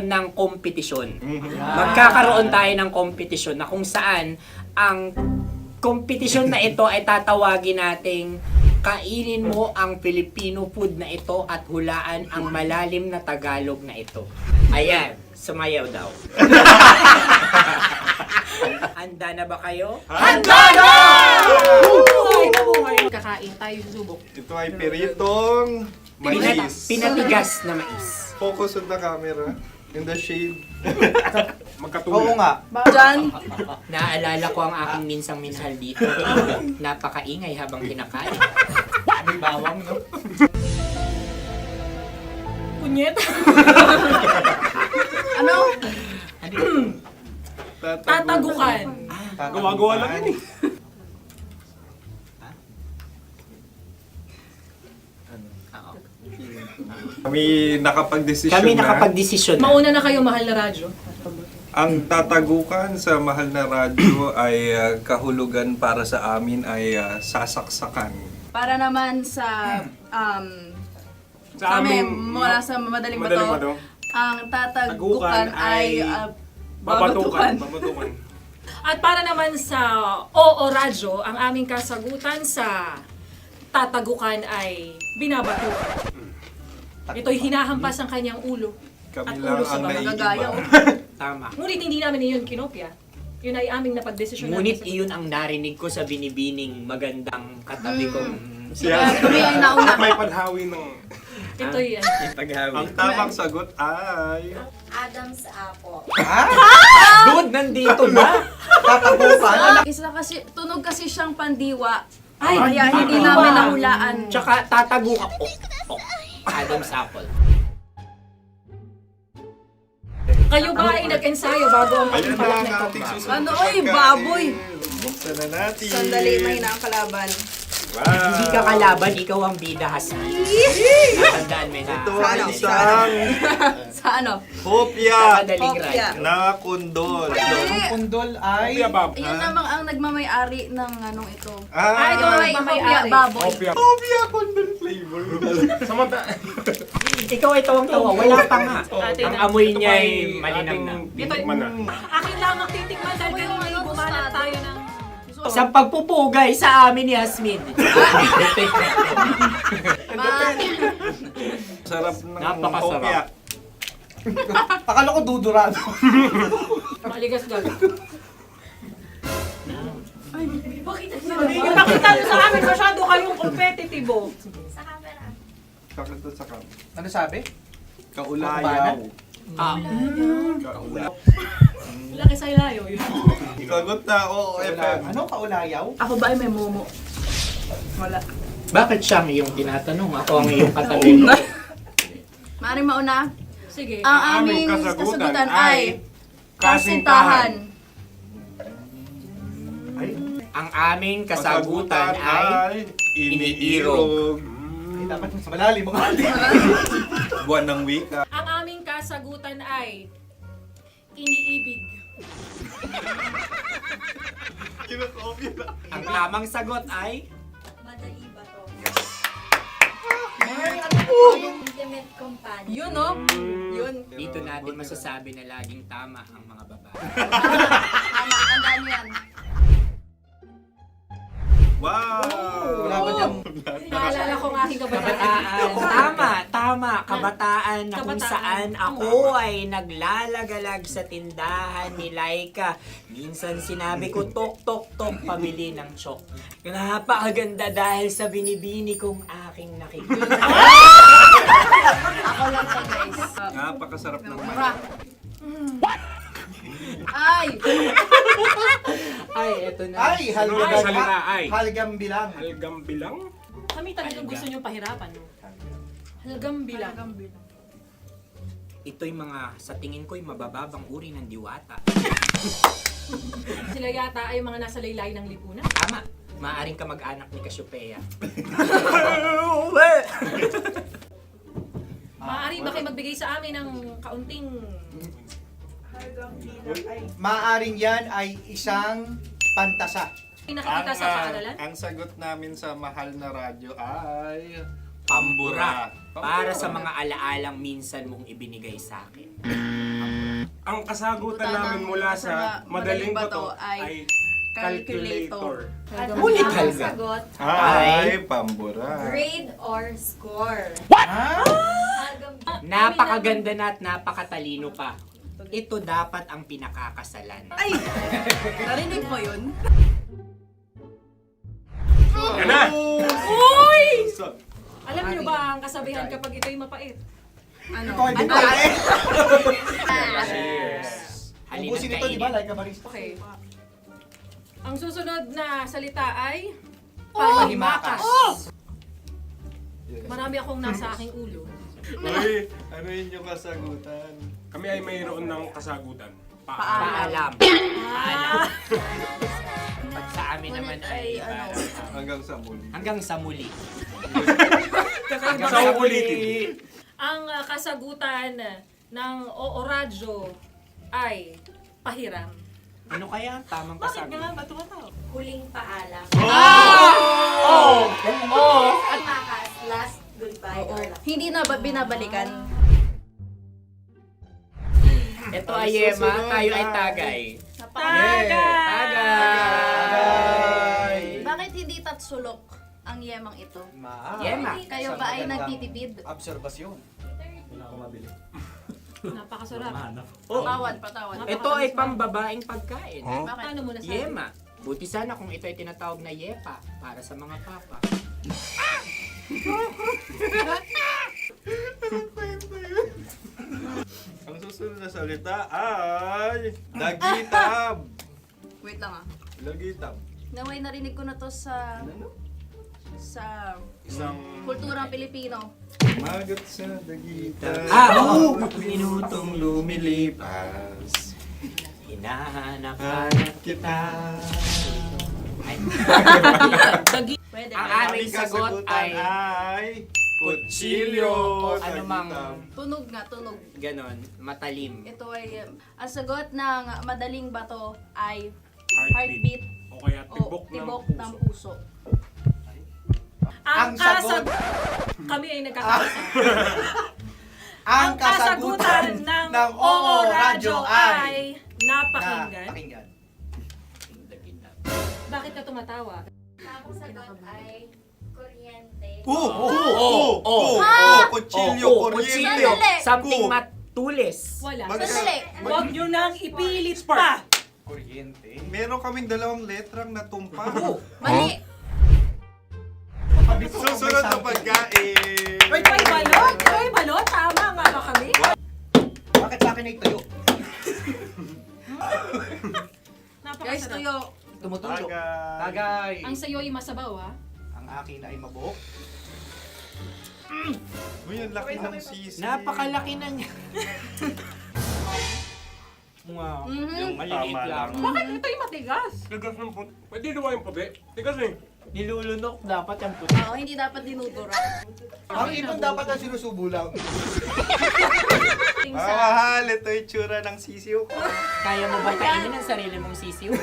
ng kompetisyon. Magkakaroon tayo ng kompetisyon na kung saan ang kompetisyon na ito ay tatawagin nating kainin mo ang Filipino food na ito at hulaan ang malalim na Tagalog na ito. Ayan, sumayaw daw. Handa na ba kayo? Handa na! Kakain tayo, susubok. Ito ay peritong mais. Pinatigas na mais. Focus on the camera. In the shade. Oo nga. Diyan. Naaalala ko ang aking minsang minahal dito. Napakaingay habang kinakain. May bawang, no? Punyet. Ano? Tatagukan. Gawa-gawa lang yun eh. Kami nakapag-desisyon Kami nakapag-desisyon. Mauna na kayo, Mahal na Radyo. Ang tatagukan sa Mahal na Radyo ay kahulugan para sa amin ay sasaksakan. Para naman sa Sa kami, amin, mula sa madaling Madaling bato, Bato. ang tatagukan ay babatukan. babatukan. At para naman sa Oo Radyo, ang aming kasagutan sa tatagukan ay binabatukan. Ito'y hinahampas ang kanyang ulo. Kami At lang ulo sa ang mga naiiba. gagaya. Tama. Ngunit hindi namin iyon kinopya. Yun ay aming napagdesisyon Ngunit namin. iyon ang narinig ko sa binibining magandang katabi kong Kami ang nauna. May panhawi ng... Ito'y Ang tamang sagot ay... Adam's apple. Dude, nandito ba? Tatagukan. Isa kasi, tunog kasi siyang pandiwa. Kaya hindi namin nahulaan. Tsaka tatagukan. Adam's apple. Kayo ba ay nag-ensayo bago ang Ayan na pagpalat ang na ito? ating susunod Ano, na oy, pagkain. baboy. Buksan na natin. Sandali, may na ang kalaban. Wow. Hindi ka kalaban, ikaw ang bida, Hasmin. Natandaan mo na. Ito ay isang Sa ano? hopya Madaling Hopya. ride. na kundol. Ang pundol ay... Yun namang ang nagmamay-ari ng anong ito. Ah, Ito ay hopya baboy. hopya kundol flavor. Ikaw ay tawang-tawa, wala pa nga. Ang amoy niya ay malinang na. Titikman na. Akin lang ang titikman dahil kayo ngayon bumanat tayo ng... Sa pagpupugay sa amin ni Hasmin. Sarap ng Napakasarap. hopya. Akala ko dudurado. Maligas gaga. Ipakita nyo sa amin, masyado kayong competitive. Sa camera. Sakit to sa kam. Ano sabi? Kaulayaw. Laki sa ilayo yun. Sagot na, oo, FM. Ano kaulayaw? Ako ba ay may momo? Wala. Bakit siya ang iyong tinatanong? Ako ang iyong katabi. Maaaring mauna. Sige. Ang aming kasagutan ay kasintahan. Ang aming kasagutan ay iniirog. Dapat sa malalim mga Buwan ng wika. Ang aming kasagutan ay iniibig. Kinakopya na. Ang tamang sagot ay Madali ba to? Ano Intimate companion. Yun, no? Yun. dito natin masasabi na laging tama ang mga babae. Tama, tandaan mo yan. Wow! Wala ba niyang... Naalala ko ang aking kabataan. Tama. Kabataan na kung Kabataan. saan ako ay naglalagalag sa tindahan ni Laika. Minsan sinabi ko, tok, tok, tok, pamili ng chok. Napakaganda dahil sa binibini kong aking nakikita. Ako lang siya, guys. Napakasarap ng Mura. Ay! Ay, eto na. Ay, halgam, Ay, salita, ay. halgam bilang. Halgam bilang? Kami talagang gusto niyong pahirapan. No? Halagang bilang. Ito'y mga, sa tingin ko'y mabababang uri ng diwata. Sila yata ay mga nasa laylay ng lipunan. Tama. Maaring ka mag-anak ni Cassiopeia. Maaari ba kayo magbigay sa amin ng kaunting... Maaring yan ay isang pantasa. Nakikita sa paaralan? Ang sagot namin sa mahal na radyo ay... Pambura. Para sa mga alaalang minsan mong ibinigay sa akin. Ang kasagutan namin mula sa madaling bato ay calculator. Ulikal ka. Sagot, Ay, pambura. grade or score. Napakaganda na at napakatalino pa. Ito dapat ang pinakakasalan. Ay! Narinig mo yun? Yan na! Uy! Alam niyo ba ang kasabihan kapag ito'y mapait? Ano? Ubusin ito, di ba? Like a barista. Okay. Ang susunod na salita ay panghimakas. Marami akong nasa aking ulo. Uy, ano yun yung kasagutan? Kami ay mayroon ng kasagutan. Paalam. Pag sa amin naman ay Hanggang sa muli. hanggang sa muli. Sa ulitin. Ang kasagutan ng Oo Radyo ay pahiram. Ano kaya ang tamang kasagutan? Huling paalam. Oh! At makas, last goodbye or last. Hindi na binabalikan. Ito ay Yema, tayo ay Tagay. Tagay! Bakit hindi tatsulok ang yemang ito? Yema. Kayo ba ay nagtitipid? Obserbasyon. Hindi na ako mabili. Napakasarap. Patawan. Ito ay pambabaeng pagkain. Paano mo nasabi? Yema. Buti sana kung ito ay tinatawag na Yepa para sa mga papa. Ang susunod na salita ay... Lagitab! Wait lang ah. Lagitab. Naway narinig ko na to sa Isang... kulturang Pilipino. Magat sa dagitan. Oo! Minutong lumilipas. Hinahanap-hanap kita. Pwede. Ang aming sagot ay kutsilyo o anumang Tunog nga, tunog. ganon, matalim. Ito ay, ang sagot ng madaling bato ay Heartbeat. heartbeat O kaya o tibok ng puso. Ang kasagot... Kami ay nagkakasa. Ang kasagutan ng Oo Radyo ay napakinggan. Bakit ka tumatawa? Ang sagot ay kuryente. Kutsilyo, kuryente. Sandali. Something matulis. Wala. Sandali. Huwag nyo nang ipilit pa. kuryente. Meron kaming dalawang letrang natumpa. Mali. Susunod na pagkain. May balot? May balot? Tama nga ba kami? Bakit sa akin ay tuyo? Guys, tuyo. Tumutulo. Tagay. Tagay. Ang sayo ay masabaw, ha? Ang akin ay mabuhok. Uy, ang laki ng sisi. Napakalaki na niya. Wow. Yung maliliit Tama lang. lang. Bakit ito'y matigas? Tigas ng puti. Pwede naman yung puti. Tigas eh. Nilulunok dapat yung puti. Oo, hindi dapat dinudura. Ang ipon dapat ang sinusubo lang. Mahal, ito yung tsura ng sisiw ko. Kaya mo ba kainin ang sarili mong sisiw?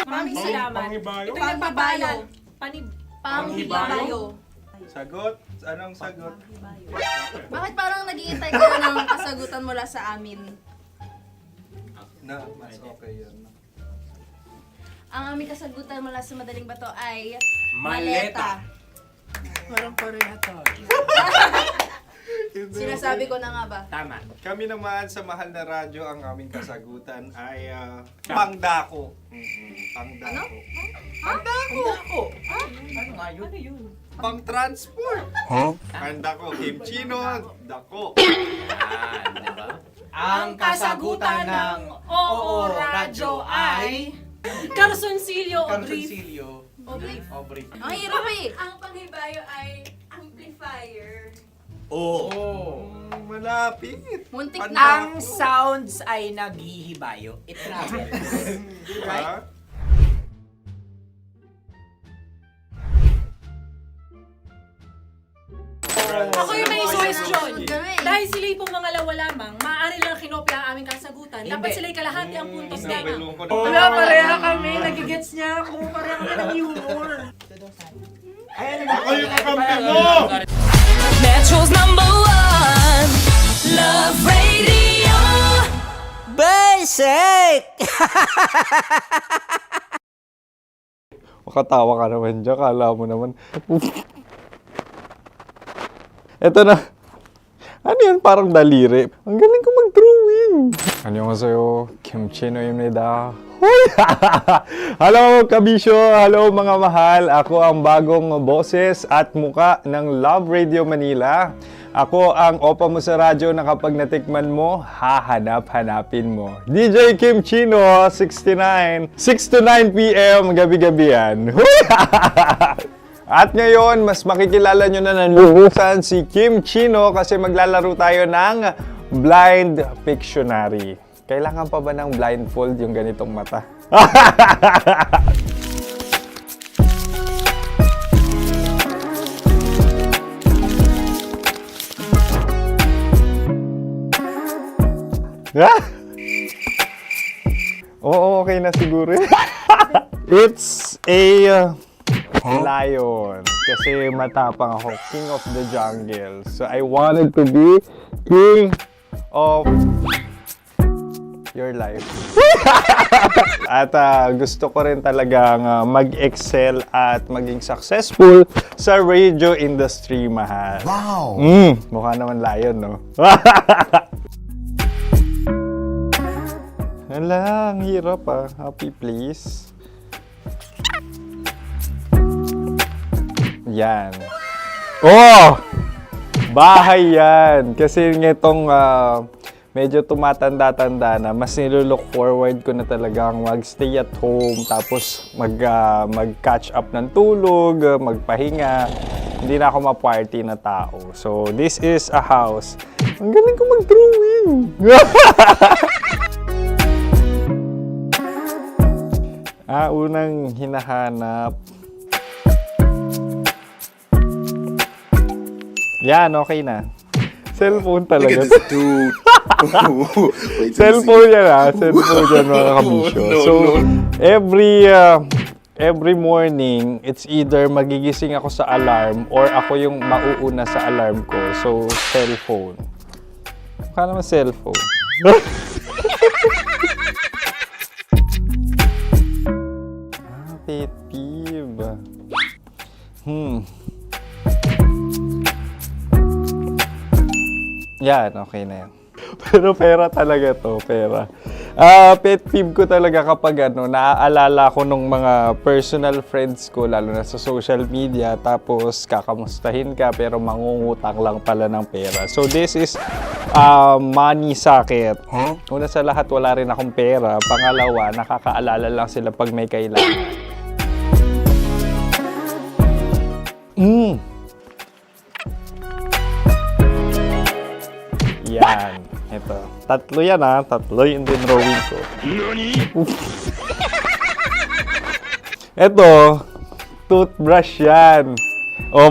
Maraming salamat. Panghibayo. Ito'y nagpapalan. Panghibayo. Sagot? Anong sagot? Bakit parang nag-iintay ka na ng kasagutan mula sa amin? Na, mas okay yun. Ang aming kasagutan mula sa madaling bato ay Maleta. Parang parehas. Sinasabi ko na nga ba? Tama. Kami naman sa mahal na radyo, ang aming kasagutan ay pangdako. Pangdako. Pangdako. Ano nga yun? Ano yun? Pang-transport. Pangdako. Kimchino, dako. Diba? Ang kasagutan ng Oo Radyo ay Carsoncillo o Brief. Carsoncillo. Oblique. Obrief. Ang hirap eh. Ang panghibayo ay amplifier. Amplifier. Oh. Malapit. Muntik Ang sounds ay naghihibayo. It travels. Right? Ako yung may suggestion. Dahil sila yung mangalawa lamang, maaari lang kinopya ang aming kasagutan. Dapat sila yung kalahati ang puntos lamang. Wala, pareha kami. Nagigets niya ako. Pareha kami ng humor. Ako yung kakampi mo! Metro's #1 Love Radio. Basic! Makatawa ka naman dyan. Kala mo naman. Eto na. Ano yan? Parang daliri. Ang galing ko mag-drawing. Annyeonghaseyo. Kimchi-no-imnida. Hoy! Hello, kabisyo! Hello, mga mahal! Ako ang bagong boses at muka ng Love Radio Manila. Ako ang opa mo sa radyo na kapag natikman mo, hahanap-hanapin mo. DJ Kim Chino, 69. 6 to 9 p.m. gabi-gabi yan. At ngayon, mas makikilala nyo na ng lubusan si Kim Chino kasi maglalaro tayo ng Blind Pictionary. Kailangan pa ba ng blindfold yung ganitong mata? Oo, okay na siguro. It's a lion. Kasi matapang ako. King of the jungle. So I wanted to be king of your life. At gusto ko rin talagang mag-excel at maging successful sa radio industry, mahal. Wow! Mukha naman lion, no? Hala, ang hirap Happy please. Yan. Oh! Bahay yan. Kasi itong medyo tumatanda-tanda na, mas nilook forward ko na talagang mag-stay at home, tapos mag-catch up ng tulog, magpahinga. Hindi na ako ma-party na tao. So, this is a house. Ang galing ko mag-drawing! Unang hinahanap. Yan, okay na. Cellphone talaga. Dude. Cellphone yan Cellphone yan, mga kabisyo. So, every morning, it's either magigising ako sa alarm or ako yung mauuna sa alarm ko. So, cellphone. Mukha naman cellphone. Pet peeve. Yan, okay na yan. Pero pera talaga to, pera. Pet peeve ko talaga kapag naaalala ko nung mga personal friends ko, lalo na sa social media, tapos kakamustahin ka pero mangungutang lang pala ng pera. So this is money sakit. Una sa lahat, wala rin akong pera. Pangalawa, nakakaalala lang sila pag may kailangan. Yan. Ito. Tatlo yan Tatlo yung dinrawing ko. Ito. Toothbrush yan.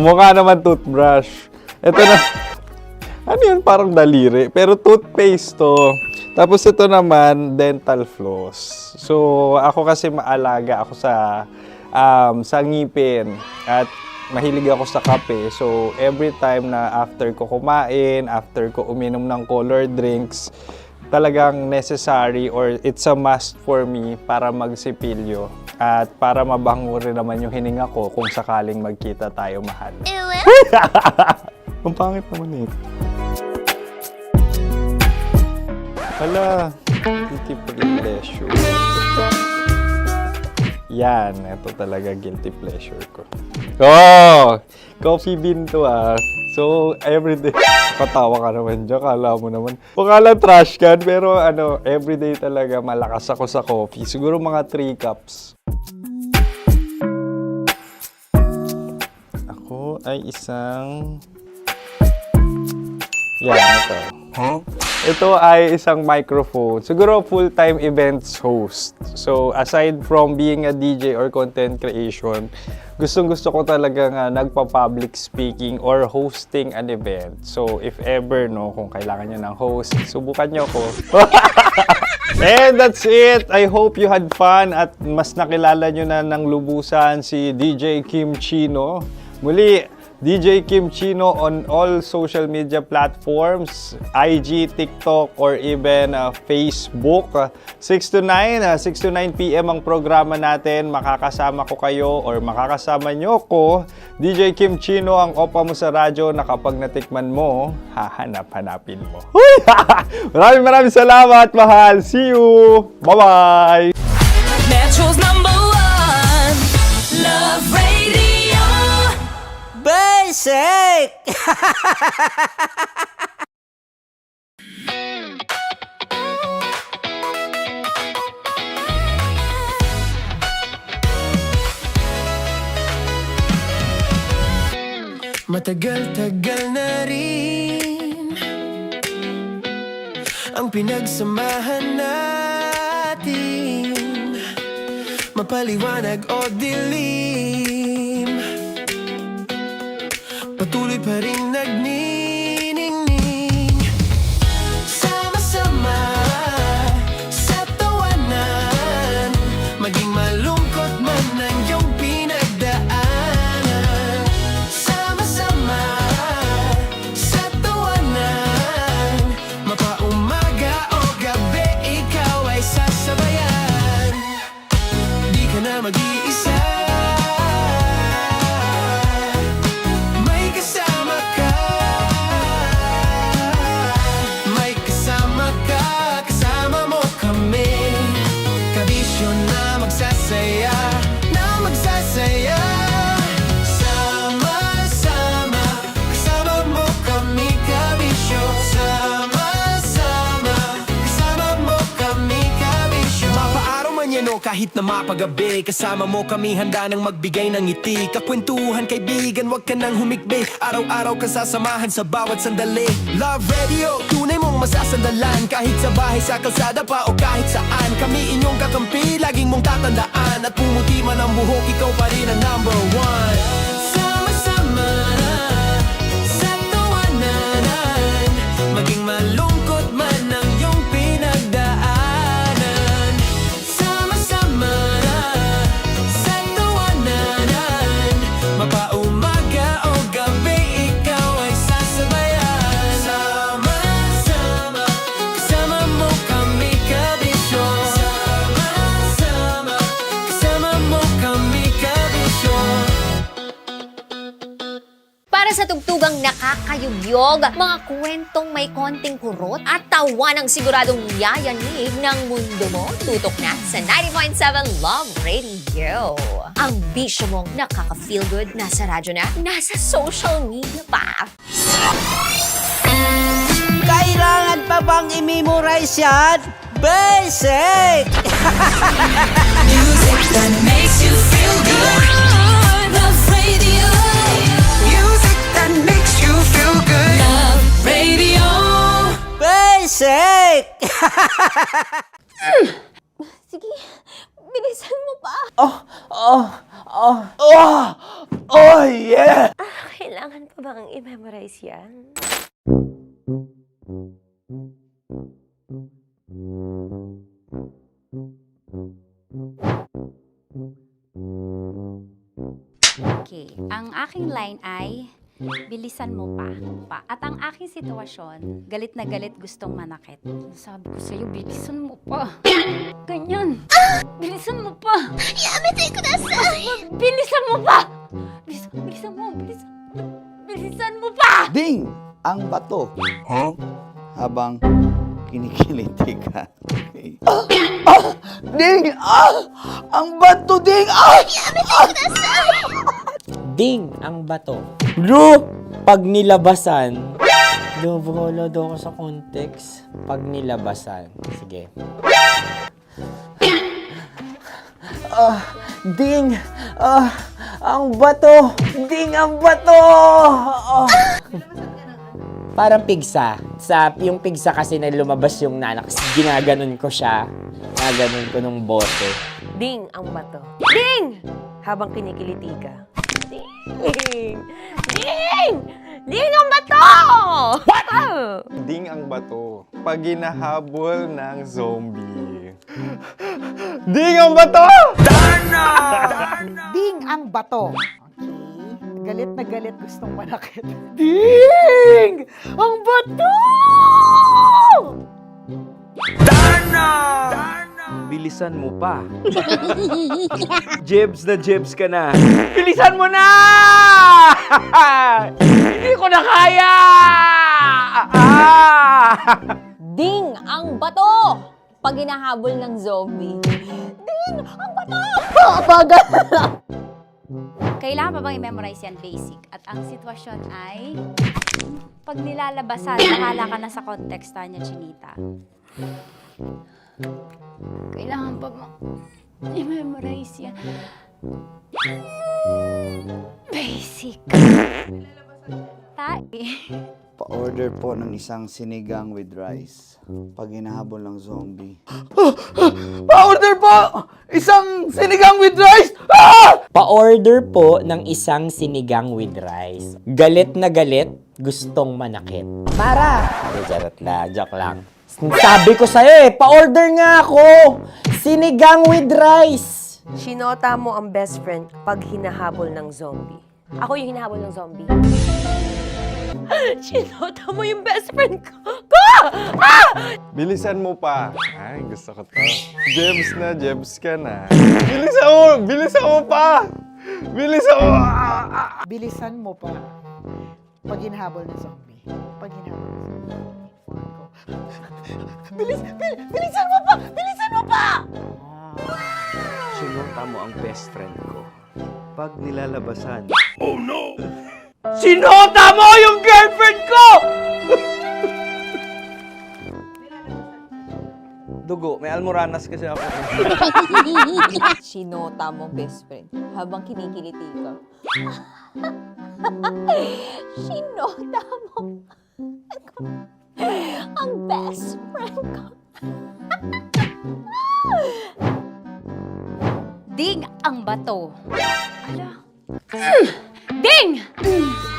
Mukha naman toothbrush. Ito na. Ano yun? Parang daliri. Pero toothpaste to. Tapos ito naman, dental floss. So, ako kasi maalaga ako sa ngipin. At mahilig ako sa kape. So, every time na after ko kumain, after ko uminom ng colored drinks, talagang necessary or it's a must for me para magsipilyo. At para mabango rin naman yung hininga ko kung sakaling magkita tayo, mahal. Ang pangit naman ito. Hala, guilty pleasure. Yan, ito talaga guilty pleasure ko. Coffee bean to So, everyday. Katawa ka naman dyan, kala mo naman. Pakala trash can, pero everyday talaga malakas ako sa coffee. Siguro mga 3 cups. Ako ay isang Yan, ito. Ito ay isang microphone. Siguro full-time events host. So, aside from being a DJ or content creation, gustong-gusto ko talaga nga nagpa-public speaking or hosting an event. So, if ever, no, kung kailangan nyo ng host, subukan nyo ko. And that's it. I hope you had fun at mas nakilala nyo na ng lubusan si DJ Kim Chino. Muli, DJ Kim Chino on all social media platforms, IG, TikTok, or even Facebook. 6 to 9 p.m. ang programa natin. Makakasama ko kayo or makakasama nyo ko. DJ Kim Chino, ang opa mo sa radyo na kapag natikman mo, hahanap-hanapin mo. Maraming salamat, mahal. See you! Bye-bye! Metro's #1 Love Radio. Basic! Matagal-tagal na rin ang pinagsamahan natin, mapaliwanag o dilim, patuloy pa rin nagniningning. Sama-sama sa tawanan, maging malungkot man ang iyong pinagdaanan. Sama-sama sa tawanan, mapaumaga o gabi, ikaw ay sasabayan. Di ka na mag-iisa, may kasama ka. May kasama ka, kasama mo kami. Kabisyo na magsasaya, na magsasaya. Sama-sama, kasama mo kami, kabisyo. Sama-sama, kasama mo kami, kabisyo. Mapaaraw man yan o kahit na mapagabi, kasama mo kami, handa nang magbigay ng ngiti. Kakwentuhan, kaibigan, wag ka nang humikbi. Araw-araw ka sasamahan sa bawat sandali. Love Radio, tunay mong masasandalan. Kahit sa bahay, sa kalsada pa o kahit saan, kami inyong kakampi, laging mong tatandaan. At pumuti man ang buhok, ikaw pa rin ang #1. Sama-sama sa tawanan, maging malungkot man ang iyong pinagdaanan. Sama-sama sa tawanan, mapaumaga o gabi, ikaw ay sasabayan. Sama-sama, kasama mo kami, kabisyo. Sama-sama, kasama mo kami, kabisyo. Para sa tugtugang nakakayugyog, mga kwentong may konting kurot at tawa ng siguradong yayanig ng mundo mo, tutok na sa 90.7 Love Radio. Ang bisyo mong nakaka-feel good, nasa radyo na, nasa social media pa. Kailangan pa bang i-memorize yan? Basic! Music that makes you feel good. Love Radio. Music that makes you feel good. Love Radio. Basic! Sige, bilisan mo pa. Oh, yeah! Kailangan pa bang i-memorize yan? Okay, ang aking line ay, bilisan mo pa. At ang aking sitwasyon, galit na galit gustong manakit. Sabi ko sa'yo, bilisan mo pa. Ganyan. Bilisan mo pa. Yamitay ko na sa... Bilisan mo pa! Bilisan mo pa! Ding! Ang bato. Habang kinikiliti ka. Okay. Ding! Ang bato, Ding! Ding ang bato. Bro, pag nilabasan. Wala daw ako sa context. Pag nilabasan. Sige. Ding! Ang bato! Ding ang bato! Parang pigsa. Yung pigsa kasi na lumabas yung nanak, ginaganon ko siya. Ginaganon ko nung bote. Ding ang bato. Ding! Habang kinikiliti ka. Ding! Ding! Ding ang bato! What? Ding ang bato. Pag hinahabol ng zombie. Ding ang bato! Ding ang bato. Okay. Galit na galit, gustong manakit. Ding! Ang bato! Bilisan mo pa. Jebs na jebs ka na. Bilisan mo na! Hindi ko na kaya! Ding ang bato! Pag hinahabol ng zombie. Ding ang bato! Bagal! Kailangan pa bang i-memorize yan basic? At ang sitwasyon ay, pag nilalabasan, nakala ka na sa context niya, Chinita. Kailangan pa bang i-memorize yan? Basic. Pa-order po ng isang sinigang with rice. Pag hinahabol ng zombie. Pa-order po! Isang sinigang with rice! Pa-order po ng isang sinigang with rice. Galit na galit, gustong manakit. Para! Charot na, joke lang. Sabi ko sa'yo pa-order nga ako! Sinigang with rice! Sinota mo ang best friend pag hinahabol ng zombie. Ako yung hinahabol ng zombie. Sinota mo yung best friend ko! Bilisan mo pa. Ay, gusto ko to. Jebs na jebs ka na. Bilisan mo! Bilisan mo pa! Bilisan mo! Bilisan mo pa. Pag hinahabol ng zombie. Pag hinahabol ng zombie. Bilisan mo pa! Bilisan mo pa! Sinota mo ang best friend ko. Pag nilalabasan. Oh no! Sinota mo yung girlfriend ko! Dugo, may almoranas kasi ako. Sinota mo best friend habang kinikiliti ka. Sinota mo ang best friend ko. Ding ang bato. Ala. Ding!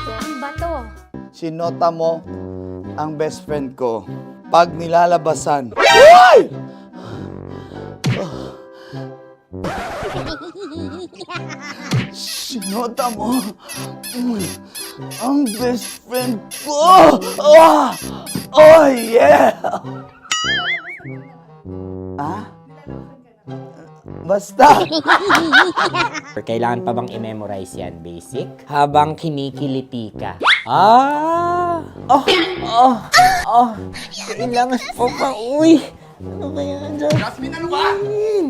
Ang bato. Sinota mo ang best friend ko. Pag nilalabasan. Uy! Sinota mo ang best friend ko. Oh yeah! Ah? Basta! Kailangan pa bang i-memorize yan, basic? Habang kinikiliti ka. Kailangan pa bang, uy! Ano ba yan, Jasmine? Jasmine, ano ba?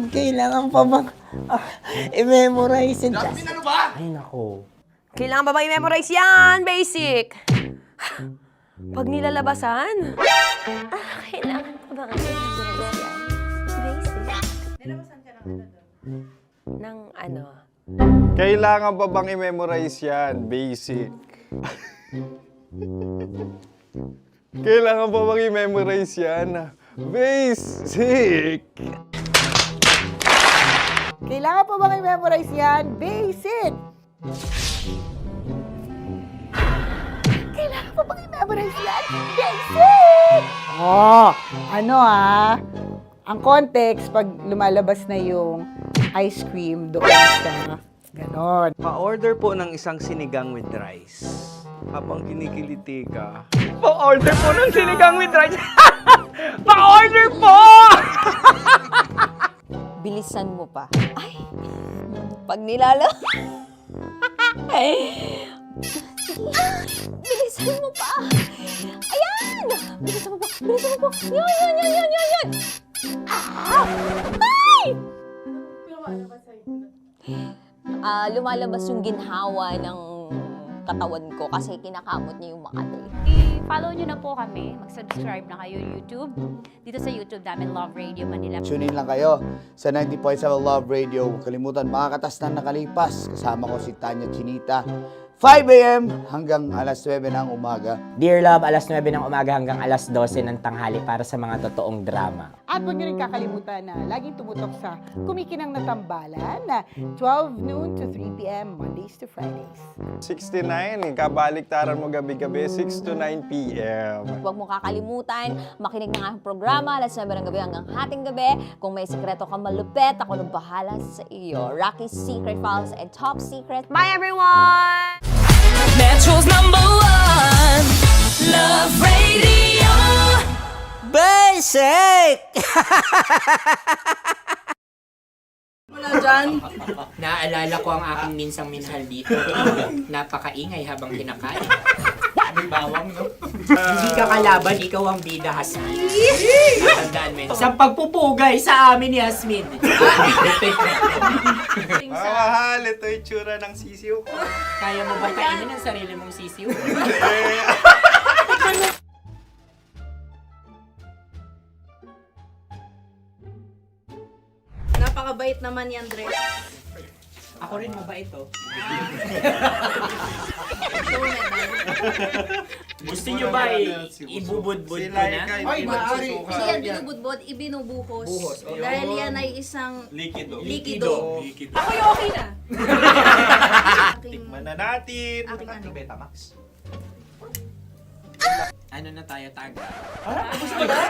Kailangan pa bang i-memorize yan, Jasmine, ano ba? Ay, nako. Kailangan ba i-memorize yan? Basic. Pag nilalabasan? Kailangan pa bang i-memorize yan? Basic. Nilabasan ka ng ano? Kailangan pa bang i-memorize yan? Basic. Kailangan pa bang i-memorize yan? Basic. Kailangan pa bang i-memorize yan? Basic! Kailangan pa bang i-memorize yan? Basic! Oh, ano ang context pag lumalabas na yung ice cream doon sa ganon. Pa-order po ng isang sinigang with rice. Habang kinikiliti ka. Pa-order po ng sinigang with rice! Pa-order po! Bilisan mo pa. Ay! Pag nilala... Bilisan mo pa! Ayan! Bilisan mo pa! Bilisan mo pa! Yan! Ay! Lumalabas yung ginhawa ng katawan ko kasi kinakamot niya yung Makati. I-follow nyo na po kami. Mag-subscribe na kayo YouTube. Dito sa YouTube namin, Love Radio Manila. Tune in lang kayo sa 90.7 Love Radio. Huwag kalimutan, makakatas na nakalipas. Kasama ko si Tanya Chinita. 5 a.m. hanggang alas 9 ng umaga. Dear Love, alas 9 ng umaga hanggang alas 12 ng tanghali para sa mga totoong drama. At huwag niyo rin kakalimutan na laging tumutok sa Kumikinang na Tambalan na 12 noon to 3 p.m. Mondays to Fridays. 69, kabaliktaran mo gabi-gabi, 6 to 9 p.m. Huwag mo kakalimutan, makinig ng aking programa, alas 9 ng gabi hanggang hating gabi. Kung may sekreto kang malupet, ako nang bahala sa iyo. Rocky's Secret Files and Top Secret. Bye everyone! Metro's #1 Love Radio. Basic! Wala dyan. Naaalala ko ang aking minsang minahal dito. Napakaingay habang kinakain. May bawang, no? Hindi ka kalaban, ikaw ang bida, Hasmin. Natandaan mo yun. Sa pagpupugay sa amin ni Hasmin. Mahal, ito yung tsura ng sisiw ko. Kaya mo ba kainin ang sarili mong sisiw? Napakabait naman yan, Dre. Ako rin mabait, oh. Gusto nyo ba ibubudbud ko na? Ay, maaari. Hindi yan binubudbod, ibinubuhos. Buhos, oh. Dahil yan ay isang Likido. likido. Ako yung okay na. Tikman na natin. Aking ano. Betamax. Ano na tayo, tagay? Gusto mo na?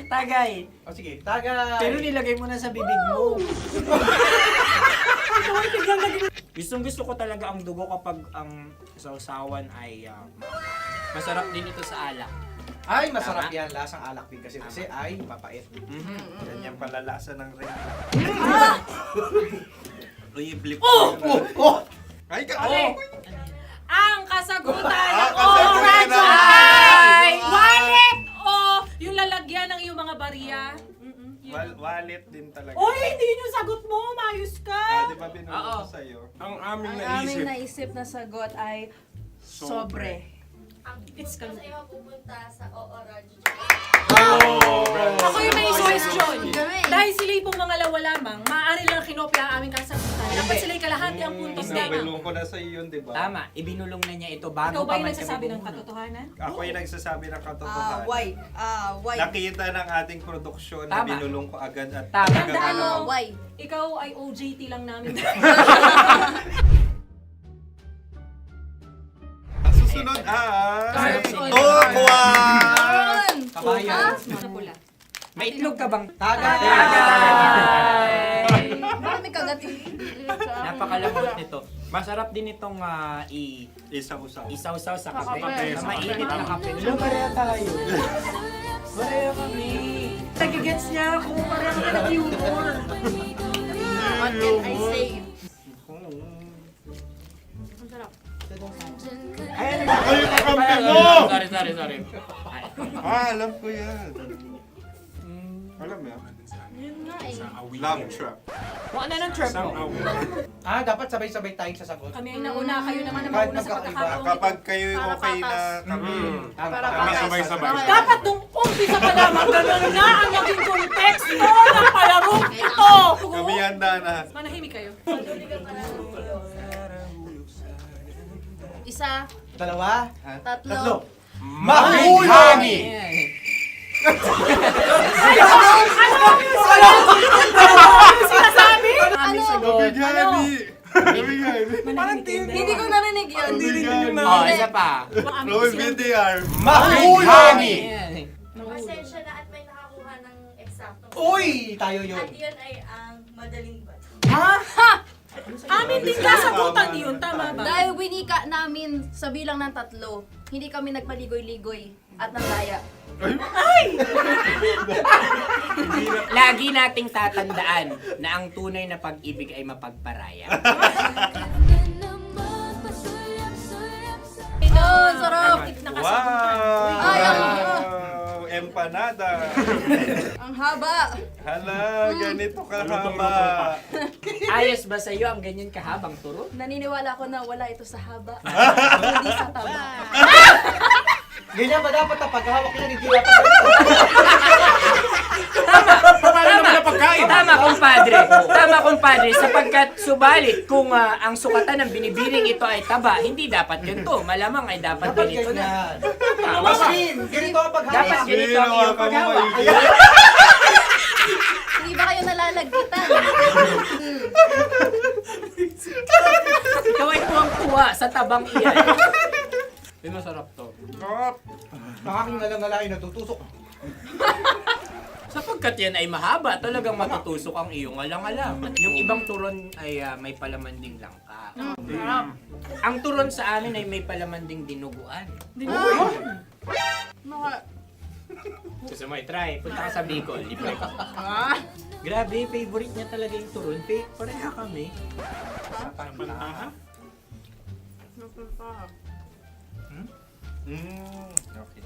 Tagay. O sige, tagay. Pero nilagay mo na sa bibig mo. Gustong-gusto ko talaga ang dugo kapag ang sausawan ay masarap din ito sa alak. Ay, masarap yan. Lasang alak din kasi ay papait. Yan yung palalasa ng rin. Uy, blip. Ay, Ang kasagutan ng kasagutan Radyo ay wallet o yung lalagyan ng iyong mga barya. Wallet din talaga. Oy, hindi yun yung sagot mo. Mayos ka. Di ba binulong ko sa'yo? Ang aming Ang aming naisip na sagot ay sobre. It's kami. pupunta sa Radyo. Ako yung may question. Dahil sila yung mga lamang, maaari lang kinopya ang aming kasagutan. Dapat sila yung kalahati ang puntos na. Binulong ko na sa'yo yun, di ba? Tama, ibinulong na niya ito bago Ikaw ba pa yung man nagsasabi kami ng katotohanan? Ako yung nagsasabi ng katotohanan. Why? Nakita ng ating produksyon na Tama. binulong ko agad at Tama. talagang Tandaan mo, ano. Why? ikaw ay OJT lang namin. Ang susunod ay... Sorry. Tukwan! Kabayan. Sa pula. May itlog ka bang? Tagay! Marami kagat. Napakalambot nito. Masarap din itong Isaw-usaw. isaw-saw sa kape. Kape. Na mainit na kape. Alam, pareha tayo. Pareha kami. Nagigets niya ako. Pareha kami ng humor. What can I say? Ang sarap. Ay, kakampi mo! Sorry. Alam ko yan. Alam mo yan? Yun nga eh. Love trap. Kung ano ng trap mo? Dapat sabay-sabay tayong sasagot. Kami ay nauna, kayo naman ang Kahit mauna sa magkakaiba. pagkakataon. Kapag kayo okay na kami, kami sabay-sabay. Dapat nung umpisa pa lamang, ganun na ang naging konteksto ng palarong ito. Kami handa na. Manahimik kayo. Isa, Dalawa. tatlo. Mahulog! Sinasabi? Ano? Gabigani! Hindi ko narinig yun. Oh, isa pa. Roll VTR. Mahulog! Pasensya na at may nakakuha ng eksakto. Uy! Tayo yun. At yun ay ang madaling bato. Amin din kasagutan yun, tama ba? Dahil winika namin sa bilang ng 3, hindi kami nagpaligoy-ligoy at nandaya. Lagi nating tatandaan na ang tunay na pag-ibig ay mapagparaya. Ito, sarap! Wow! Ay, Empanada! ang haba! Hala, ganito kahaba. Ayos ba sa'yo ang ganyan kahabang turo? Naniniwala ko na wala ito sa haba. Hindi sa taba. Ganyan ba dapat ang paghawak yan? Hindi dapat Tama, kumpadre. Tama, kumpadre. Sapagkat subalit kung ang sukatan ng binibining ito ay taba, hindi dapat ganito. Malamang ay dapat ganito na. Tama ba? Ganito ang paghawa. Dapat ganito ang iyong paghawa. Hindi ba kayo nalalagkitan? Ikaw ay tuwang-tuwa sa tabang iyan. Masarap to. Nakaking nalang-alay natutusok. Sapagkat yan ay mahaba, talagang matutusok ang iyong alang-alang. Yung ibang turon ay may palaman ding langka. Ang turon sa amin ay may palaman ding dinuguan. Gusto mo i-try? Punta ka sa Bicol, libre ko. Grabe, favorite niya talaga yung turon. Pareha kami. Okay.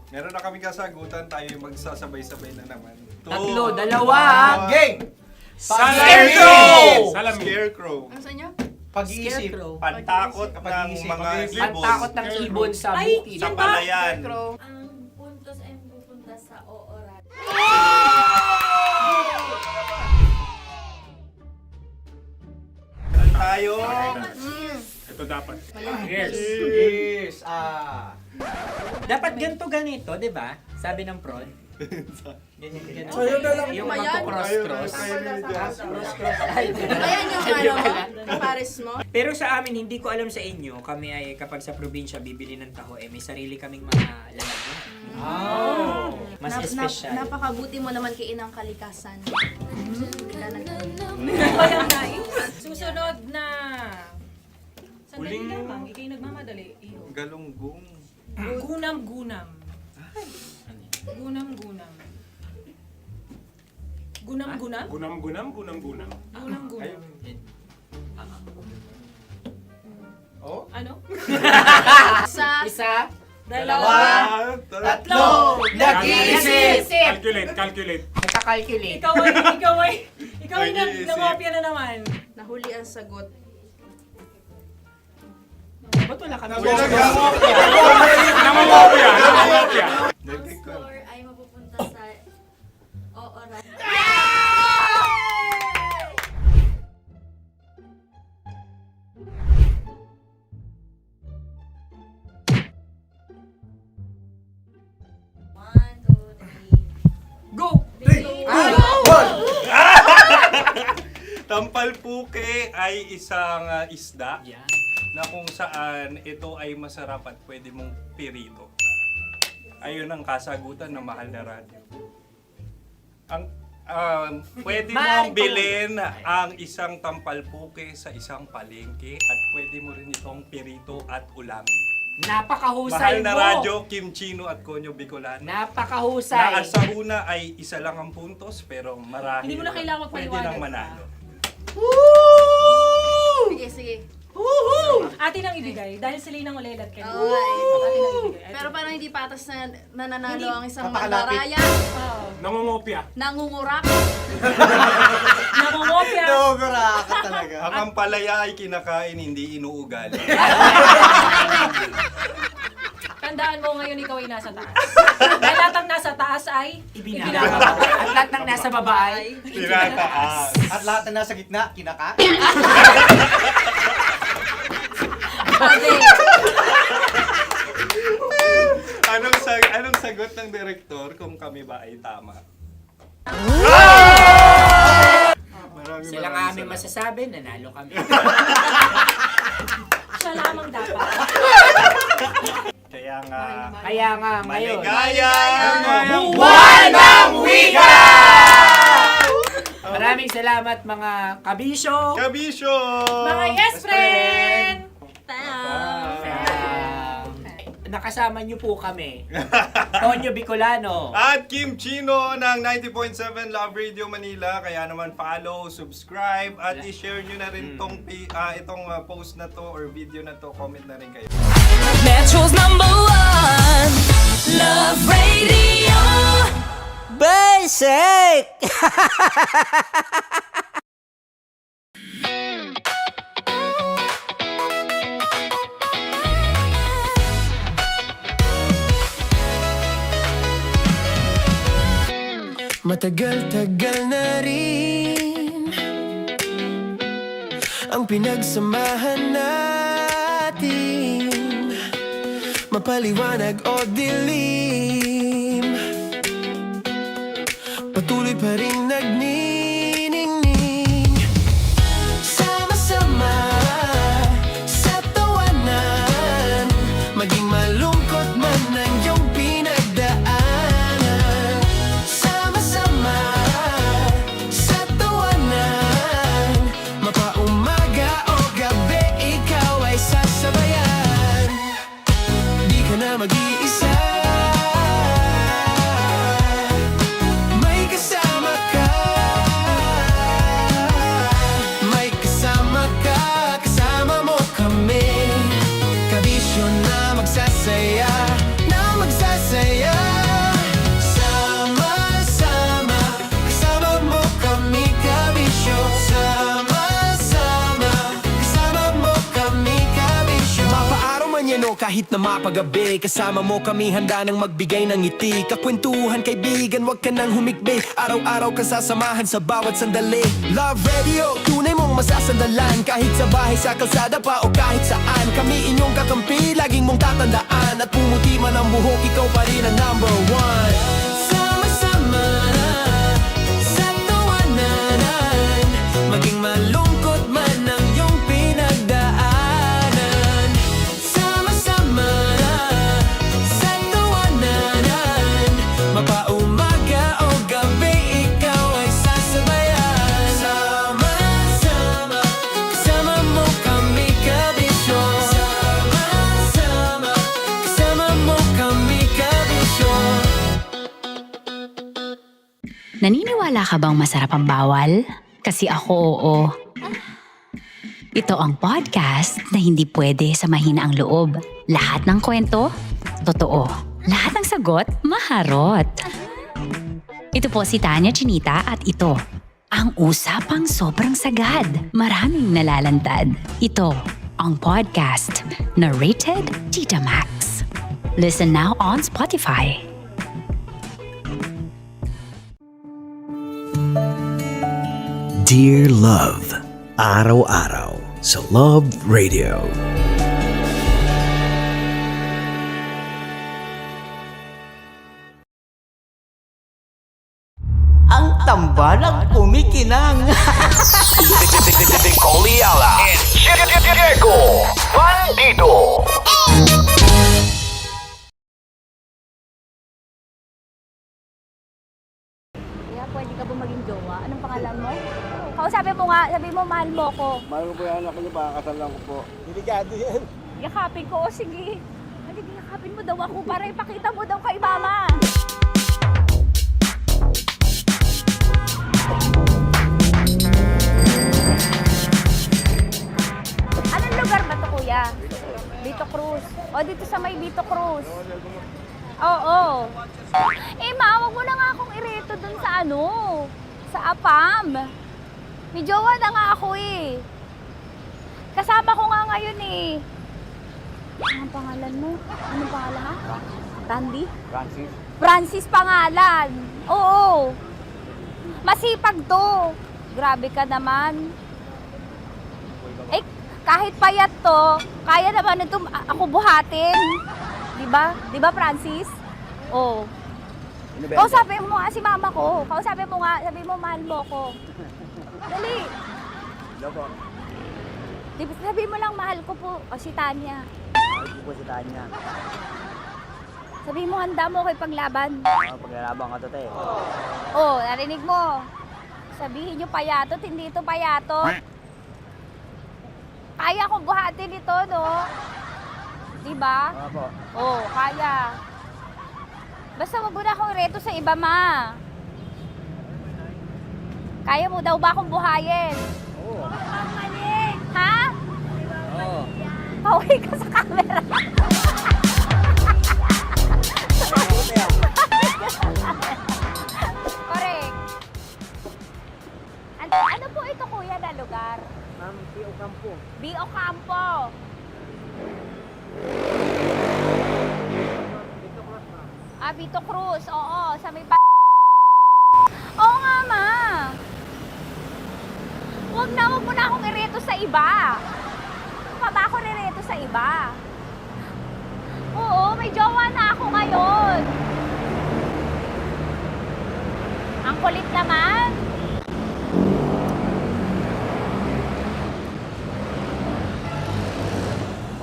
Meron na kaming kasagutan, tayo yung magsasabay-sabay na naman. Tatlo, dalawa! Gang! Scarecrow! Scarecrow. Ano sa inyo? Pag-iisip. Pantakot ng mga ibon. Pantakot ng ibon sa bukid. Sa palayan. Ang puntos ay pupunta sa oorat. Tayo. Ito dapat. Yes. Dapat ganito, di ba? Sabi ng prod. Ganyan. Sa'yo na lang. Yung Mayan. magpo-cross-cross. Ayan yung pares mo. Pero sa amin, hindi ko alam sa inyo, kami ay kapag sa probinsya bibili ng taho, may sarili kaming mga lalagyan. Mas espesyal. Napakabuti mo naman kay Inang Kalikasan. Susunod na. Sandali lamang, ikay nagmamadali. Iyo. Galunggong. Gunam-gunam. Gunam-gunam. Gunam-gunam? Gunam-gunam. Gunam-gunam. Oh? Ano? Isa. Dalawa. Tatlo. Nag-iisip. Calculate. Nakakalculate. Ikaw ay nangopia na naman. Nahuli ang sagot. Ba't wala kami? Nangongopia. Ang score ay mapupunta sa oorat. Go! Tampalpuke ay isang isda na kung saan ito ay masarap at pwede mong pirito. Ayun ang kasagutan ng mahal na radyo. Pwede mong bilhin ang isang tampalpuke sa isang palengke at pwede mo rin itong pirito at ulamin. Napakahusay Mahal na mo! radyo, Kim Chino at Konyo Bicolano. Napakahusay! Na sa una ay isa lang ang puntos pero marahil Hindi mo na kailangan pwede magpaliwanag nang manalo. Sige. Atin ang ibigay dahil sila yung ulelat kayo. Oo nga eh. Atin ang ibigay. Pero parang hindi patas na nananalo ang isang Napakalapit. mandaraya. Nangongopia. Nangungurak. Nangungopia. Nogura ka talaga. Ang ampalaya ay kinakain, hindi inuugali. Tandaan mo ngayon ikaw ay nasa taas. Dahil lahat ng nasa taas ay Ibinababa. At lahat ng nasa baba ay Tinataas. At lahat na nasa gitna, kinaka. Anong sagot ng direktor kung kami ba ay tama? sila nga aming masasabi, nanalo kami. siya lamang dapat. Kaya nga ngayon. maligayang buwan ng wika! Maraming salamat mga kabisyo! Mga yes friend! Nakasama niyo po kami. Tonyo Bicolano. At Kim Chino ng 90.7 Love Radio Manila. Kaya naman follow, subscribe, at i-share nyo na rin itong post na to or video na to. Comment na rin kayo. Metro's #1 Love Radio. Basic! Matagal-tagal na rin ang pinagsamahan natin, mapaliwanag o dilim, patuloy pa rin nagniningning. Sama-sama sa tawanan, maging malungkot man ang iyong pinagdaanan. Sama-sama sa tawanan, mapaumaga o gabi, ikaw ay sasabayan. Di ka na mag-iisa, may kasama ka. May kasama ka, kasama mo kami. Kabisyo na magsasaya, na magsasaya. Sama-sama, kasama mo kami, kabisyo. Sama-sama, kasama mo kami, kabisyo. Mapaaraw man yan o kahit na mapagabi, kasama mo kami, handa nang magbigay ng ngiti. Kakwentuhan, kaibigan, wag ka nang humikbi. Araw-araw ka sasamahan sa bawat sandali. Love Radio, tunay mong masasandalan. Kahit sa bahay, sa kalsada pa o kahit saan, kami inyong kakampi, laging mong tatandaan. At pumuti man ang buhok, ikaw pa rin ang number one. Sama-sama sa tawanan, maging malungkot man ang iyong pinagdaanan. Sama-sama sa tawanan, mapaumaga o gabi, ikaw ay sasabayan. Sama-sama, kasama mo kami, kabisyo. Sama-sama, kasama mo kami, kabisyo. Naniniwala ka bang masarap ang bawal? Kasi ako oo. Ito ang podcast na hindi pwede samahin ang loob. Lahat ng kwento, totoo. Lahat ng sagot, maharot. Ito po si Tanya Chinita at ito, ang usapang sobrang sagad. Maraming nalalantad. Ito, ang podcast na rated Tita Max. Listen now on Spotify. Dear Love, araw-araw sa Love Radio. Ang tambalang kumikinang. Coliala and Diego Bandido. Kaya pwede ka ba maging jowa? Anong pangalan mo? Kausapin mo nga, sabi mo mahal mo ko. Mahal ko po yung anak niyo, pakakasalan ko po. Delikado yan. Yakapin ko, o sige. Halika, yakapin mo daw ako para ipakita mo daw kay mama. Anong lugar ba to, kuya? Vito Cruz. O, dito sa may Vito Cruz. Oo. Eh, ma, wag mo na nga akong irito dun sa ano, sa APAM. May jowa na nga ako eh. Kasama ko nga ngayon eh. Anong pangalan mo? Anong pangalan ha? Randy? Francis? Francis pangalan. Oo. Masipag to. Grabe ka naman. Eh, kahit payat to, kaya naman ito ako buhatin. Diba? Diba, Francis? Oo. Kausapin mo nga si mama ko. Kausapin mo nga, sabi mo mahal mo ko. Dali. Hello po. Sabi mo lang mahal ko po. O si Tanya. Mahal ko po si Tanya. Sabi mo handa mo ko ipaglaban. Paglalaban ka to, te. Oh, narinig mo. Sabihin nyo payatot, hindi ito payatot. Kaya kong buhatin ito, no? Diba? Opo. Oh, kaya. Basta wag mo na akong reto sa iba, ma. Kaya mo daw ba akong buhayin? Oo. Ha? Oo. Pauwi ka sa camera. Correct. Ano po ito, kuya, na lugar? Ma'am, B.O. Campo. B.O. Campo. Vito Cruz, oo. Sa may Oo nga, ma. Huwag mo na akong ireto sa iba. Pa ba ako rireto sa iba? Oo, may jowa na ako ngayon. Ang kulit naman.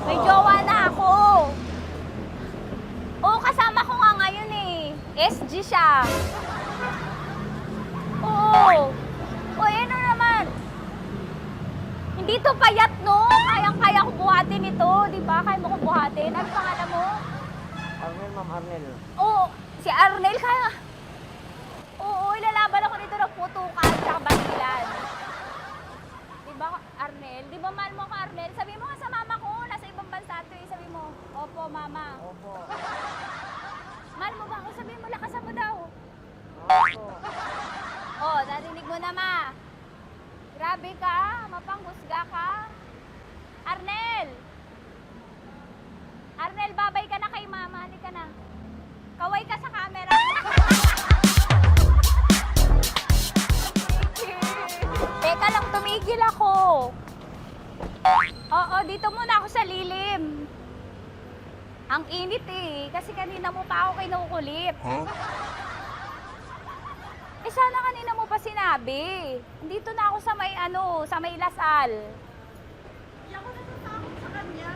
May jowa na ako. Oo, kasama ko nga ngayon eh. SG siya. Oo. O, ano naman? Hindi to payat, no? Kayang-kaya ko buhatin ito, di ba? Kaya mo ko buhatin. Ano pangalan mo? Arnel, Ma'am Arnel. Oo, si Arnel kaya. Oo, ilalaban ako nito ng putukan at basilan. Di ba, Arnel? Di ba mahal mo ako, Arnel? Sabi mo nga sa mama ko, nasa ibang bansa ito eh. Sabi mo, opo, mama. Opo. Mahal mo ba ako? Sabi mo, lakasan mo daw. Opo. Oh, narinig mo na, ma. Grabe ka, mapanghusga ka. Arnel! Arnel, babay ka na kay mama. Halika na. Kaway ka sa camera. Teka lang, tumigil ako. Oo, dito muna ako sa lilim. Ang init eh, kasi kanina mo pa ako kinukulit. Eh sana kanina mo pa sinabi. Dito na ako sa may sa may Lasal. Hindi ako natatakot sa kanya.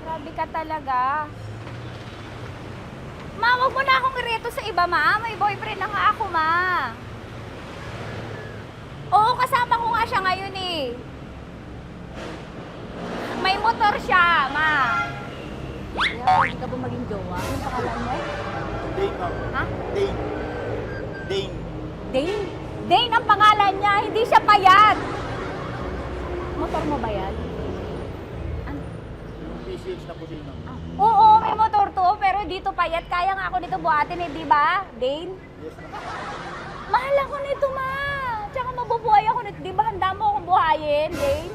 Grabe ka talaga. Ma, wag mo na akong ireto sa iba, ma. May boyfriend na nga ako, ma. Oo, kasama ko nga siya ngayon eh. May motor siya, ma. Hindi ka ba maging jowa? Anong pangalan mo? Dane, ma'am. Ha? Dane. Dane. Dane? Dane ang pangalan niya, hindi siya payat. Motor mo ba yan? Yung PCH na puti, ma'am. Oo, may motor to, pero dito payat. Kaya nga ako nito buhatin eh, di ba? Dane? Yes, ma'am. Mahal ako nito, ma. Tsaka mabubuhay ako nito. Di ba handa mo akong buhayin, Dane?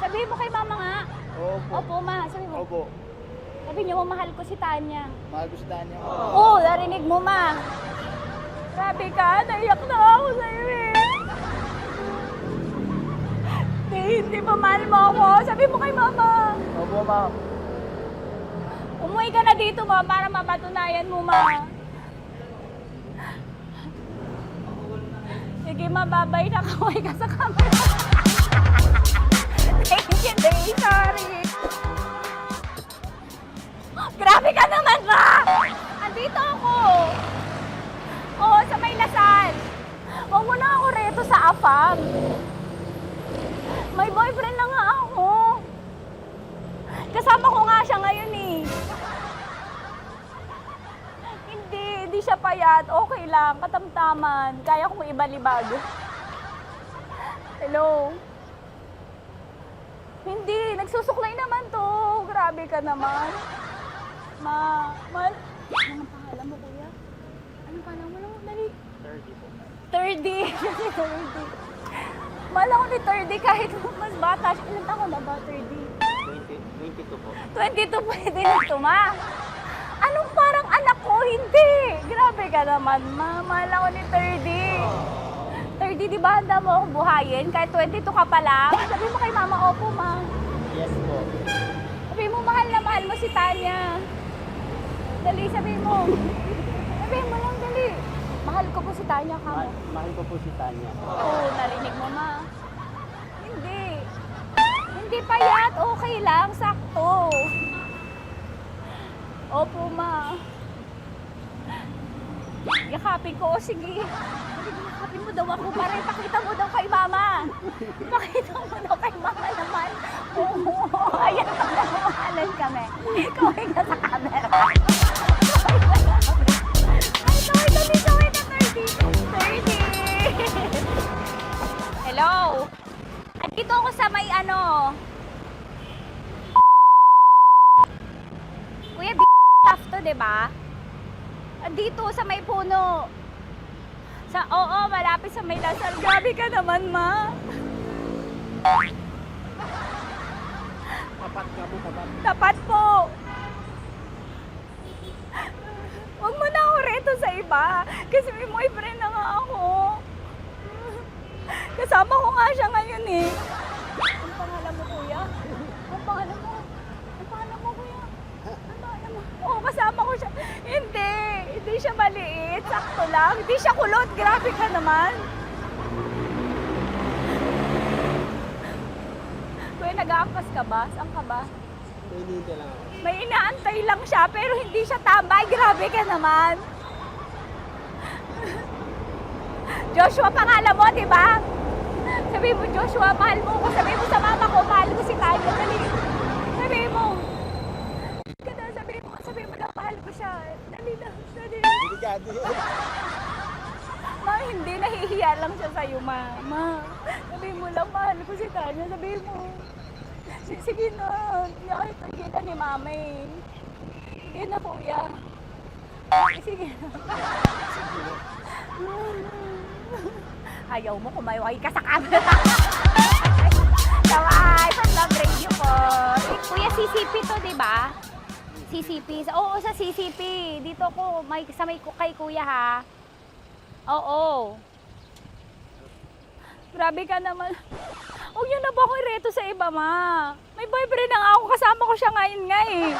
Sabihin mo kay mama nga. Opo. Opo, ma. Sabi mo. Opo. Sabi niyo mo, mahal ko si Tanya. Mahal ko si Tanya. Oo, narinig mo, ma. Grabe ka, naiyak na ako sa'yo eh. Hindi ba mahal mo ako? Sabi mo kay mama. Opo, ma'am. Umuwi ka na dito, ma, para mapatunayan mo, ma. Sige, ma, babay na. Kaway ka sa camera. Thank you, Day. Sorry. Grabe ka naman, ma! Andito ako. Oo, sa may Lasal. Huwag mo na ako reto sa afam. May boyfriend na nga ako. Kasama ko nga siya ngayon eh. Hindi siya payat. Okay lang, katamtaman. Kaya kong ibalibag. Hello? Hindi, nagsusuklay naman to. Grabe ka naman. Ma, anong pangalan mo, kuya? Anong pangalan mo? Dali. 30 po. 30. 30. Mahal ako ni 30 kahit mas bata siya. Ilan taon na ba, 30? 22 po. 22 pwede na ito, ma. Anong parang anak ko? Hindi. Grabe ka naman, ma. Mahal ako ni 30. 30, di ba handa mo akong buhayin? Kahit 22 ka pa lang. Sabi mo kay mama, opo, ma. Yes po. Sabi mo, mahal na mahal mo si Tanya. Dali, sabi mo. Sabi mo lang, dali. Mahal ko po si Tanya ka mo. Mahal ko po si Tanya. Oo, narinig mo, ma. Hindi. Hindi payat. Okay lang. Sakto. Opo, ma. Yakapin ko. O, sige. Yakapin mo daw ako para ipakita mo daw kay mama. Ipakita mo daw kay mama naman. Oo. Ayan, nagmamahalan kami. Kaway ka sa camera. Kaway ka 30. Hello? Andito ako sa may Kuya, tough to, diba? Andito sa may puno. Oo, malapit sa may Lasal. Grabe ka naman, ma. Tapat ka po, tapat. Tapat po. Huwag mo na ako ireto sa iba. Kasi may boyfriend na nga ako. Kasama ko nga siya ngayon eh. Ang pangalan mo, kuya? Ang pangalan mo? Ang pangalan mo, kuya? Ang pangalan mo? Oo, kasama ko siya. Hindi siya maliit. Sakto lang. Hindi siya kulot. Grabe ka naman. Kuya, nag-aangkas ka ba? Saan ka ba? Hinihintay lang ako. May inaantay lang siya, pero hindi siya tambay. Grabe ka naman. Joshua, pangalan mo, di ba? Sabi mo, Joshua, mahal mo ko. Sabi mo sa mama ko, mahal ko si Tanya. Dali. Sabi mo. Sabi mo na, mahal ko siya. Dali na. Dali. Ma, hindi. Nahihiya lang siya sa'yo, ma. Sabi mo lang, mahal ko si Tanya. Sabi mo. Sige na. Hindi kita ni mama eh. Sige na, kuya. Sige na. Ayaw mo, kumayway ka sa camera. Kawai, from Love Radio po. Kuya, CCP to, di ba? CCP. Oo, sa CCP. Dito ko, kay kuya ha. Oo. Grabe ka naman. Huwag niyo na ba akong ireto sa iba, ma? May boyfriend na nga ako. Kasama ko siya ngayon nga eh.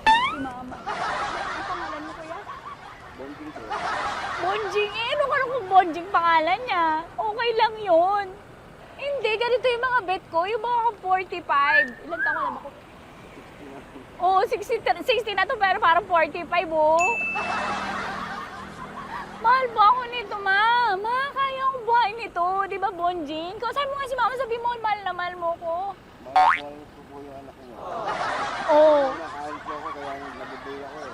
Si mama. Ang pangalan mo, kuya? Bonjing po. Bonjing eh. Ano ka kung Bonjing pangalan niya? Okay lang yun. Hindi, ganito yung mga bet ko. Yung mga 45. Ilan taon alam ako? Oo, 60 na to pero parang 45 oh. Mahal ba ako nito, ma? Ma, kaya akong buhay nito. Di ba, Bonjing? Sabi mo nga si mama, sabi mo, mahal na mahal mo ko. Mahal ko po yung anak niyo. Oo. Nakahal po ako kaya nabibay ako eh.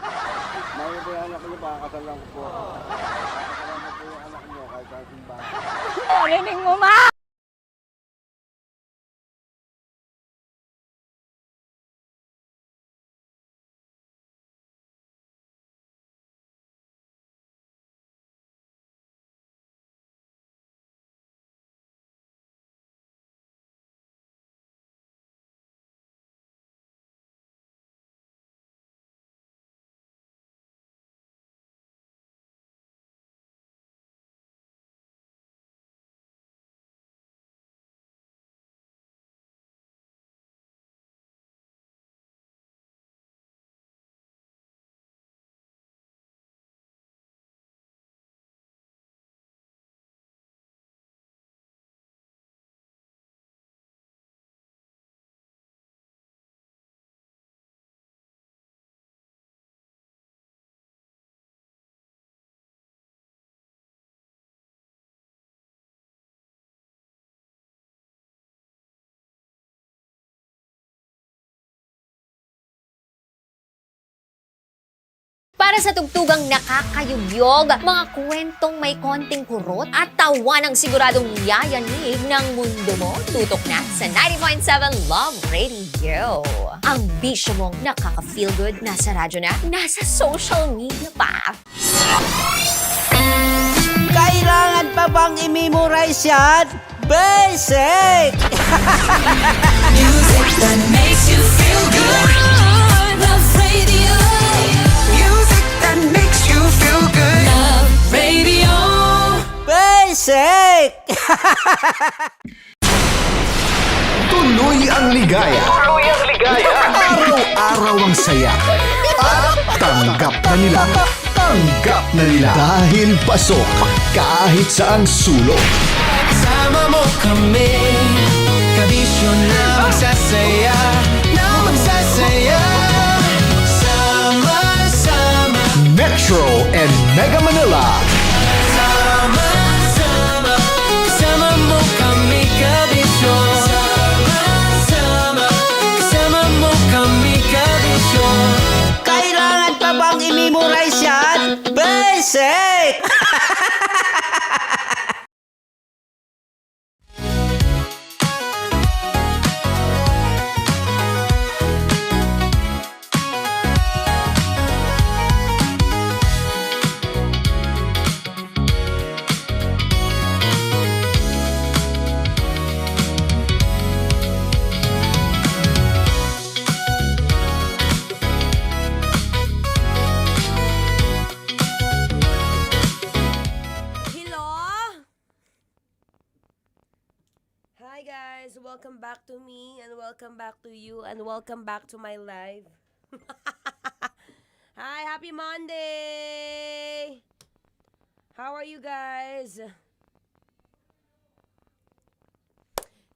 Mahal ko yung anak niyo, pakakasalan ko po ako. Pakakasalan ko po yung anak niyo kahit sa simbahan. Narinig mo, ma! Para sa tugtugang nakakayugyog, mga kwentong may konting kurot at tawa ng siguradong yayanig ng mundo mo, tutok na sa 90.7 Love Radio. Ang bisyo mong nakaka-feel good, nasa radyo na, nasa social media pa. Kailangan pa bang i-memorize yan? Basic! Music that makes you feel good. Love Radio. Music that makes you feel good. Love Radio. Basic! Tuloy ang ligaya. Tuloy ang ligaya. Araw-araw ang saya. At tanggap na nila. Tanggap na nila. Dahil pasok kahit saan sulok. Sama mo kami, kabisyo na magsasaya, sama-sama. Metro and Mega Manila. Sama-sama, kasama mo kami, kabisyo. Sama-sama, kasama mo kami, kabisyo. Kailangan pa bang i-memorize yan? Basic! Hi guys, welcome back to me and welcome back to you and welcome back to my live. Hi, happy Monday! How are you guys?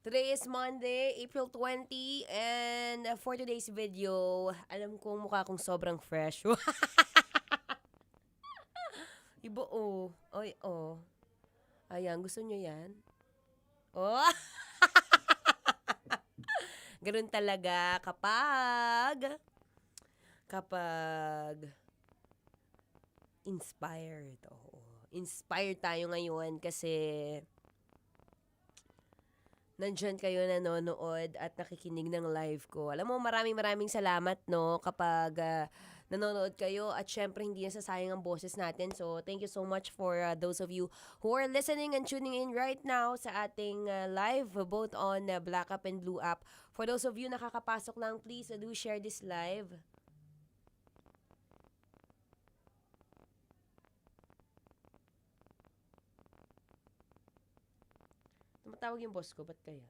Today is Monday, April 20, and for today's video, alam kong mukha kong sobrang fresh. Ibo, oh. Oy, oh. Ayan, gusto nyo yan? Oh! Ganun talaga kapag inspired. Oo. Inspired tayo ngayon kasi nandyan kayo nanonood at nakikinig ng live ko. Alam mo, maraming salamat, no, kapag nanonood kayo at syempre hindi nasasayang ang boses natin. So, thank you so much for those of you who are listening and tuning in right now sa ating live, both on Black App and Blue App. For those of you nakakapasok lang, please do share this live. Tumatawag yung boss ko, ba't kaya?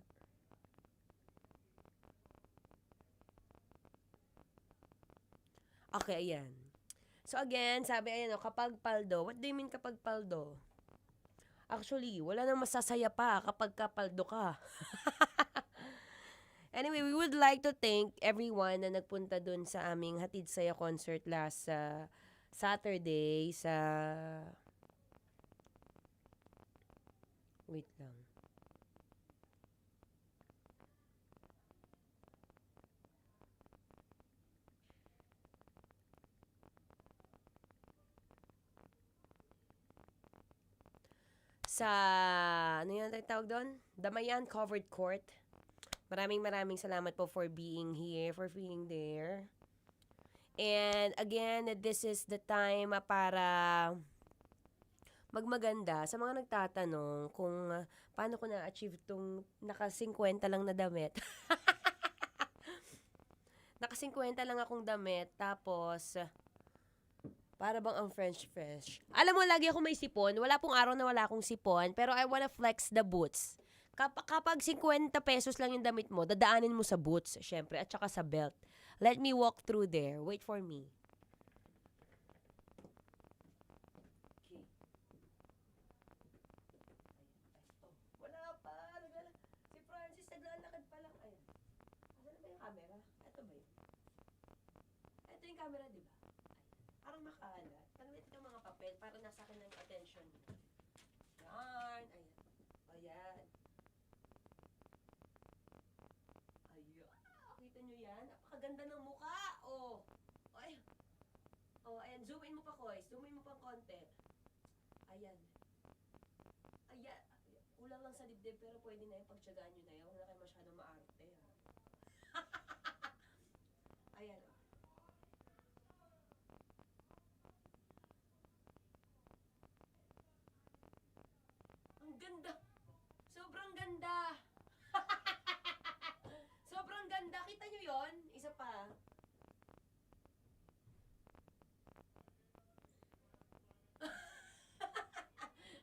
Okay, ayan. So again, sabi, ayan, kapag paldo. What do you mean kapag paldo? Actually, wala nang masasaya pa kapag kapaldo ka. Anyway, we would like to thank everyone na nagpunta dun sa aming Hatid Saya concert last Saturday sa... Wait lang. Sa, ano yun tawag doon? Damayan Covered Court. Maraming salamat po for being here, for being there. And again, this is the time para magmaganda. Sa mga nagtatanong kung paano ko na-achieve itong naka-50 lang na damit. Naka-50 lang akong damit, tapos para bang ang French fresh. Alam mo, lagi ako may sipon. Wala pong araw na wala akong sipon, pero I wanna flex the boots. Kapag 50 pesos lang yung damit mo, dadaanin mo sa boots, syempre, at saka sa belt. Let me walk through there. Wait for me. Okay. Wala pa. Si Francis, naglalakad pa lang. Ayan. Asan na ba yung camera? Ito ba yun? Ito yung camera, di ba? Parang makalat. Tanggit ng mga papel para nasa akin ng attention. Yan. Ayan. Ayan. Ayan. Kita nyo yan? Napakaganda ng mukha. Oh. Ay. Oh, ayan. Zoom in mo pa, Koy. Zoom in mo pa konti. Ayan. Ayan. Kulang lang sa dibdib pero pwede na yung pagtsagaan nyo na yan. Huwag na kayo masyadong maarte. Ayan. Ang ganda. Sobrang ganda. Sobrang ganda. Kita nyo yon? Isa pa.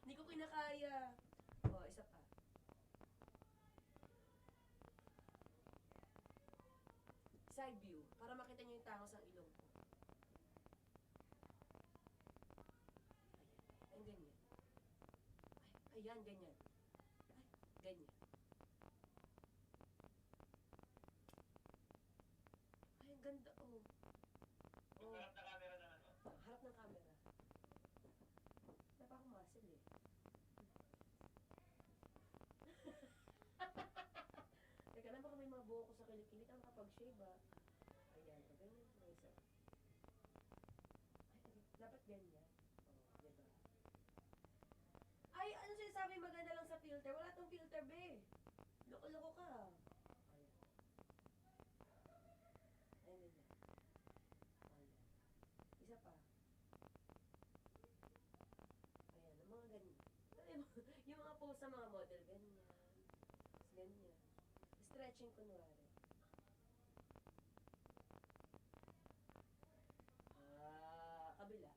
Hindi ko kinakaya. Oh, isa pa. Side view. Para makita nyo yung tangos ng ilong ko. Ayan. Ayan, ganyan. Ay, ayan, ganyan. Ay, ganyan. Ay, ang ganda, oh. Oh. Harap na camera na ano? Harap ng camera. Wala pa akong muscle, eh. Teka lang, baka may mga buho ko sa kilikili. Ang kapag-shave, ah. Ayan, so ganyan po isa. Ay, dapat ganyan. Oh, diba? Ay, ano sinasabi maganda lang sa filter? Wala tong filter, be. Loko-loko ka. Ayan. Ayan, ganyan. Ayan. Isa pa. Ayan, ang mga ganyan. Yung mga pose sa mga model, ganyan. Ganyan. Stretching kunwari. Kabila.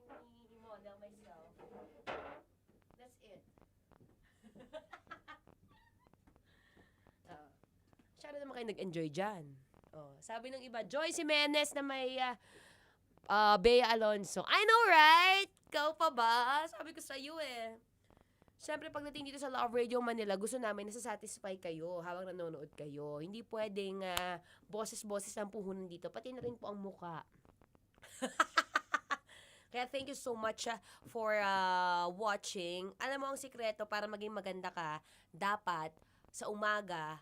watching me model myself. That's it. Masyado naman kayo nag-enjoy dyan. Sabi ng iba, Joyce Jimenez na may Bea Alonso. I know, right? Ikaw pa ba? Sabi ko sa iyo eh. Siyempre, pagdating dito sa Love Radio Manila, gusto namin nasasatisfy kayo habang nanonood kayo. Hindi pwedeng boses-boses ang puhunan dito. Pati na rin po ang muka. Kaya thank you so much for watching. Alam mo ang sikreto para maging maganda ka, dapat sa umaga,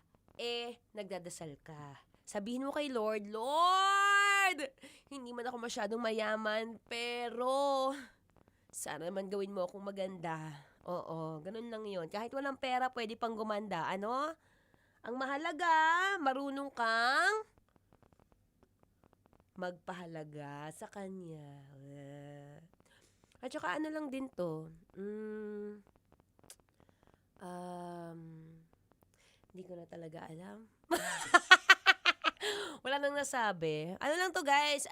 nagdadasal ka. Sabihin mo kay Lord, Lord! Hindi man ako masyadong mayaman, pero sana naman gawin mo akong maganda. Oo, ganun lang yun. Kahit walang pera, pwede pang gumanda. Ano? Ang mahalaga, marunong kang magpahalaga sa kanya. At saka ano lang din to. Hindi ko na talaga alam. Wala nang nasabi. Ano lang to guys,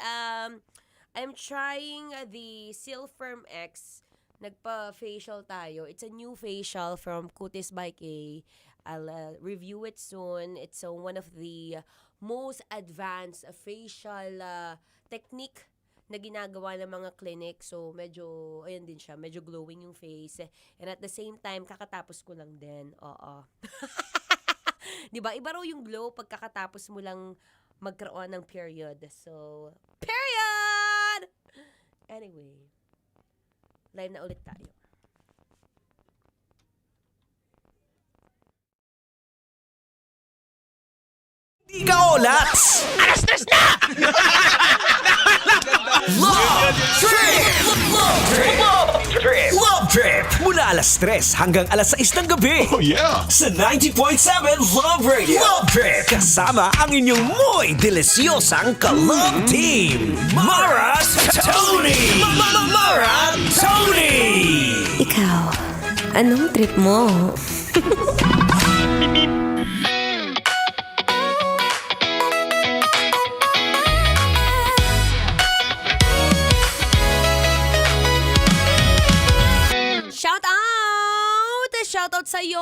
I'm trying the Silfirm X. Nagpa-facial tayo. It's a new facial from Cutis by Kay. I'll review it soon. It's one of the most advanced facial technique na ginagawa ng mga clinic. So, medyo, ayan din siya, medyo glowing yung face. And at the same time, kakatapos ko lang din. Oo. Diba? Iba raw yung glow pag kakatapos mo lang magkaroon ng period. So, period! Anyway, live na ulit tayo. Di ka olats! Alas-tres na! Love Trip! Love Trip! Love Trip! Mula alas-tres hanggang alas-6 ng gabi. Oh yeah! Sa 90.7 Love Radio. Love Trip! Kasama ang inyong muy delisyosang ka-love team. Mara's Tony! Mara Tony! Ikaw, anong trip mo? Shoutout sa'yo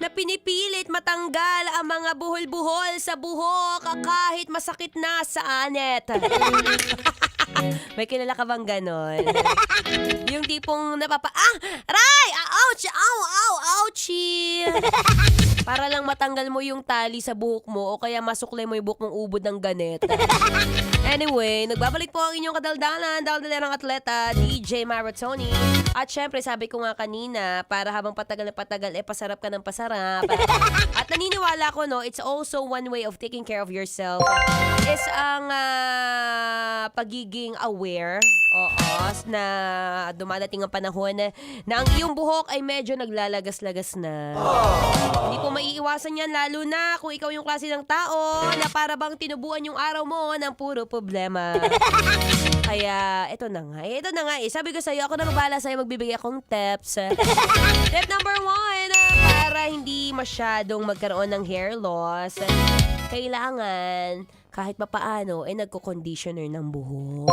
na pinipilit matanggal ang mga buhol-buhol sa buhok kahit masakit na sa anet. May kilala ka bang ganon? Yung tipong Aray! Ouch! Ow! Ow! Ouchie! Para lang matanggal mo yung tali sa buhok mo o kaya masuklay mo yung buhok mong ubod ng ganet. Anyway, nagbabalik po ang inyong kadaldalan, daldalerang atleta, DJ Maratoni. At syempre, sabi ko nga kanina, para habang patagal na patagal, pasarap ka ng pasarap. At naniniwala ko, no, it's also one way of taking care of yourself. Is ang pagiging aware, na dumadating ang panahon na ang iyong buhok ay medyo naglalagas-lagas na. Hindi po maiiwasan yan, lalo na kung ikaw yung klase ng tao na para bang tinubuan yung araw mo ng puro problema. Kaya, ito na nga. Sabi ko sa'yo, ako na magbala sa'yo, magbibigay akong tips. Tip number 1, para hindi masyadong magkaroon ng hair loss, kailangan kahit papaano, nagko-conditioner ng buhok.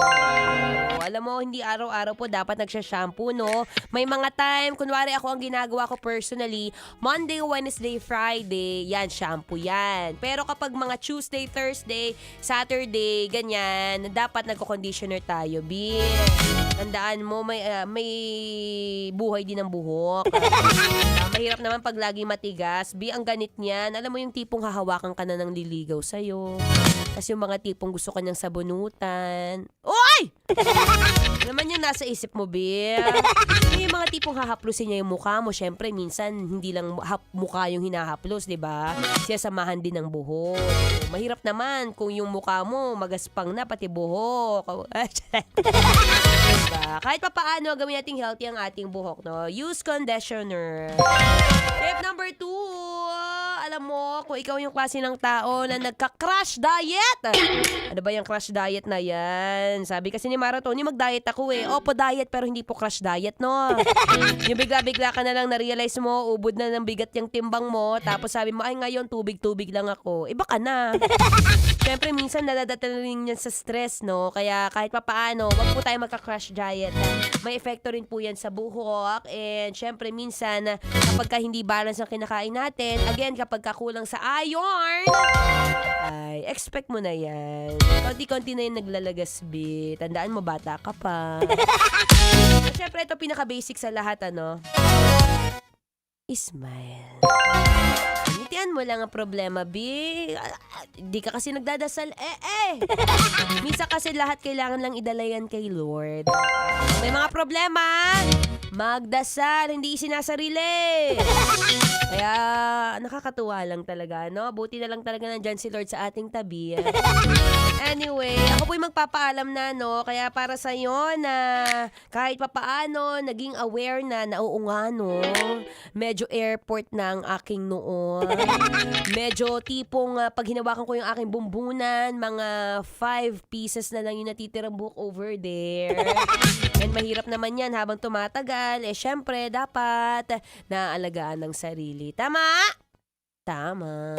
Alam mo, hindi araw-araw po dapat nagsha-shampoo, no? May mga time, kunwari ako ang ginagawa ko personally, Monday, Wednesday, Friday, yan, shampoo yan. Pero kapag mga Tuesday, Thursday, Saturday, ganyan, dapat nagko-conditioner tayo, B. Tandaan mo, may buhay din ang buhok. Mahirap naman pag lagi matigas. B, ang ganit niyan. Alam mo yung tipong hahawakan ka na ng liligaw sa'yo. Kasi yung mga tipong gusto ka niyang sabunutan. Oy! Naman yung nasa isip mo, B. Yung mga tipong hahaplusin niya yung mukha mo. Siyempre, minsan, hindi lang mukha yung hinahaplos, di ba? Siyasamahan din ng buhok. Mahirap naman kung yung mukha mo magaspang na, pati buhok. Diba? Kahit pa paano, gawin nating healthy ang ating buhok, no? Use conditioner. Tip number 2, alam mo kung ikaw yung klase ng tao na nagka-crash diet. Ano ba yung crash diet na yan? Sabi kasi ni Mara Tony, mag-diet ako eh. Opo, diet pero hindi po crash diet, no? Yung bigla-bigla ka na lang na-realize mo, ubod na ng bigat yung timbang mo, tapos sabi mo, ay ngayon, tubig-tubig lang ako. Iba ka na. Siyempre, minsan nadadataling yan sa stress, no? Kaya kahit papaano, wag po tayo magka-crash diet. May epekto rin po yan sa buhok. And siyempre, minsan, kapag ka hindi balance ang kinakain natin, again, kapag kakulang sa iron, ay, expect mo na yan. Konti-konti na yung naglalagas, B. Tandaan mo, bata ka pa. At siyempre, ito pinaka-basic sa lahat, ano? Smile. Ngitian mo lang ang problema, B. Di ka kasi nagdadasal. Minsan kasi lahat kailangan lang idala yan kay Lord. May mga problema, magdasal, hindi isinasarili. Kaya nakakatuwa lang talaga, no? Buti na lang talaga nandyan si Lord sa ating tabi. Anyway, ako po'y magpapaalam na, no? Kaya para sa'yo na kahit papaano, naging aware na oo nga, no? Medyo airport na ang aking noon. Medyo tipong pag hinawakan ko yung aking bumbunan, mga 5 pieces na lang yung natitirang buhok over there. And mahirap naman yan habang tumatagal. Syempre, dapat naaalagaan ng sarili. Tama? Tama.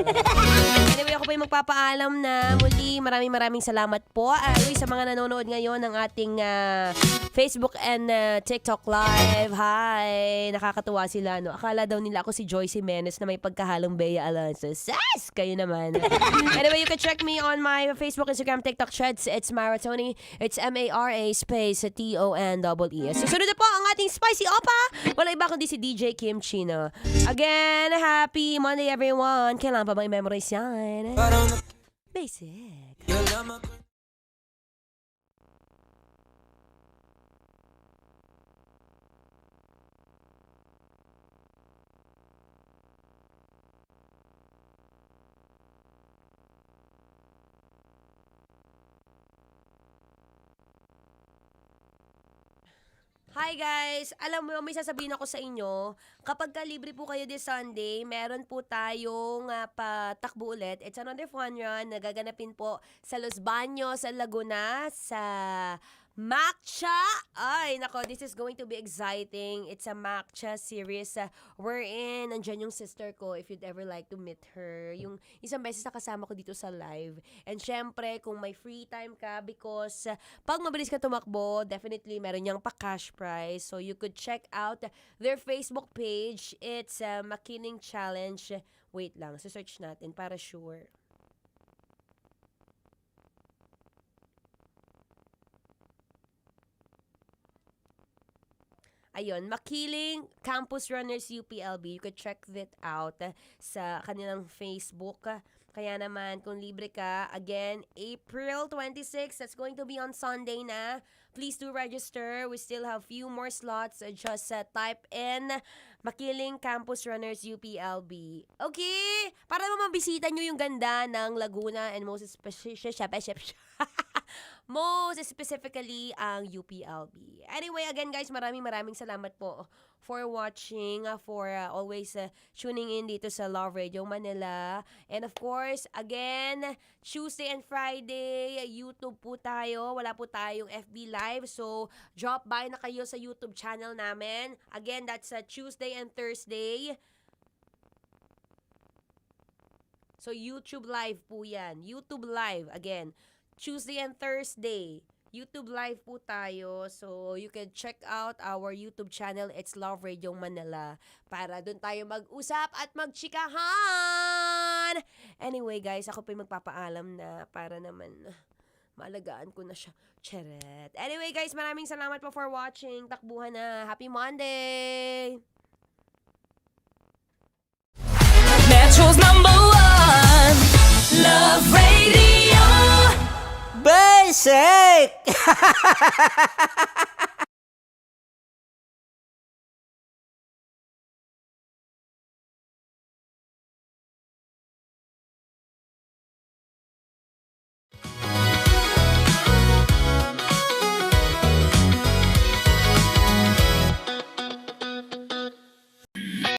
Anyway, ako po yung magpapaalam na muli. Maraming salamat po sa mga nanonood ngayon ng ating Facebook and TikTok Live. Hi! Nakakatuwa sila, no? Akala daw nila ako si Joyce Jimenez na may pagkahalong Bea Alonso. Sas! Kayo naman. Anyway, you can check me on my Facebook, Instagram, TikTok, Threads. It's Mara Tony. It's M-A-R-A space T-O-N-E-E. Susunod na po ang ating Spicy Opa. Wala iba kundi si DJ Kim Chino. Again, happy Monday, everyone. Kailangan pa bang i-memorize yan? Basic. Hi guys! Alam mo, may sasabihin ako sa inyo, kapag libre po kayo this Sunday, meron po tayong patakbo ulit. It's another fun run na gaganapin po sa Los Baños, sa Laguna, sa Makcha. Ay, nako, this is going to be exciting. It's a Makcha series wherein nandyan yung sister ko, if you'd ever like to meet her. Yung isang beses na kasama ko dito sa live. And syempre, kung may free time ka, because pag mabilis ka tumakbo, definitely meron niyang pa-cash prize. So you could check out their Facebook page. It's Makiling Challenge. Wait lang, search natin para sure. Ayun, Makiling Campus Runners UPLB. You could check that out sa kanilang Facebook. Kaya naman, kung libre ka, again, April 26, that's going to be on Sunday na. Please do register. We still have few more slots. Just type in Makiling Campus Runners UPLB. Okay? Para mabisita nyo yung ganda ng Laguna and most specifically ang UPLB. Anyway, again guys, maraming salamat po for watching, for always tuning in dito sa Love Radio Manila. And of course, again, Tuesday and Friday, YouTube po tayo. Wala po tayong FB Live. So, drop by na kayo sa YouTube channel namin. Again, that's Tuesday and Thursday. So, YouTube Live po yan. YouTube Live, again. Tuesday and Thursday, YouTube Live po tayo. So, you can check out our YouTube channel. It's Love Radio Manila. Para doon tayo mag-usap at magchikahan. Anyway, guys, ako po yung magpapaalam na para naman maalagaan ko na siya. Charet. Anyway, guys, maraming salamat po for watching. Takbuhan na. Happy Monday! Metro's #1 Love Radio. Basic!